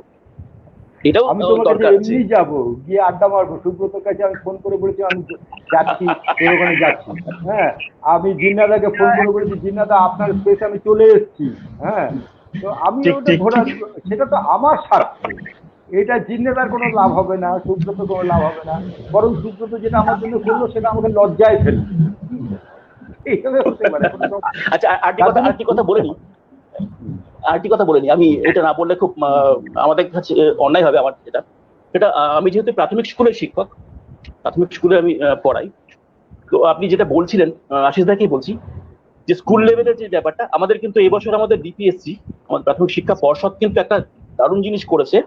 এটাও আমি তোমার কাছে দরকার আছে। এমনি যাবো, গিয়ে আড্ডা মারবো। সুব্রতর কাছে আমি ফোন করে বলেছি আমি যাচ্ছি, তোর ওখানে যাচ্ছি। হ্যাঁ, আমি জিন্নাদাকে ফোন করে বলেছি, জিন্নাদা আপনার স্পেসে আমি চলে এসেছি। হ্যাঁ, তো আমি ঠিক, ওটা ঠিক, ঘোরা, ঠিক। সেটা তো আমার স্বার্থ। এটা জিন্নাদার কোনো লাভ হবে না, সুব্রত কোনো লাভ হবে না, বরং সুব্রত যেটা আমার জন্য করলো সেটা আমাকে লজ্জায় ফেললো। এইভাবে হতে পারে। আচ্ছা, আরেকটি কথা বলে নিই, আমি এটা না বললে খুব আমাদের কাছে অন্যায় হবে আমার। এটা আমি যেহেতু প্রাথমিক স্কুলের শিক্ষক, প্রাথমিক স্কুলে আমি পড়াই, তো আপনি যেটা বলছিলেন আশিস দাকেই বলছি, যে স্কুল লেভেলের যে ব্যাপারটা, আমাদের কিন্তু এবছর আমাদের ডিপিএসসি, আমাদের প্রাথমিক শিক্ষা পর্ষদ কিন্তু একটা দারুণ জিনিস করেছে।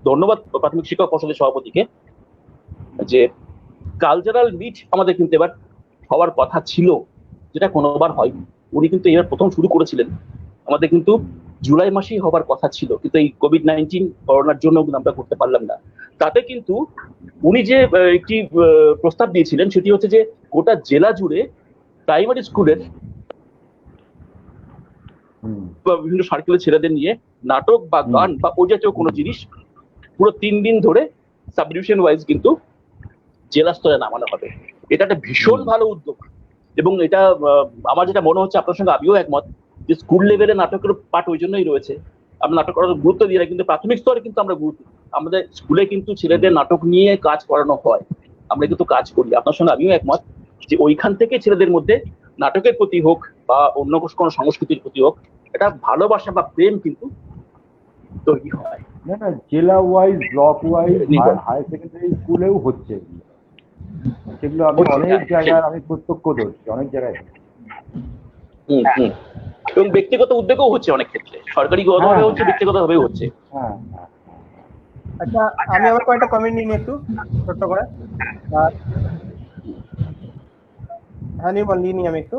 ধন্যবাদ প্রাথমিক শিক্ষা পর্ষদের সভাপতিকে, যে কালচারাল মিট আমাদের কিন্তু এবার হওয়ার কথা ছিল, যেটা কোনোবার হয়নি। উনি কিন্তু এবার প্রথম শুরু করেছিলেন, আমাদের কিন্তু জুলাই মাসেই হবার কথা ছিল, কিন্তু এই কোভিড-19 করোনার জন্য আমরা করতে পারলাম না। তাতে কিন্তু উনি যে একটি প্রস্তাব দিয়েছিলেন, সেটি হচ্ছে যে গোটা জেলা জুড়ে প্রাইমারি স্কুলের বিভিন্ন সার্কেলের ছেলেদের নিয়ে নাটক বা গান বা ওই জাতীয় কোনো জিনিস পুরো 3 দিন ধরে সাবডিভিশন ওয়াইজ কিন্তু জেলা স্তরে নামানো হবে। এটা একটা ভীষণ ভালো উদ্যোগ, এবং এটা আমার যেটা মনে হচ্ছে, আপনার সঙ্গে আমিও একমত, যে স্কুল লেভেলে নাটকের পাঠ ওই জন্যই রয়েছে। আমরা নাটক করার গুরুত্ব দিই না, কিন্তু প্রাথমিক স্তরে কিন্তু আমরা গুরুত্ব দিই। আমাদের স্কুলে কিন্তু ছেলেদের নাটক নিয়ে কাজ করানো হয়, আমরা কিন্তু কাজ করি। আপনার সঙ্গে আমিও একমত যে ওইখান থেকে ছেলেদের মধ্যে নাটকের প্রতি হোক বা অন্য কোনো সংস্কৃতির প্রতি হোক, এটা ভালোবাসা বা প্রেম কিন্তু তৈরি হয়। না না, জেলা wise, block wise, higher secondary স্কুলেও হচ্ছে সেগুলো। আমি অনেক জায়গায় আমি প্রত্যক্ষদর্শী, অনেক জায়গায়। এবং ব্যক্তিগত উদ্যোগও হচ্ছে অনেক ক্ষেত্রে, সরকারি ভাবে হচ্ছে, ব্যক্তিগত ভাবেও হচ্ছে। আচ্ছা, আমি আবার কয়েকটা কমেন্ট নিই একটু ছোট্ট করে। হ্যাঁ নির্মল, নিয়ে আমি একটু।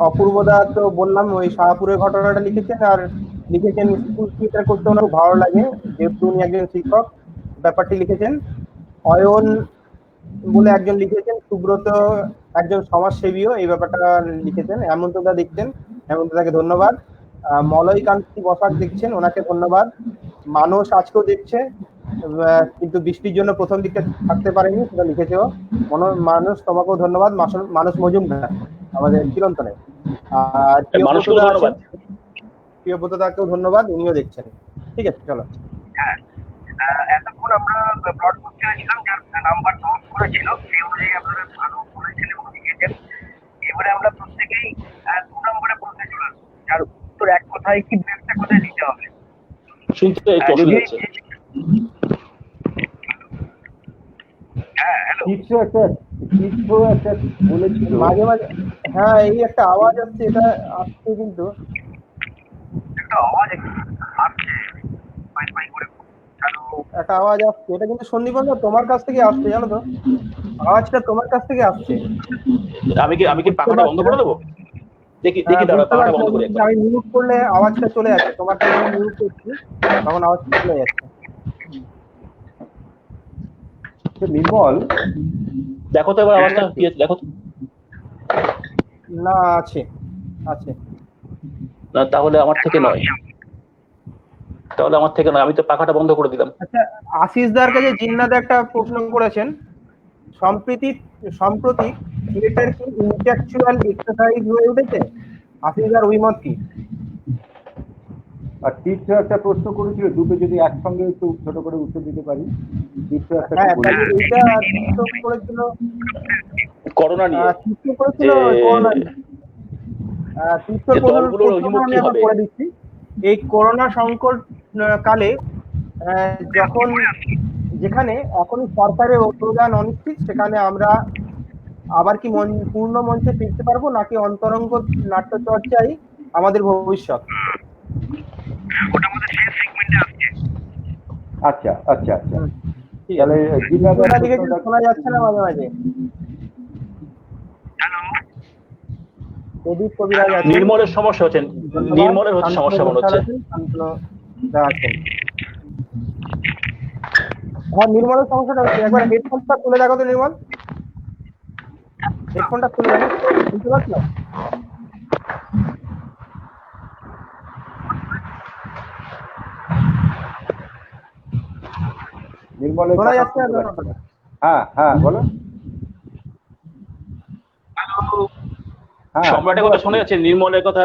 অপূর্বদা তো বললাম ওই শাহপুরের ঘটনাটা লিখেছেন, আর লিখেছেন স্কুল থিয়েটার করতে ওনার খুব ভালো লাগে, যেহেতু উনি একজন শিক্ষক, ব্যাপারটি লিখেছেন। অয়ন বলে একজন লিখেছেন, সুব্রত একজন সমাজসেবীও, এই ব্যাপারটা লিখেছেন। হেমন্তদা দেখছেন, হেমন্তদাকে ধন্যবাদ। মলয় কান্তি বসাক দেখছেন, ওনাকে ধন্যবাদ। মানস আজকেও দেখছে, কিন্তু বৃষ্টির জন্য প্রথম দিকটা থাকতে পারেনি, সেটা লিখেছেও। মানুষ, তোমাকেও ধন্যবাদ। মানুষ মজুমদার আমাদের চিরন্তনে। আর প্রিয়ব্রতদাকেও ধন্যবাদ, উনিও দেখছেন। ঠিক আছে, চলো। এতক্ষণ আমরা ব্রডকাস্টে ছিলাম, যার নাম্বার নোট করেছিল সেই অনুযায়ী আপনারা ভালো বলেছেন এবং লিখেছেন। এবারে আমরা প্রত্যেকেই 2 নম্বরে প্রশ্নে চলে আসবো, যার উত্তর এক কথায় কি একটা কথায় দিতে হবে। শুনতে একটু অসুবিধা হচ্ছে। কিছু একটা বলেছিল মাঝে মাঝে। হ্যাঁ, এই একটা আওয়াজ আসছে, এটা আসছে, কিন্তু একটা আওয়াজ আসছে, একটা আওয়াজ আসছে, এটা কিন্তু সন্দীপন তোমার কাছ থেকে আসছে, জানো তো, আওয়াজটা তোমার কাছ থেকে আসছে। আমি কি পাখাটা বন্ধ করে দেবো? দেখি দাঁড়া, পাখাটা বন্ধ করে। আমি মিউট করলে আওয়াজটা চলে যাচ্ছে, তোমারটা যখন মিউট করছি তখন আওয়াজটা চলে যাচ্ছে। নির্মল, দেখো তো এবার আওয়াজটা কি আছে, দেখো তো। না, আছে আছে। না, তাহলে আমার থেকে নয়, আমি তো পাখাটা বন্ধ করে দিলাম। আচ্ছা, আশিস দার কাছে জিন্নাদা একটা প্রশ্ন করেছেন, সম্প্রতি থিয়েটার কি ইন্টেলেকচুয়াল এক্সারসাইজ হয়ে উঠেছে? আশিস দার অভিমত কি? আর তীর্থ একটা প্রশ্ন করেছিল, দুটো যদি একসঙ্গে একটু ছোট করে উত্তর দিতে পারি। তীর্থ একটা করেছিল করোনা নিয়ে, এই করোনা সংকট কালে যেখানে এখনই সরকারের অনুদান অনিশ্চিত, সেখানে আমরা আবার কি পূর্ণ মঞ্চে ফিরতে পারবো, নাকি অন্তরঙ্গ নাট্যচর্চাই আমাদের ভবিষ্যৎ? ওটা আমাদের শেষ সেগমেন্টে আসছে। আচ্ছা আচ্ছা আচ্ছা, ঠিক তাহলে আছে। জিজ্ঞাসা শোনা দিকে শোনা যাচ্ছে না মাঝে মাঝে। হ্যালো, প্রদীপ কবিরাজ আছেন, নির্মলের সমস্যা হচ্ছে, ধন্যবাদ। নির্মলের হচ্ছে শান্তনু সমস্যা মনে ঘোষ হচ্ছে। আছেন, শান্তনু দা আছেন। হ্যাঁ, নির্মলের সমস্যাটা হচ্ছে, একবার হেডফোনটা তুলে দেখো তো নির্মল, হেডফোনটা তুলে দেখো, শুনতে পাচ্ছ? নির্মলের শোনা কথা যাচ্ছে না শুনতে তো? পাচ্ছি না। হ্যাঁ হ্যাঁ বলো। হ্যাঁ সম্রাটের কথা শোনা যাচ্ছে, নির্মলের কথা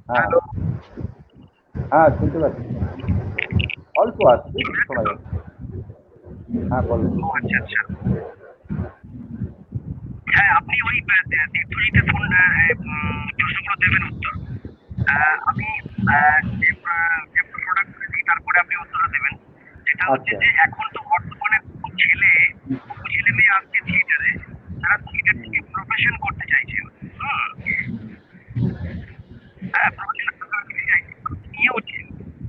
হ্যাঁ হ্যাঁ শুনতে পাচ্ছি, অল্প আসছে শোনা যাচ্ছে। হ্যাঁ বলো। আচ্ছা আচ্ছা, হ্যাঁ আপনি ওই তীর্থজিতে ফোন প্রশ্নগুলো দেবেন উত্তর। আমি যে প্রোডাক্ট দিই তারপরে আপনি উত্তরটা দেবেন। যেটা হচ্ছে আচ্ছা। যে এখন তো বর্তমানে বহু ছেলে মেয়ে আসছে থিয়েটারে, তারা থিয়েটার থেকে প্রফেশন করতে চাইছে। হ্যাঁ, প্রফেশন করতে চাইছে, নিয়েওছে।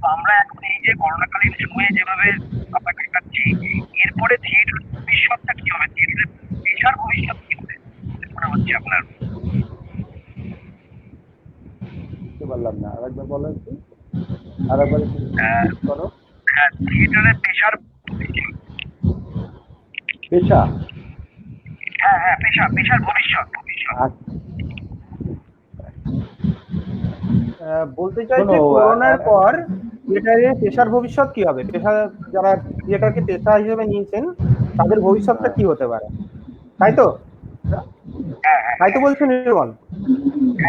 তো আমরা এখন এই যে করোনাকালীন সময়ে যেভাবে আমরা কাটাচ্ছি, এরপরে থিয়েটার ভবিষ্যৎটা কি হবে, থিয়েটারের পেশার ভবিষ্যৎ কি হবে মনে হচ্ছে আপনার? বুঝতে পারলাম না, আরেকবার বলো একটু, আরেকবার একটু করো। হ্যাঁ, থিয়েটারের পেশার পেশা। হ্যাঁ হ্যাঁ পেশার ভবিষ্যৎ। আচ্ছা। বলতে চাইছে শোনো, করোনার পর থিয়েটারের পেশার ভবিষ্যৎ কি হবে, পেশা যারা থিয়েটারকে পেশা হিসেবে নিয়েছেন তাদের ভবিষ্যৎটা কি হতে পারে, তাই তো? তাই তো বলছেন নির্মল?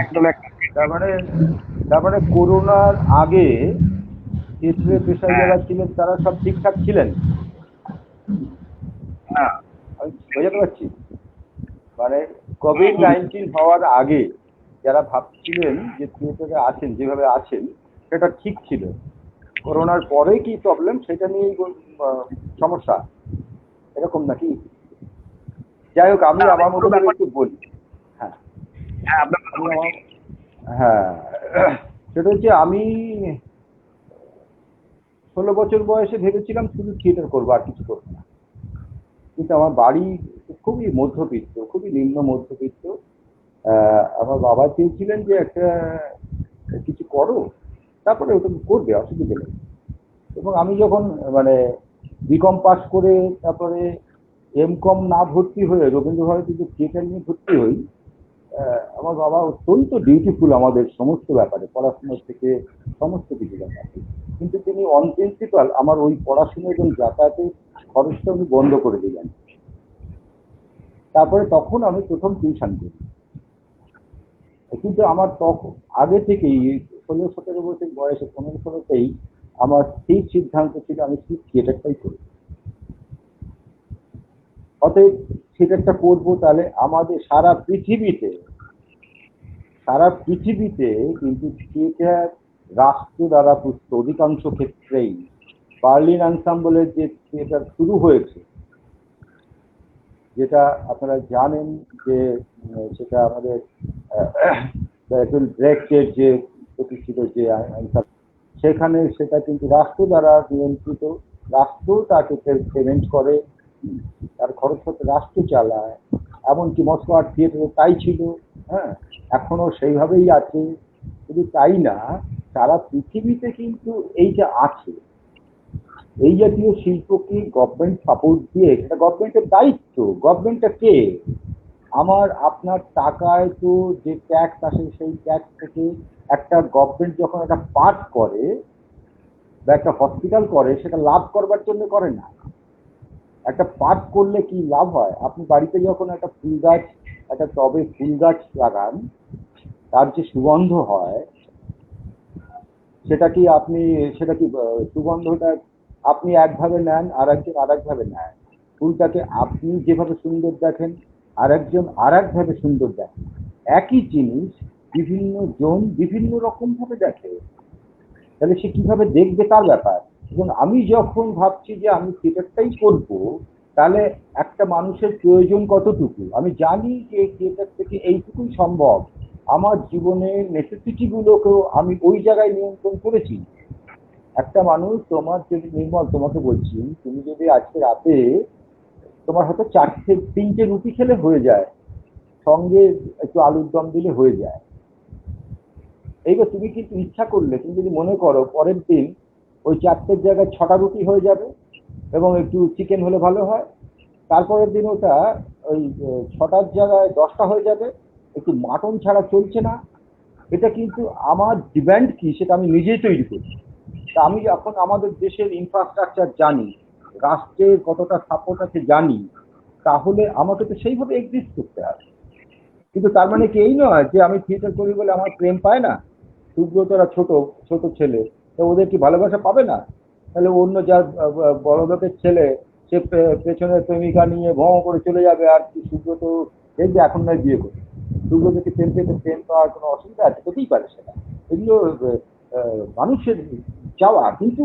একদম একদম। তার মানে করোনার আগে থিয়েটারের পেশায় যারা ছিলেন তারা সব ঠিকঠাক ছিলেন, না, আমি বোঝাতে পারছি? মানে কোভিড-19 হওয়ার আগে যারা ভাবছিলেন যে থিয়েটারে আছেন, যেভাবে আছেন সেটা ঠিক ছিল, করোনার পরে কি প্রবলেম সেটা নিয়েই সমস্যা, এরকম নাকি? যাই হোক, আমি আমার মতো করে একটু বলি। হ্যাঁ হ্যাঁ আপনার কথা আমি বলেছি। হ্যাঁ, সেটা হচ্ছে আমি 16 বছর বয়সে ভেবেছিলাম শুধু থিয়েটার করবো, আর কিছু করবো না। কিন্তু আমার বাড়ি খুবই মধ্যবিত্ত, খুবই নিম্ন মধ্যবিত্ত। আমার বাবা চেয়েছিলেন যে একটা কিছু করো, তারপরে ওটা করবে, অসুবিধা নেই। এবং আমি যখন মানে বিকম পাস করে তারপরে এমকম না ভর্তি হয়ে রবীন্দ্রভারতীতে থিয়েটার নিয়ে ভর্তি হই, আমার বাবা অত্যন্ত ডিউটিফুল আমাদের সমস্ত ব্যাপারে, পড়াশোনার থেকে সমস্ত কিছু ব্যাপারে। কিন্তু তিনি অন প্রিন্সিপাল আমার ওই পড়াশোনা এবং যাতায়াতের খরচটা উনি বন্ধ করে দিলেন। তারপরে তখন আমি প্রথম টিউশন করি। কিন্তু আমার তখন আগে থেকেই 16-17 বছর বয়সে 15-16তেই আমার ঠিক সিদ্ধান্ত ছিল আমি ঠিক থিয়েটারটাই করব। অতএব থিয়েটারটা করবো, তাহলে আমাদের সারা পৃথিবীতে কিন্তু থিয়েটার রাষ্ট্র দ্বারা পুষ্ট, অধিকাংশ ক্ষেত্রেই বার্লিন আনসাম্বলের যে থিয়েটার শুরু হয়েছে, যেটা আপনারা জানেন যে সেটা আমাদের ব্রেকের যে প্রতিষ্ঠিত যে সেখানে সেটা কিন্তু রাষ্ট্র দ্বারা নিয়ন্ত্রিত, রাষ্ট্র তাকে পেমেন্ট করে, তার খরচপত্র রাষ্ট্র চালায়। এমনকি মস্কো আর্ট থিয়েটারে তাই ছিল, হ্যাঁ এখনো সেইভাবেই আছে। শুধু তাই না, সারা পৃথিবীতে কিন্তু এইটা আছে, এই জাতীয় শিল্পকে গভর্নমেন্ট সাপোর্ট দিয়ে, সেটা গভর্নমেন্টের দায়িত্ব। গভর্নমেন্টটা কে? আমার আপনার টাকায় তো যে ট্যাক্স আসে, সেই ট্যাক্স থেকে একটা গভর্নমেন্ট যখন একটা পার্ট করে বা একটা হসপিটাল করে, সেটা লাভ করবার জন্য করে না। একটা পার্ট করলে কি লাভ হয়? আপনি বাড়িতে যখন একটা ফুল গাছ, একটা টবে ফুল গাছ লাগান, তার যে সুগন্ধ হয়, সেটা কি সুগন্ধটা আপনি একভাবে নেন, আর একজন আর একভাবে নেন। ফুলটাকে আপনি যেভাবে সুন্দর দেখেন, আর একজন আর একভাবে সুন্দর দেখেন। একই জিনিস বিভিন্ন জন বিভিন্ন রকম ভাবে দেখে, তাহলে সে কিভাবে দেখবে তার ব্যাপার। এবং আমি যখন ভাবছি যে আমি থিয়েটারটাই করবো, তাহলে একটা মানুষের প্রয়োজন কতটুকু আমি জানি যে থিয়েটার থেকে এইটুকুই সম্ভব। আমার জীবনের নেসেসিটি গুলোকেও আমি ওই জায়গায় নিয়ন্ত্রণ করেছি। একটা মানুষ, তোমার যদি নির্মল, তোমাকে বলছি, তুমি যদি আজকে রাতে তোমার হয়তো তিনটে রুটি খেলে হয়ে যায়, সঙ্গে একটু আলুর দম দিলে হয়ে যায়। এইবার তুমি কিন্তু ইচ্ছা করলে, তুমি যদি মনে করো পরের দিন ওই 4টের জায়গায় 6টা রুটি হয়ে যাবে এবং একটু চিকেন হলে ভালো হয়, তারপরের দিন ওটা ওই 6টার জায়গায় 10টা হয়ে যাবে, একটু মাটন ছাড়া চলছে না। এটা কিন্তু আমার ডিমান্ড কি সেটা আমি নিজেই তৈরি করি। তা আমি যখন আমাদের দেশের ইনফ্রাস্ট্রাকচার জানি, রাষ্ট্রের কতটা সাপোর্ট আছে জানি, তাহলে আমাকে তো সেইভাবে এক্সিস্ট করতে হবে। কিন্তু তার মানে কি এই নয় যে আমি থিয়েটার করি বলে আমার প্রেম পায় না। সুব্রতরা ছোট ছোট ছেলে, তো ওদের কি ভালোবাসা পাবে না? তাহলে অন্য যার বড় লোকের ছেলে, সে পেছনের প্রেমিকা নিয়ে ভ্রম করে চলে যাবে, আর কি সুব্রত দেখবে এখন নয় বিয়ে করে। সুব্রতকে প্রেম পেতে প্রেম পাওয়ার কোনো অসুবিধা আছে? হতেই পারে সেটা, এগুলো মানুষের চাওয়া। কিন্তু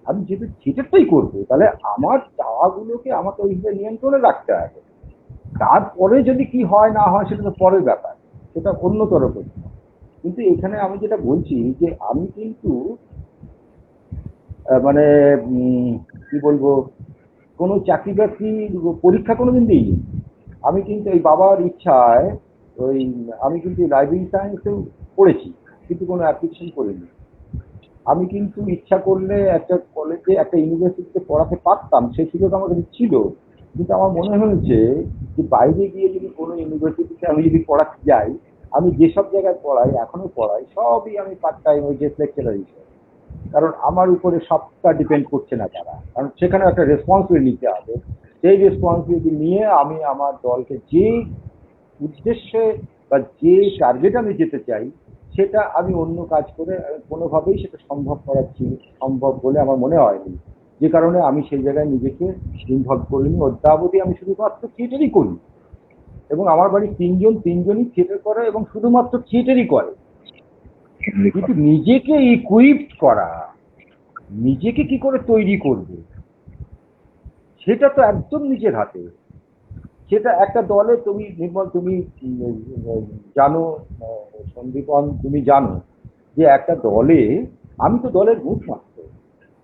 আমি যেহেতু থিয়েটারটাই করবো, তাহলে আমার চাওয়াগুলোকে আমাকে ওইভাবে নিয়ন্ত্রণে রাখতে হবে। তারপরে যদি কি হয় না হয় সেটা তো পরের ব্যাপার, সেটা অন্যতর প্রশ্ন। কিন্তু এখানে আমি যেটা বলছি যে আমি কিন্তু মানে কি বলবো, কোনো চাকরি বাকরির পরীক্ষা কোনোদিন দিইনি। আমি কিন্তু এই বাবার ইচ্ছায় ওই আমি কিন্তু লাইব্রেরি সায়েন্সেও পড়েছি, কিন্তু কোনো অ্যাপ্লিকেশন করিনি। আমি কিন্তু ইচ্ছা করলে একটা কলেজে, একটা ইউনিভার্সিটিতে পড়াতে পারতাম, সেই সুযোগ আমার কাছে ছিল। কিন্তু আমার মনে হয়েছে যে বাইরে গিয়ে যদি কোনো ইউনিভার্সিটিতে আমি যদি পড়াতে যাই, আমি যেসব জায়গায় পড়াই, এখনো পড়াই, সবই আমি পার্ট টাইম ওই গেস্ট লেকচারার হিসেবে। কারণ আমার উপরে সবটা ডিপেন্ড করছে না তারা, কারণ সেখানে একটা রেসপন্সিবিলিটি নিতে হবে। সেই রেসপন্সিবিলিটি নিয়ে আমি আমার দলকে যে উদ্দেশ্যে বা যে টার্গেট আমি যেতে চাই, সেটা আমি অন্য কাজ করে কোনোভাবেই সেটা সম্ভব সম্ভব বলে আমার মনে হয়নি। যে কারণে আমি সেই জায়গায় নিজেকে ইনভলভ করিনি। অদ্যাবধি আমি শুধুমাত্র থিয়েটারই করি, এবং আমার বাড়ির তিনজনই থিয়েটার করে এবং শুধুমাত্র থিয়েটারই করে। কিন্তু নিজেকে ইকুইপড করা, নিজেকে কি করে তৈরি করবে, সেটা তো একদম নিজের হাতে। সেটা একটা দলে, তুমি নির্মল, তুমি জানো, সন্দীপন তুমি জানো যে একটা দলে, আমি তো দলের মুখ মাত্র,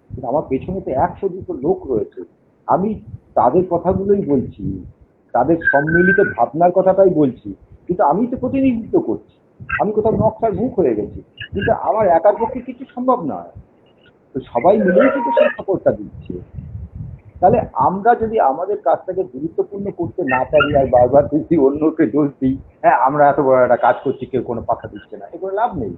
কিন্তু আমার পেছনে তো 100-200 লোক রয়েছে। আমি তাদের কথাগুলোই বলছি, তাদের সম্মিলিত ভাবনার কথাটাই বলছি, কিন্তু আমি তো প্রতিনিধিত্ব করছি। আমি কোথাও নকশার মুখ হয়ে গেছি, কিন্তু আমার একার পক্ষে কিছু সম্ভব নয়। তো সবাই মিলেই কিন্তু সেই সাপোর্টটা দিচ্ছে। তাহলে আমরা যদি আমাদের কাজটাকে গুরুত্বপূর্ণ করতে না পারি, আর বারবার যদি অন্যকে দোষ দিই, হ্যাঁ আমরা এত বড় একটা কাজ করছি, কেউ কোনো পাত্তা দিচ্ছে না, এগুলো লাভ নেই।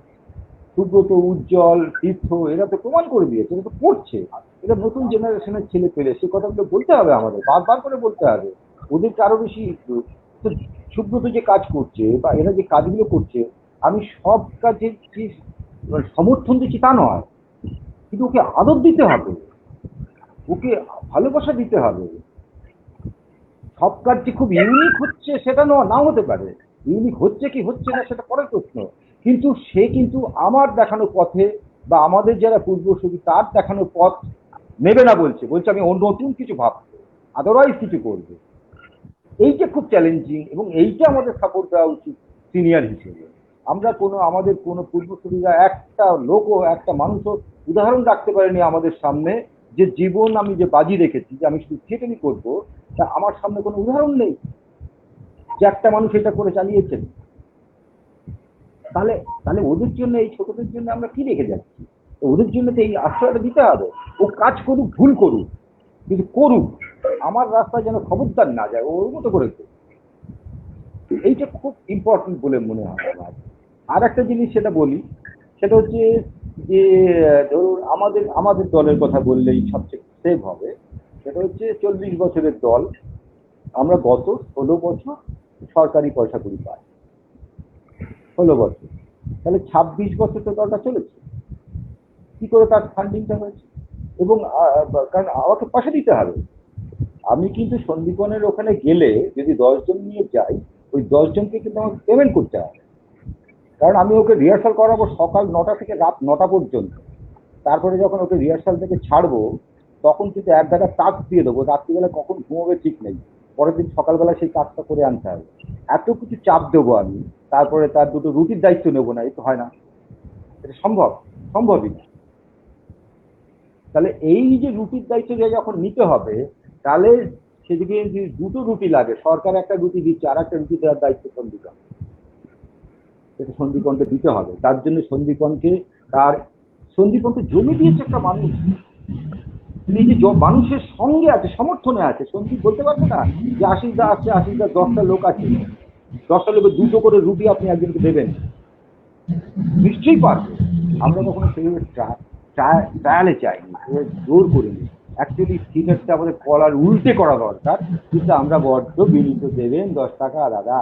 সুব্রত, উজ্জ্বল, তীর্থ, এরা তো প্রমাণ করে দিয়েছে, এরা তো করছে। এটা নতুন জেনারেশনের ছেলে পেলে, সে কথাগুলো বলতে হবে, আমাদের বারবার করে বলতে হবে। ওদেরকে আরো বেশি তো সুব্রত যে কাজ করছে বা এরা যে কাজগুলো করছে, আমি সব কাজে যে সমর্থন দিচ্ছি তা নয়, কিন্তু ওকে আদর দিতে হবে, ওকে ভালোবাসা দিতে হবে। সব কাজ যে খুব ইউনিক হচ্ছে সেটা নাও হতে পারে, ইউনিক হচ্ছে কি হচ্ছে না সেটা পরের প্রশ্ন। কিন্তু সে কিন্তু আমার দেখানো পথে বা আমাদের যারা পূর্বসূরি তার দেখানো পথ নেবে না, বলছে আমি নতুন কিছু ভাববো, আদারওয়াইজ কিছু করবে। এইটা খুব চ্যালেঞ্জিং, এবং এইটা আমাদের সাপোর্ট দেওয়া উচিত সিনিয়র হিসেবে। আমরা আমাদের কোনো পূর্বসূরিরা একটা লোকও, একটা মানুষও উদাহরণ রাখতে পারেনি আমাদের সামনে, যে জীবন আমি যে বাজি রেখেছি যে আমি শুধু থিয়েটারই করবো, তা আমার সামনে কোনো উদাহরণ নেই যে একটা মানুষ এটা করে চালিয়েছেন। তাহলে তাহলে ওদের জন্য, এই ছোটদের জন্য আমরা কি রেখে যাচ্ছি? ওদের জন্য তো এই আশ্রয়টা দিতে হবে। ও কাজ করুক, ভুল করুক, কিন্তু করুক, আমার রাস্তায় যেন খবরদার না যায়, ওর মতো করে। এইটা খুব ইম্পর্টেন্ট বলে মনে হয় আমার। আর একটা জিনিস সেটা বলি, সেটা হচ্ছে যে ধরুন আমাদের দলের কথা বললেই সবচেয়ে সেভ হবে। সেটা হচ্ছে 40 বছরের দল, আমরা গত 16 বছর সরকারি পয়সা করি পাই, 16 বছর। তাহলে 26 বছর তো দলটা চলেছে। কি করে তার ফান্ডিংটা হয়েছে? এবং কারণ আমাকে পয়সা দিতে হবে। আমি কিন্তু সন্দীপনের ওখানে গেলে যদি 10 জন নিয়ে যাই, ওই 10 জনকে কিন্তু আমাকে পেমেন্ট করতে হবে। কারণ আমি ওকে রিহার্সাল করাবো সকাল 9টা থেকে রাত 9টা পর্যন্ত। তারপরে যখন ওকে রিহার্সাল থেকে ছাড়বো, তখন কিন্তু এক গাদা কাজ দিয়ে দেবো, রাত্রিবেলা কখন ঘুমোবে ঠিক নেই, পরের দিন সকালবেলা সেই কাজটা করে আনতে হবে, এত কিছু চাপ দেবো আমি, তারপরে তার দুটো রুটির দায়িত্ব নেবো না, এই তো হয় না, এটা সম্ভবই না। তাহলে এই যে রুটির দায়িত্ব যখন নিতে হবে, তাহলে সেদিকে যদি দুটো রুটি লাগে, সরকার একটা রুটি দিচ্ছে, আর একটা রুটি দেওয়ার দায়িত্ব সন্দীপন, সেটা সন্দীপনকে দিতে হবে। তার জন্য সন্দীপনকে জমি দিয়েছে একটা মানুষ, তিনি যে মানুষের সঙ্গে আছে, সমর্থনে আছে। সন্দীপ বলতে পারবে না যে আশিসদা আসছে, আশিসদা 10টা লোক আছে, 10টা লোকের দুটো করে রুটি আপনি একজনকে দেবেন, নিশ্চয়ই পারবে। আমরা কখনো সেইভাবে ট্রায়ালে চাইনি, জোর করিনি। অ্যাকচুয়ালি থিয়েটারটা আমাদের কলার উল্টে করা দরকার, কিন্তু আমরা বড্ড বিনীত, দেবেন 10 টাকা দাদা,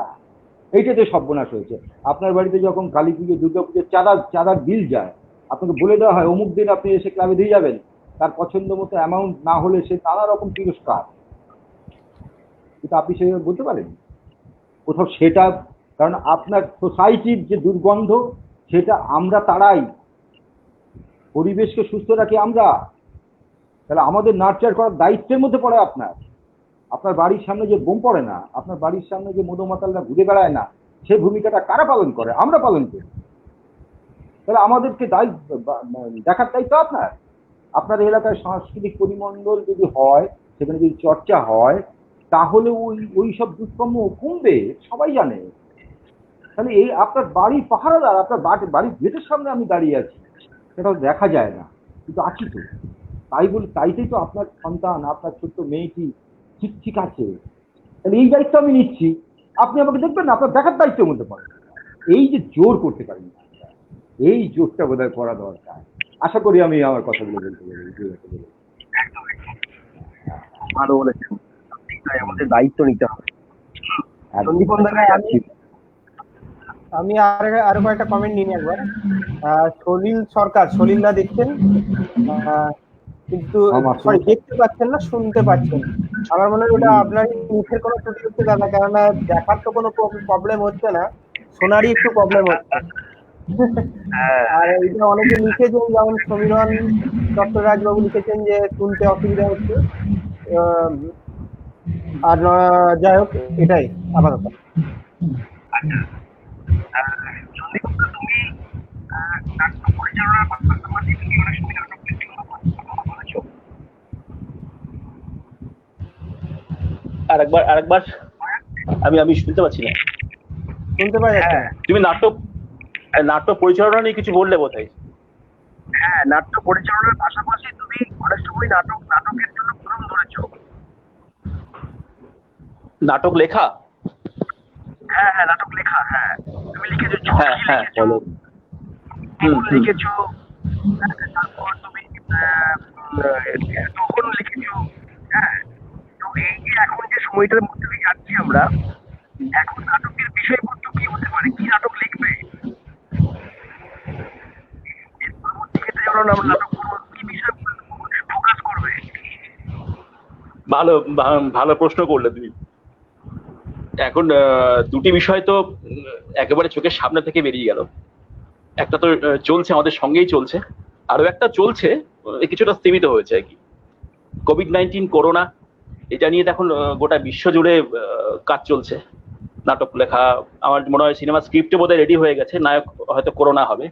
এইটাতে সর্বনাশ হয়েছে। আপনার বাড়িতে যখন কালী পুজো, দুর্গা পুজোর চাঁদার বিল যায়, আপনাকে বলে দেওয়া হয় অমুক দিন আপনি এসে ক্লাবে দিয়ে যাবেন, তার পছন্দ মতো অ্যামাউন্ট না হলে সে নানা রকম তিরস্কার, কিন্তু আপনি সেভাবে বলতে পারেন কোথাও সেটা, কারণ আপনার সোসাইটির যে দুর্গন্ধ সেটা আমরা তাড়াই, পরিবেশকে সুস্থ রাখি আমরা, তাহলে আমাদের নার্চার করার দায়িত্বের মধ্যে পড়ে আপনার বাড়ির সামনে যে বোম পড়ে না, আপনার বাড়ির সামনে যে মধুমাতালরা ঘুরে বেড়ায় না, সে ভূমিকাটা কারা পালন করে? আমরা পালন করি। তাহলে আমাদেরকে দেখার দায়িত্ব আপনার এলাকায় সাংস্কৃতিক পরিমণ্ডল যদি হয়, সেখানে যদি চর্চা হয়, তাহলে ওই সব দুষ্কর্ম কমবে, সবাই জানে। তাহলে এই আপনার বাড়ির পাহারাদার, আপনার বাড়ির গেটের সামনে আমি দাঁড়িয়ে আছি, সেটাও দেখা যায় না, কিন্তু আছি তো। তাইতেই তো আপনার সন্তান, আপনার ছোট্ট মেয়েটি ঠিক আছে। তাহলে এই দায়িত্ব আমি নিচ্ছি, আপনি আমাকে দেখবেন না, আপনার দেখার দায়িত্বের মধ্যে পড়ে। এই যে জোর করতে পারি না, এই জোরটা বোধহয় করা দরকার। আশা করি আমি আমার কথাগুলো বলতে পারি। ভালো বলেছেন, আমাদের দায়িত্ব নিতে হবে। সন্দীপন দা, আমি আরো কয়েকটা কমেন্ট নিই একবার। সলিলদা দেখছেন, কিন্তু সরি দেখতে পাচ্ছেন না, শুনতে পাচ্ছেন। আমার মনে হয় ওটা আপনার মুখের কোনো ত্রুটি হচ্ছে দাদা, কেননা দেখার তো কোনো প্রবলেম হচ্ছে না, শোনারই একটু প্রবলেম হচ্ছে। আর এটা অনেকে লিখেছেন, যেমন সমীরণ দত্তরাজবাবু লিখেছেন যে শুনতে অসুবিধা হচ্ছে। আর যাই হোক, এটাই আপাতত। আরেকবার আমি শুনতে পাচ্ছি না। শুনতে পাওয়া যাচ্ছে না। তুমি নাটক পরিচালনা নিয়ে কিছু বললে বোধহয়। হ্যাঁ, নাট্য পরিচালনার পাশাপাশি তুমি অনেক সময় নাটকের জন্য ফর্ম ধরেছো। নাটক লেখা? হ্যাঁ, নাটক লেখা। হ্যাঁ, তুমি লিখেছো, হ্যাঁ বলো। লিখেছো, তারপর তুমি তখন লিখেছো। হ্যাঁ, তো এই যে এখন যে সময়টার মধ্যে দিয়ে যাচ্ছি আমরা, এখন নাটকের বিষয়বস্তু কি হতে পারে, কি নাটক লিখবে, পরবর্তীতে যখন আমরা নাটক করবো, কি বিষয় ফোকাস করবে? ভালো প্রশ্ন করলে তুমি। এখন দুটি বিষয় তো একেবারে চোখের সামনে থেকে বেরিয়ে গেল। একটা তো চলছে, আমাদের সঙ্গেই চলছে, আরো একটা চলছে, কিছুটা স্থিমিত হয়েছে আর কি। কোভিড-19 করোনা, এটা নিয়ে এখন গোটা বিশ্ব জুড়ে কাজ চলছে, নাটক লেখা। আমার মনে হয় সিনেমা স্ক্রিপ্টে বোধহয় রেডি হয়ে গেছে, নায়ক হয়তো করোনা হবে,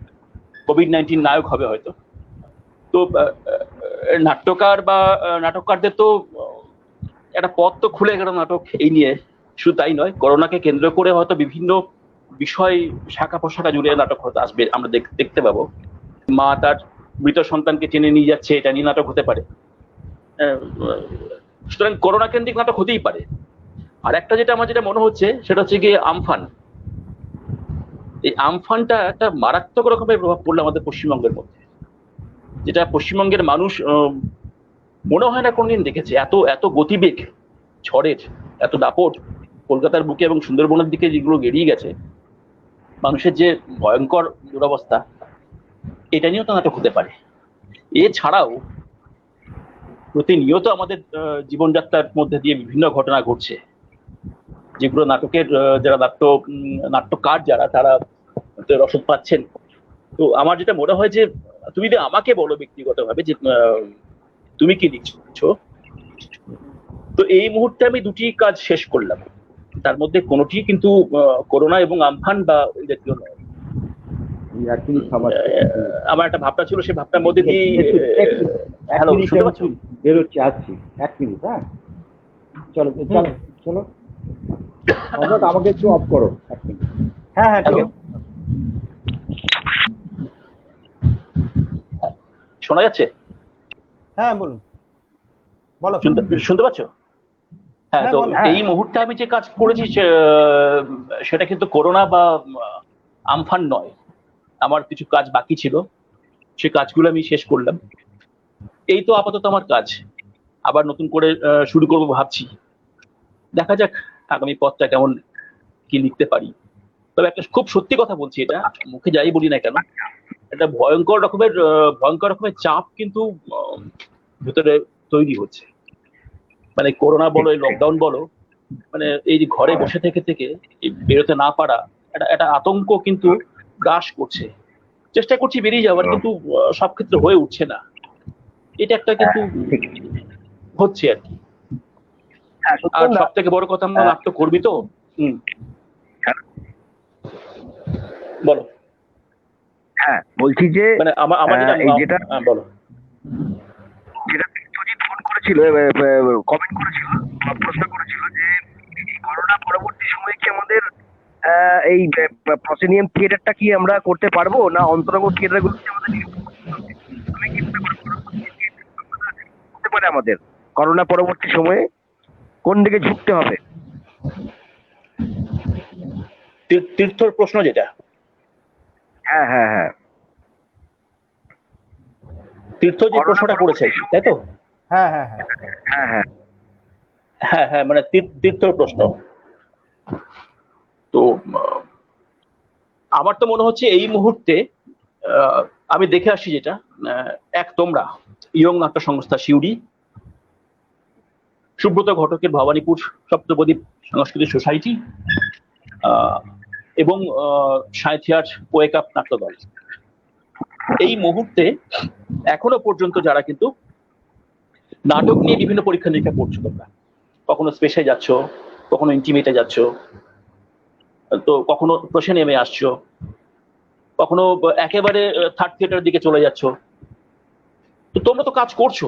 কোভিড-19 নায়ক হবে হয়তো। তো নাট্যকার বা নাটককারদের তো একটা পথ তো খুলে গেল নাটক এই নিয়ে। শুধু তাই নয়, করোনাকে কেন্দ্র করে হয়তো বিভিন্ন বিষয় শাখা প্রশাখা জুড়ে নাটক হয়তো আসবে, আমরা দেখতে পাবো। মা তার মৃত সন্তানকে টেনে নিয়ে যাচ্ছে, এটা নিয়ে নাটক হতে পারে। সুতরাং করোনা কেন্দ্রিক নাটক হতেই পারে। আর একটা আমার যেটা মনে হচ্ছে, সেটা হচ্ছে গিয়ে আমফান। এই আমফানটা একটা মারাত্মক রকমের প্রভাব পড়লো আমাদের পশ্চিমবঙ্গের মধ্যে, যেটা পশ্চিমবঙ্গের মানুষ মনে হয় না কোনদিন দেখেছে। এত গতিবেগ ঝড়ের, এত দাপট কলকাতার বুকে এবং সুন্দরবনের দিকে যেগুলো গেড়িয়ে গেছে, মানুষের যে ভয়ঙ্কর দুরবস্থা, এটা নিয়েও তো নাটক হতে পারে। এছাড়াও প্রতিনিয়ত আমাদের জীবনযাত্রার মধ্যে দিয়ে বিভিন্ন ঘটনা ঘটছে, যেগুলো নাটকের যারা নাট্যকার যারা, তারা রসদ পাচ্ছেন। তো আমার যেটা মনে হয় যে, তুমি যদি আমাকে বলো ব্যক্তিগতভাবে যে তুমি কি লিখছো। তো এই মুহূর্তে আমি দুটি কাজ শেষ করলাম, তার মধ্যে কোনোটি কিন্তু করোনা এবং আমফান বা ওই জাতীয় নয়। আমার একটা ভাবনা ছিল, সেই ভাবনার মধ্যে দিয়ে হ্যালো শুনতে পাচ্ছ? বেরোচ্ছি, আসছি, 1 মিনিট। হ্যাঁ, চলো চলো চলো, আমাকে একটু অফ করো 1 মিনিট। হ্যাঁ হ্যাঁ ঠিক আছে। শোনা যাচ্ছে? হ্যাঁ বলুন, বলো। শুনতে পাচ্ছ? হ্যাঁ, হ্যাঁ, তো বলো। এই মুহূর্তে আমি যে কাজ করেছি সেটা কিন্তু করোনা বা আমফান নয়। আমার কিছু কাজ বাকি ছিল, সে কাজগুলো আমি শেষ করলাম। এই তো আপাতত আমার কাজ, আবার নতুন করে শুরু করব ভাবছি। দেখা যাক আগামী পথটা কেমন, কি লিখতে পারি। তবে একটা খুব সত্যি কথা বলছি, এটা মুখে যাই বলি না কেন, একটা ভয়ঙ্কর রকমের চাপ কিন্তু ভিতরে তৈরি হচ্ছে। মানে করোনা বলো, লকডাউন বলো, মানে এই যে ঘরে বসে থেকে বেরোতে না পারা, একটা আতঙ্ক কিন্তু গ্রাস করছে। চেষ্টা করছি বেরিয়ে যাওয়ার, কিন্তু সব ক্ষেত্রে হয়ে উঠছে না। এটা একটা কিন্তু হচ্ছে আর কি। আর সব থেকে বড় কথা, আমরা নাট্যকর্মী তো। বলো। হ্যাঁ, বলছি যে মানে আমার যেটা বলো, যেটা বিশ্বজিৎ ফোন করেছিল, কমেন্ট করেছিল, প্রশ্ন করেছিল যে করোনা পরবর্তী সময়ে কি আমাদের এই প্রসেনিয়াম থিয়েটারটা কি আমরা করতে পারবো, না অন্তরঙ্গ থিয়েটার গুলো কি আমাদের হতে পারে, আমাদের করোনা পরবর্তী সময়ে কোন দিকে ঝুঁকতে হবে? তীর্থর প্রশ্ন যেটা। হ্যাঁ হ্যাঁ হ্যাঁ, তীর্থ যে প্রশ্নটা করেছে, তাই তো? হ্যাঁ হ্যাঁ হ্যাঁ হ্যাঁ হ্যাঁ হ্যাঁ হ্যাঁ, মানে তীর্থর প্রশ্ন। তো আমার তো মনে হচ্ছে এই মুহূর্তে আমি দেখে আসছি যেটা, এক তোমরা ইয়ং নাট্য সংস্থা শিউরি, সুব্রত ঘটকের ভবানীপুর সপ্তপ্রদীপ সাংস্কৃতিক সোসাইটি এবং সাঁইথিয়ার পোয়েকাপ নাট্যদল, এই মুহূর্তে এখনো পর্যন্ত যারা কিন্তু নাটক নিয়ে বিভিন্ন পরীক্ষা নিরীক্ষা করছো, তোমরা কখনো স্পেশে যাচ্ছ, কখনো ইন্টিমেটে যাচ্ছ, তো কখনো প্রসেনিয়ামে আসছো, কখনো একেবারে থার্ড থিয়েটারের দিকে চলে যাচ্ছ। তো তোমরা তো কাজ করছো।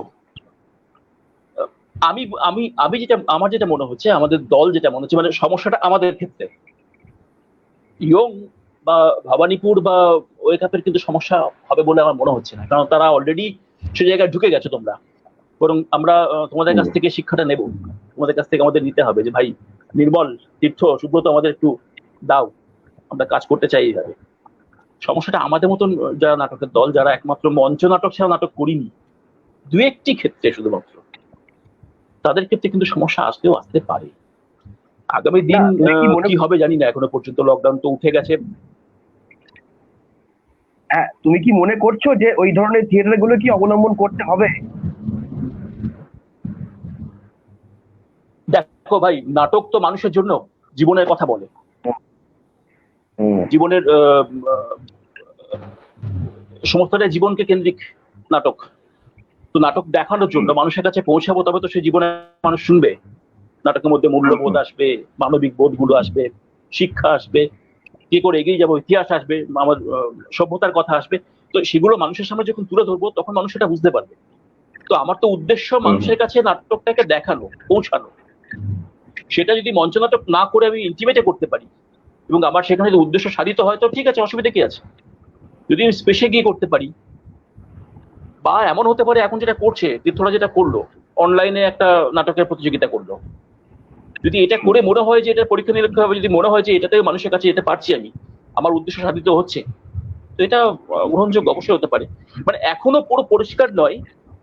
আমার যেটা মনে হচ্ছে, আমাদের দল যেটা মনে হচ্ছে, মানে সমস্যাটা আমাদের ক্ষেত্রে ইয়ং বা ভবানীপুর বা ওয়েকাপের কিন্তু সমস্যা হবে বলে আমার মনে হচ্ছে না, কারণ তারা অলরেডি সে জায়গায় ঢুকে গেছে। তোমরা বরং আমরা তোমাদের কাছ থেকে শিক্ষাটা নেব, তোমাদের কাছ থেকে আমাদের নিতে হবে যে ভাই নির্মল, তীর্থ, সুব্রত, আমাদের একটু দাও, আমরা কাজ করতে চাই এইভাবে। সমস্যাটা আমাদের মতন যারা নাটকের দল, যারা একমাত্র মঞ্চ নাটক ছাড়া নাটক করিনি, দু একটি ক্ষেত্রে শুধুমাত্র, তাদের ক্ষেত্রে কিন্তু সমস্যা আসতে পারে। আগামী দিন কি হবে জানি না, এখনো পর্যন্ত লকডাউন তো উঠে গেছে। হ্যাঁ, তুমি কি মনে করছো যে ওই ধরনের থিয়েটার গুলো কি অবলম্বন করতে হবে? দেখো ভাই, নাটক তো মানুষের জন্য জীবনের কথা বলে, জীবনের সমস্তটাই জীবনকে কেন্দ্রিক নাটক। তো নাটক দেখানোর জন্য মানুষের কাছে পৌঁছাবো, তবে তো সেই জীবনে মানুষ শুনবে। নাটকের মধ্যে মূল্যবোধ আসবে, মানবিক বোধগুলো আসবে, শিক্ষা আসবে, কি করে এগিয়ে যাবো, ইতিহাস আসবে, আমার সভ্যতার কথা আসবে। তো সেগুলো মানুষের সামনে যখন তুলে ধরবো, তখন মানুষ এটা বুঝতে পারবে। তো আমার তো উদ্দেশ্য মানুষের কাছে নাটকটাকে দেখানো, পৌঁছানো। সেটা যদি মঞ্চ নাটক না করে আমি ইন্টিমেটে করতে পারি এবং আমার সেখানে যদি উদ্দেশ্য সাধিত হয়, তো ঠিক আছে, অসুবিধা কি আছে। যদি আমি স্পেশে গিয়ে করতে পারি, বা এমন হতে পারে এখন যেটা করছে তীর্থরা, যেটা করলো অনলাইনে একটা নাটকের প্রতিযোগিতা করলো, যদি এটা করে মনে হয় যে এটা পরীক্ষা নিরীক্ষা হবে, যদি মনে হয় যে এটাতে মানুষের কাছে যেতে পারছি আমি, আমার উদ্দেশ্য সাধিত হচ্ছে, তো এটা গ্রহণযোগ্য অবশ্যই হতে পারে। মানে এখনো পুরো পরিষ্কার নয়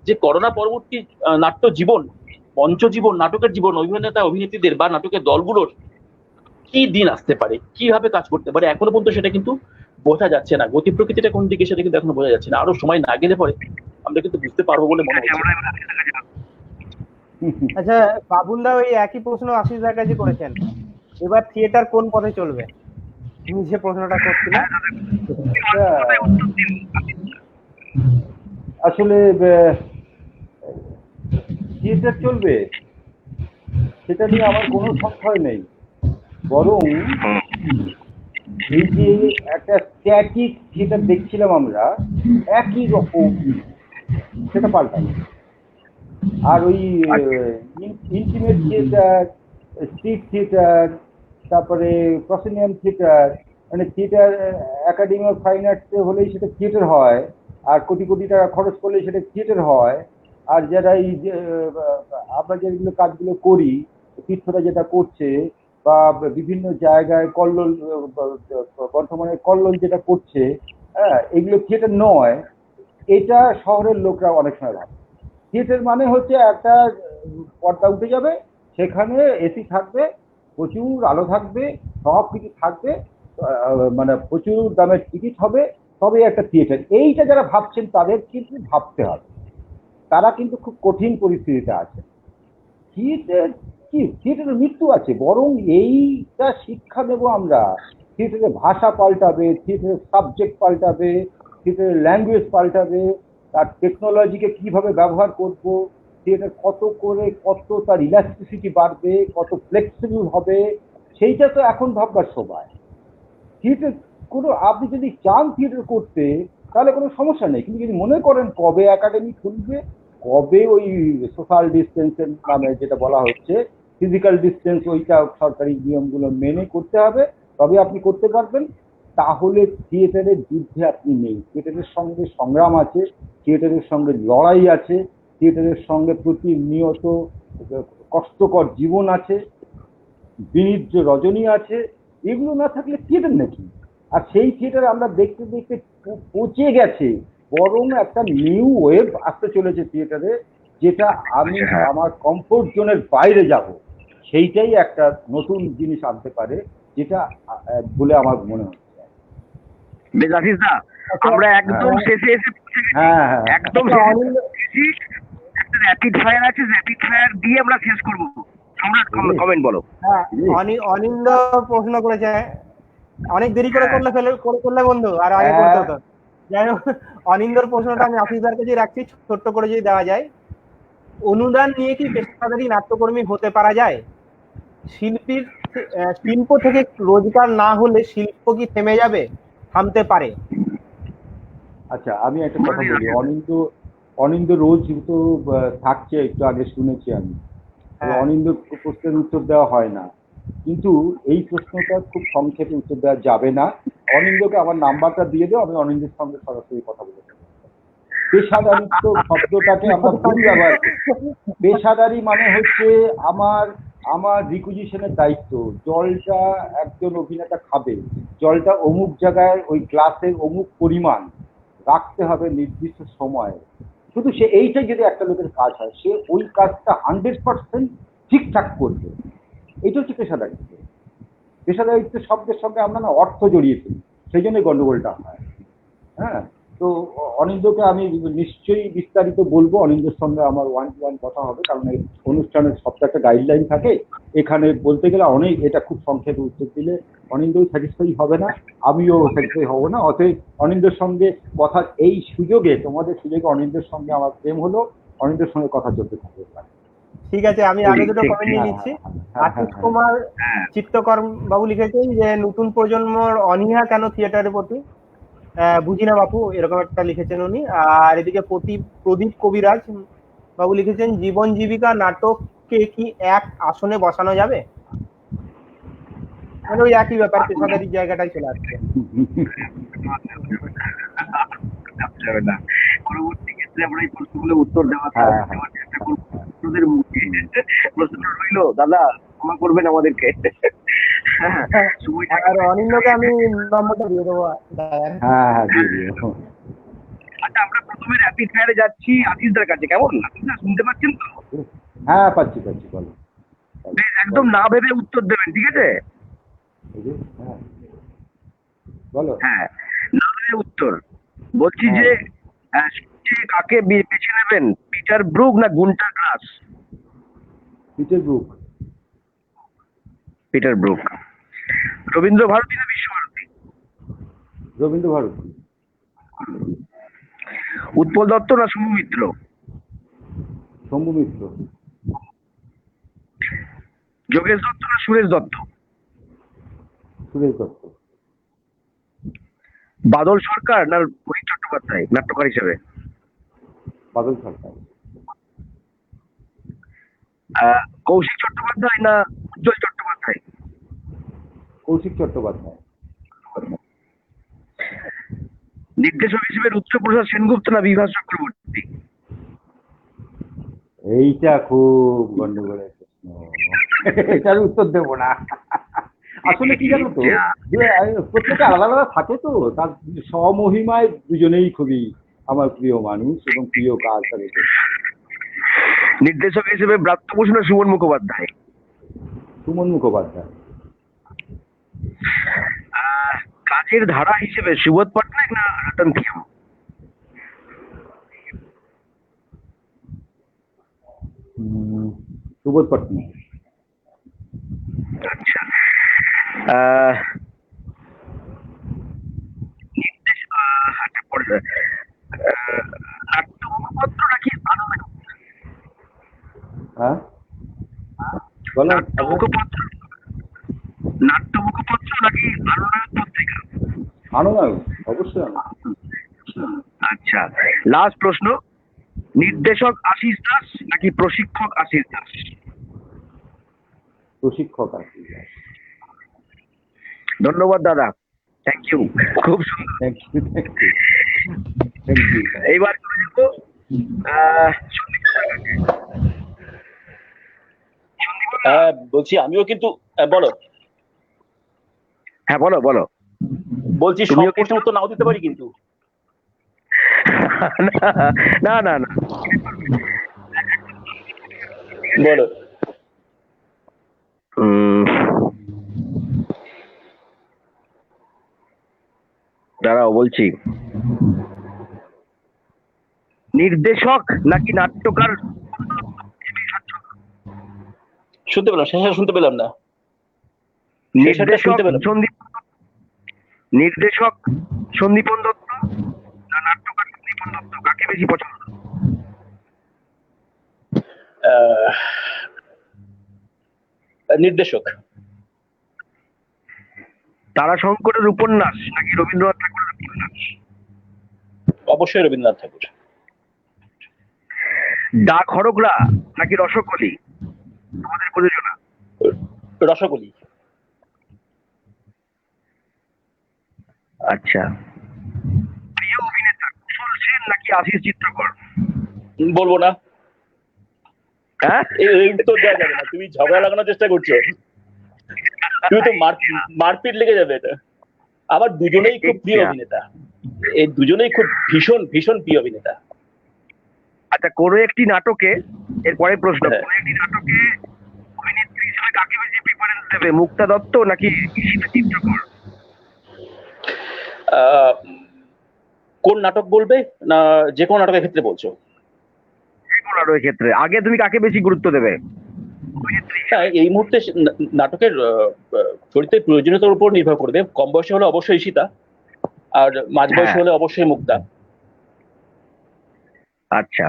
যে করোনা পরবর্তী নাট্য জীবন, মঞ্চ জীবন, নাটকের জীবন, অভিনেতা অভিনেত্রীদের বা নাটকের দলগুলোর কি দিন আসতে পারে, কিভাবে কাজ করতে পারে, এখনো পর্যন্ত সেটা কিন্তু বোঝা যাচ্ছে না। গতি প্রকৃতিটা কোন দিকে সেটা কিন্তু এখনো বোঝা যাচ্ছে না। আরো সময় না গেলে পরে আমরা কিন্তু বুঝতে পারবো বলে মনে হচ্ছে। আচ্ছা, বাবুলদা ওই একই প্রশ্ন আশিসদার কাছে করেছেন, এবার থিয়েটার কোন পথে চলবে? তুমি যে প্রশ্নটা করছিলে, আসলে থিয়েটার চলবে সেটা নিয়ে আমার কোনো সংশয় নেই, বরং এই যে একটা স্ট্যাটিক থিয়েটার দেখছিলাম আমরা একই রকম, সেটা পাল্টানো। আর ওই ইন্টিমেট থিয়েটার, স্ট্রিট থিয়েটার, তারপরে প্রসিনিয়াম থিয়েটার, মানে থিয়েটার একাডেমি অফ ফাইন আর্টসে হলেই সেটা থিয়েটার হয়, আর কোটি কোটি টাকা খরচ করলে সেটা থিয়েটার হয়। আর যারা এই যে আমরা যেগুলো কাজগুলো করি, তীর্থরা যেটা করছে, বা বিভিন্ন জায়গায় কল্লোল, বর্তমানে কল্লোল যেটা করছে, হ্যাঁ, এগুলো থিয়েটার নয়। এটা শহরের লোকরা অনেক সময় ভাবে থিয়েটার মানে হচ্ছে একটা পর্দা উঠে যাবে, সেখানে এসি থাকবে, প্রচুর আলো থাকবে, সব কিছু থাকবে, মানে প্রচুর দামের টিকিট হবে, তবে একটা থিয়েটার। এইটা যারা ভাবছেন তাদের কিন্তু ভাবতে হবে, তারা কিন্তু খুব কঠিন পরিস্থিতিতে আছে। থিয়েটার কি, থিয়েটারের মৃত্যু আছে, বরং এইটা শিক্ষা দেব আমরা। থিয়েটারের ভাষা পাল্টাবে, থিয়েটারের সাবজেক্ট পাল্টাবে, থিয়েটারের ল্যাঙ্গুয়েজ পাল্টাবে, তার টেকনোলজিকে কিভাবে ব্যবহার করব, থিয়েটার কত করে কত তার ইলাস্টিসিটি বাড়বে, কত ফ্লেক্সিবল হবে, সেইটা তো এখন ভাববার সময়। থিয়েটার কোনো, আপনি যদি চান থিয়েটার করতে তাহলে কোনো সমস্যা নেই, কিন্তু যদি মনে করেন কবে একাডেমি খুলবে, কবে ওই সোশ্যাল ডিস্টেন্সের নামে যেটা বলা হচ্ছে ফিজিক্যাল ডিস্টেন্স, ওইটা সরকারি নিয়মগুলো মেনে করতে হবে, তবে আপনি করতে পারবেন, তাহলে থিয়েটারের যুদ্ধে আপনি নেই। থিয়েটারের সঙ্গে সংগ্রাম আছে, থিয়েটারের সঙ্গে লড়াই আছে, থিয়েটারের সঙ্গে প্রতিনিয়ত কষ্টকর জীবন আছে, বিনিদ্র রজনী আছে। এগুলো না থাকলে থিয়েটার নাকি? আর সেই থিয়েটার আমরা দেখতে দেখতে পচে গেছে, বরং একটা নিউ ওয়েভ আসতে চলেছে থিয়েটারে, যেটা আমি আমার কমফোর্ট জোনের বাইরে যাব, সেইটাই একটা নতুন জিনিস আনতে পারে, যেটা বলে আমার মনে হচ্ছে। বেশ আশিস দা, আমরা একদম শেষে এসে পৌঁছে গেছি। হ্যাঁ হ্যাঁ, একদম শেষে পৌঁছেছি। একটা র্যাপিড ফায়ার আছে, র্যাপিড ফায়ার দিয়ে আমরা শেষ করব। সম্রাট, কমেন্ট বলো। হ্যাঁ, অনিন্দ প্রশ্ন করেছে, অনেক দেরি করে করলে বন্ধু, আর আগে করতে হতো। যাই হোক, অনিন্দর প্রশ্নটা আমি আশিসদার কাছে রাখছি, ছোট্ট করে যদি দেওয়া যায়। অনুদান নিয়ে কি পেশাদারী নাট্যকর্মী হতে পারা যায়? শিল্প থেকে রোজগার না হলে শিল্প কি থেমে যাবে? থামতে পারে? আচ্ছা, আমি একটা কথা বলি। অনিন্দ রোজ তো থাকছে, একটু আগে শুনেছি আমি। অনিন্দ প্রশ্নের উত্তর দেওয়া হয় না, কিন্তু এই প্রশ্নটা খুব সংক্ষেপে উত্তর দেওয়া যাবে না। অনিন্দকে আমার নাম্বারটা দিয়ে দেবো, আমি অনিন্দের সঙ্গে সরাসরি কথা বলে দেবো। পেশাদারিত্ব শব্দটাকে আমরা ভুল ব্যবহার করি। পেশাদারি মানে হচ্ছে আমার রিকুইজিশনের দায়িত্ব। জলটা একজন অভিনেতা খাবে, জলটা অমুক জায়গায় ওই গ্লাসের অমুক পরিমাণ রাখতে হবে নির্দিষ্ট সময়ে। শুধু সে এইটাই যদি একটা লোকের কাজ হয়, সে ওই কাজটা 100% ঠিকঠাক করবে। এইটা হচ্ছে পেশাদারিত্ব। পেশাদারিত্ব শব্দের সঙ্গে আমরা না অর্থ জড়িয়ে ফেলি, সেই জন্যই গন্ডগোলটা হয়। হ্যাঁ, তো অনিন্দকে আমি নিশ্চয়ই বিস্তারিত বলবো, অনিন্দর সঙ্গে আমার 1-to-1 কথা হবে, কারণ এই অনুষ্ঠানের সবটা একটা গাইডলাইন থাকে। এখানে বলতে গেলে অনেক, এটা খুব সংক্ষেপে উত্তর দিলে অনিন্দও স্যাটিসফাই হবে না, আমিও স্যাটিসফাই হব না। অতএব অনিন্দর সঙ্গে কথা, এই সুযোগে, তোমাদের সুযোগে অনিন্দর সঙ্গে আমার প্রেম হলো, অনিন্দর সঙ্গে কথা চলতে থাকবে। ঠিক আছে, আমি আগে দুটো কমেন্ট নিয়ে নিচ্ছি। আশিস কুমার চিত্তকর বাবু লিখেছেন যে নতুন প্রজন্মর অনীহা কেন থিয়েটারের প্রতি, বুঝি না বাপু, এরকম একটা লিখেছেন উনি। আর এদিকে প্রদীপ কবিরাজ বাবু লিখেছেন জীবন জীবিকা নাটককে কি এক আসনে বসানো যাবে? মানে ওই একই ব্যাপার, পেশাদারির জায়গাটাই চলে আসছে। পরবর্তী ক্ষেত্রে আমরা এই প্রশ্নগুলো উত্তর দেওয়ার চেষ্টা করবো প্রশ্নদের মুখে। প্রশ্নটা রইলো, দাদা ক্ষমা করবেন আমাদেরকে। আর অনিন্দকে আমি নম্বরটা দিয়ে দেবো। আচ্ছা, আমরা প্রথমে র্যাপিড ফায়ারে যাচ্ছি আশিসদার কাছে, কেমন? আশিসদা শুনতে পাচ্ছেন তো? হ্যাঁ, পাচ্ছি, বলো। একদম না ভেবে উত্তর দেবেন, ঠিক আছে? বলো। হ্যাঁ, না ভেবে উত্তর। বলছি যে কাকে বেছে নেবেন, পিটার ব্রুক না Gunter Grass? Peter Brook. Rabindra Bharati না বিশ্বভারতী? রবীন্দ্র ভারতী। উৎপল দত্ত না শুভমিত্র? শম্ভু মিত্র। যোগেশ দত্ত না সুরেশ দত্ত? সুরেশ দত্ত। বাদল সরকার না পুরী চট্টোপাধ্যায় নাট্যকার হিসেবে? বাদল সরকার। কৌশিক চট্টোপাধ্যায় না উজ্জ্বল চট্টোপাধ্যায়? কৌশিক চট্টোপাধ্যায়। নির্দেশক হিসেবে রুদ্রপ্রসাদ সেনগুপ্ত না বিভাস চক্রবর্তী? এইটা খুব গন্ডগোলের প্রশ্ন, এটার উত্তর দেবো না। আসলে কি জানো তো, যে প্রত্যেকে আলাদা আলাদা থাকে তো, তার স্বমহিমায় দুজনেই খুবই আমার প্রিয় মানুষ এবং প্রিয় কাজ তাদের করছে। নির্দেশক হিসেবে ব্রাত্য বসু না সুমন মুখোপাধ্যায়? সুমন মুখোপাধ্যায়। কাজের ধারা হিসেবে সুবোধ পট্টনায়ক না রতন থিয়াম? সুবোধ পট্টনায়ক। আচ্ছা, নির্দেশ আচ্ছা পরে নাট্য মুখপত্র নাকি আনন্দ? হ্যাঁ বলো। নাট্য মুখপত্র নাকি আনন্দ পত্রিকা? আনন্দ, অবশ্যই আনন্দ। আচ্ছা, লাস্ট প্রশ্ন, নির্দেশক আশিস দাস নাকি প্রশিক্ষক আশিস দাস? প্রশিক্ষক আছে। ধন্যবাদ দাদা, থ্যাংক ইউ, খুব সুন্দর। Thank you, thank you, thank you. এইবার চলে যাবো বলছি আমিও কিন্তু বলো। হ্যাঁ বলো বলো। বলছি সব তুমিও প্রশ্নের উত্তর নাও দিতে পারি কিন্তু। না না না, বলো। দাঁড়াও বলছি, নির্দেশক নাকি নাট্যকার? শুনতে পেলাম, শেষে শুনতে পেলাম না। নির্দেশক নির্দেশক সন্দীপন দত্ত না নাট্যকার সন্দীপন দত্ত, কাকে বেশি পছন্দ? নির্দেশক। তারাশঙ্করের উপন্যাস নাকি রবীন্দ্রনাথ ঠাকুরের উপন্যাস? অবশ্যই রবীন্দ্রনাথ ঠাকুর। ডাক হরকরা নাকি রসকলি তোমাদের প্রযোজনা? রসকলি। আচ্ছা, প্রিয় অভিনেতা কুশল সেন নাকি আশিস চিত্রকর? বলবো না, হ্যাঁ এই উত্তর দেওয়া যাবে না, তুমি ঝগড়া লাগানোর চেষ্টা করছো, তুমি তো মারপিট লেগে যাবে এটা। আমার দুজনেই খুব প্রিয় অভিনেতা, এই দুজনেই খুব ভীষণ ভীষণ প্রিয় অভিনেতা। আচ্ছা, কোনো একটি নাটকে, এর পরের প্রশ্ন, কোনো একটি নাটকে অভিনেত্রী হিসেবে কাকে বেশি প্রিফারেন্স দেবে, মুক্তা দত্ত নাকি ঈশিতা চিত্রকর? কোন নাটক বলবে না যে কোনো নাটকের ক্ষেত্রে বলছো? যে কোনো নাটকের ক্ষেত্রে আগে তুমি কাকে বেশি গুরুত্ব দেবে? এই মুহূর্তে নাটকের চরিত্রের প্রয়োজনীয়তার উপর নির্ভর করবে। কম বয়সে হলে অবশ্যই ঈশিতা, আর মাঝ বয়সে হলে অবশ্যই মুক্তা। আচ্ছা,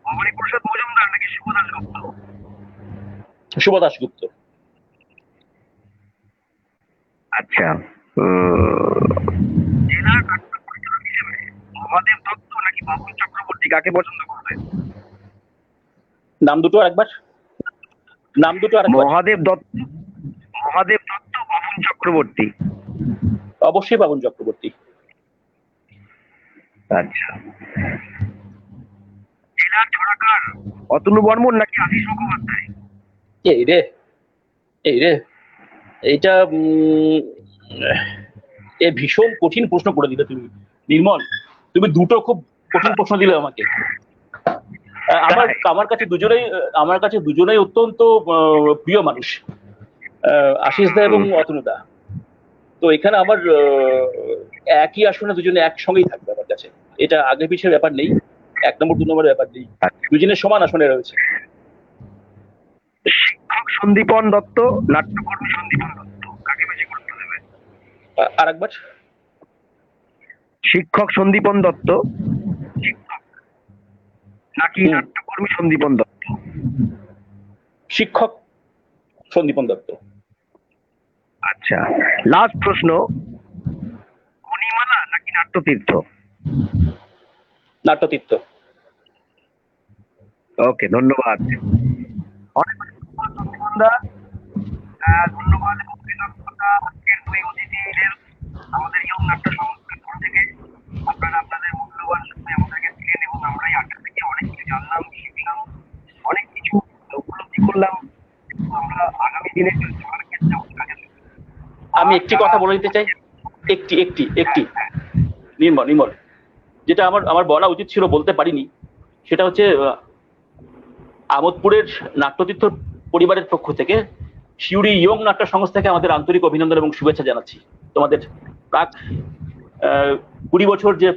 ভবানী প্রসাদ মজুমদার নাকি শুভ দাশগুপ্ত? শুভ দাশগুপ্ত। আচ্ছা, জেলার নাট্য পরিচালক হিসেবে মহাদেব দত্ত নাকি বাবুল চক্রবর্তী, কাকে পছন্দ করবে? নাম দুটো আরেকবার। মহাদেব দত্ত, বাবুল চক্রবর্তী? অবশ্যই বাবুল চক্রবর্তী। আচ্ছা, জেলার ছড়াকার অতনু বর্মন নাকি আশিস মুখোপাধ্যায়? এই রে এইটা ভীষণ কঠিন প্রশ্ন করে দিলে তুমি, নির্মল। তুমি দুটো খুব কঠিন প্রশ্ন দিলে আমাকে। আমার কাছে দুজনেই অত্যন্ত প্রিয় মানুষ, আশিস দা এবং অতনু দা। তো এখানে আমার একই আসনে দুজনে একসঙ্গেই থাকবে আমার কাছে, এটা আগে পিছের ব্যাপার নেই, 1 নম্বর 2 নম্বরের ব্যাপার নেই, দুজনের সমান আসনে রয়েছে। শিক্ষক সন্দীপন দত্ত, নাট্যকর্মী সন্দীপন দত্ত, কাকে বেশি গুরুত্ব দেবে? আরেকবার। শিক্ষক সন্দীপন দত্ত, নাকি নাট্যকর্মী সন্দীপন দত্ত? শিক্ষক সন্দীপন দত্ত। আচ্ছা, লাস্ট প্রশ্ন, মণিমালা নাকি নাট্যতীর্থ? নাট্যতীর্থ। ওকে, ধন্যবাদ। অনেক অনেক ধন্যবাদ সন্দীপনদা। ধন্যবাদ এবং কৃতজ্ঞতা আজকের দুই অতিথিদের আমাদের ইয়ং নাট্য সংস্থার তরফ থেকে। আপনারা আপনাদের মূল্যবান সময় আমাদেরকে দিলেন এবং আমরা এই আড্ডা থেকে অনেক কিছু জানলাম, শিখলাম, অনেক কিছু উপলব্ধি করলাম। আমরা আগামী দিনে মার্কেট যাবো কাজে। আমি একটি কথা বলে দিতে চাই, একটি নির্মল, যেটা আমার বলা উচিত ছিল, বলতে পারিনি, সেটা হচ্ছে আমোদপুরের নাট্যতীর্থ পরিবারের পক্ষ থেকে সিউড়ি ইয়ং নাট্য সংস্থাকে আমাদের আন্তরিক অভিনন্দন এবং শুভেচ্ছা জানাচ্ছি। তোমাদের প্রাক 20 বছর যে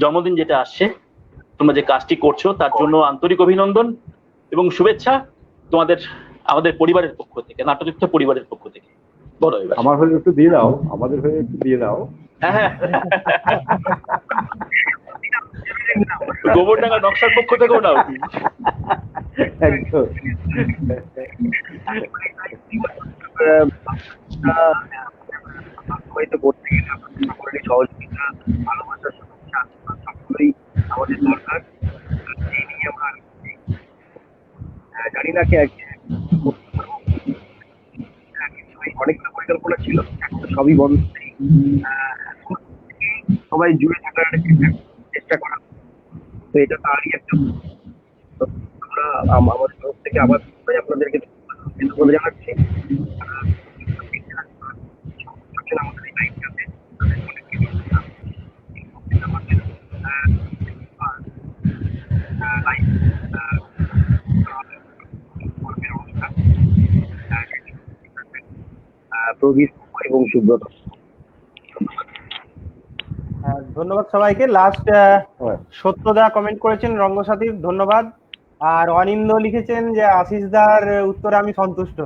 জন্মদিন যেটা আসছে, তোমরা যে কাজটি করছো তার জন্য আন্তরিক অভিনন্দন এবং শুভেচ্ছা তোমাদের, আমাদের পরিবারের পক্ষ থেকে, নাট্যতীর্থ পরিবারের পক্ষ থেকে। বলো এবার। আমার হয়ে একটু দিয়ে দাও, আমাদের হয়ে একটু দিয়ে দাও। হ্যাঁ, গোবরডাঙ্গা নকশার পক্ষ থেকেও নাও। একদম। করতে গেলে সকলেরই সহযোগিতা, ভালোবাসার শুভেচ্ছা, সকলেই আমাদের দরকার। এই নিয়ে আমরা জানি না কে অনেকটা পরিকল্পনা ছিল, এখন সবই বন্ধ। সবাই জুড়ে থাকার চেষ্টা করা, তো এটা তারই একটা। আমরা আমাদের তরফ থেকে আবার আপনাদেরকে ধন্যবাদ জানাচ্ছি। আমাদের এই লাইভটাতে প্রবীর এবং সুব্রত। ধন্যবাদ সবাইকে। লাস্ট সত্যদা কমেন্ট করেছেন রঙ্গসাথীর, ধন্যবাদ। আর অনিন্দ লিখেছেন যে আশিস দার উত্তরে আমি সন্তুষ্ট।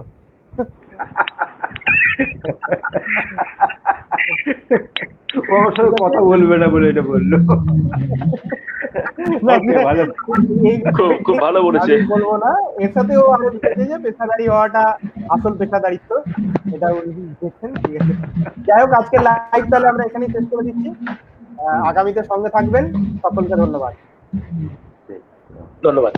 ও আমার সাথে কথা বলবে না বলে এটা বললো। খুব ভালো বলেছে। বলবো না, এর সাথেও আমি লিখেছি যে পেশাদারি হওয়াটা আসল পেশাদারিত্ব, এটা উনি দেখছেন। ঠিক আছে, যাই হোক, আজকে লাইভ তাহলে আমরা এখানেই শেষ করে দিচ্ছি। আগামীতে সঙ্গে থাকবেন, সকলকে ধন্যবাদ। ধন্যবাদ।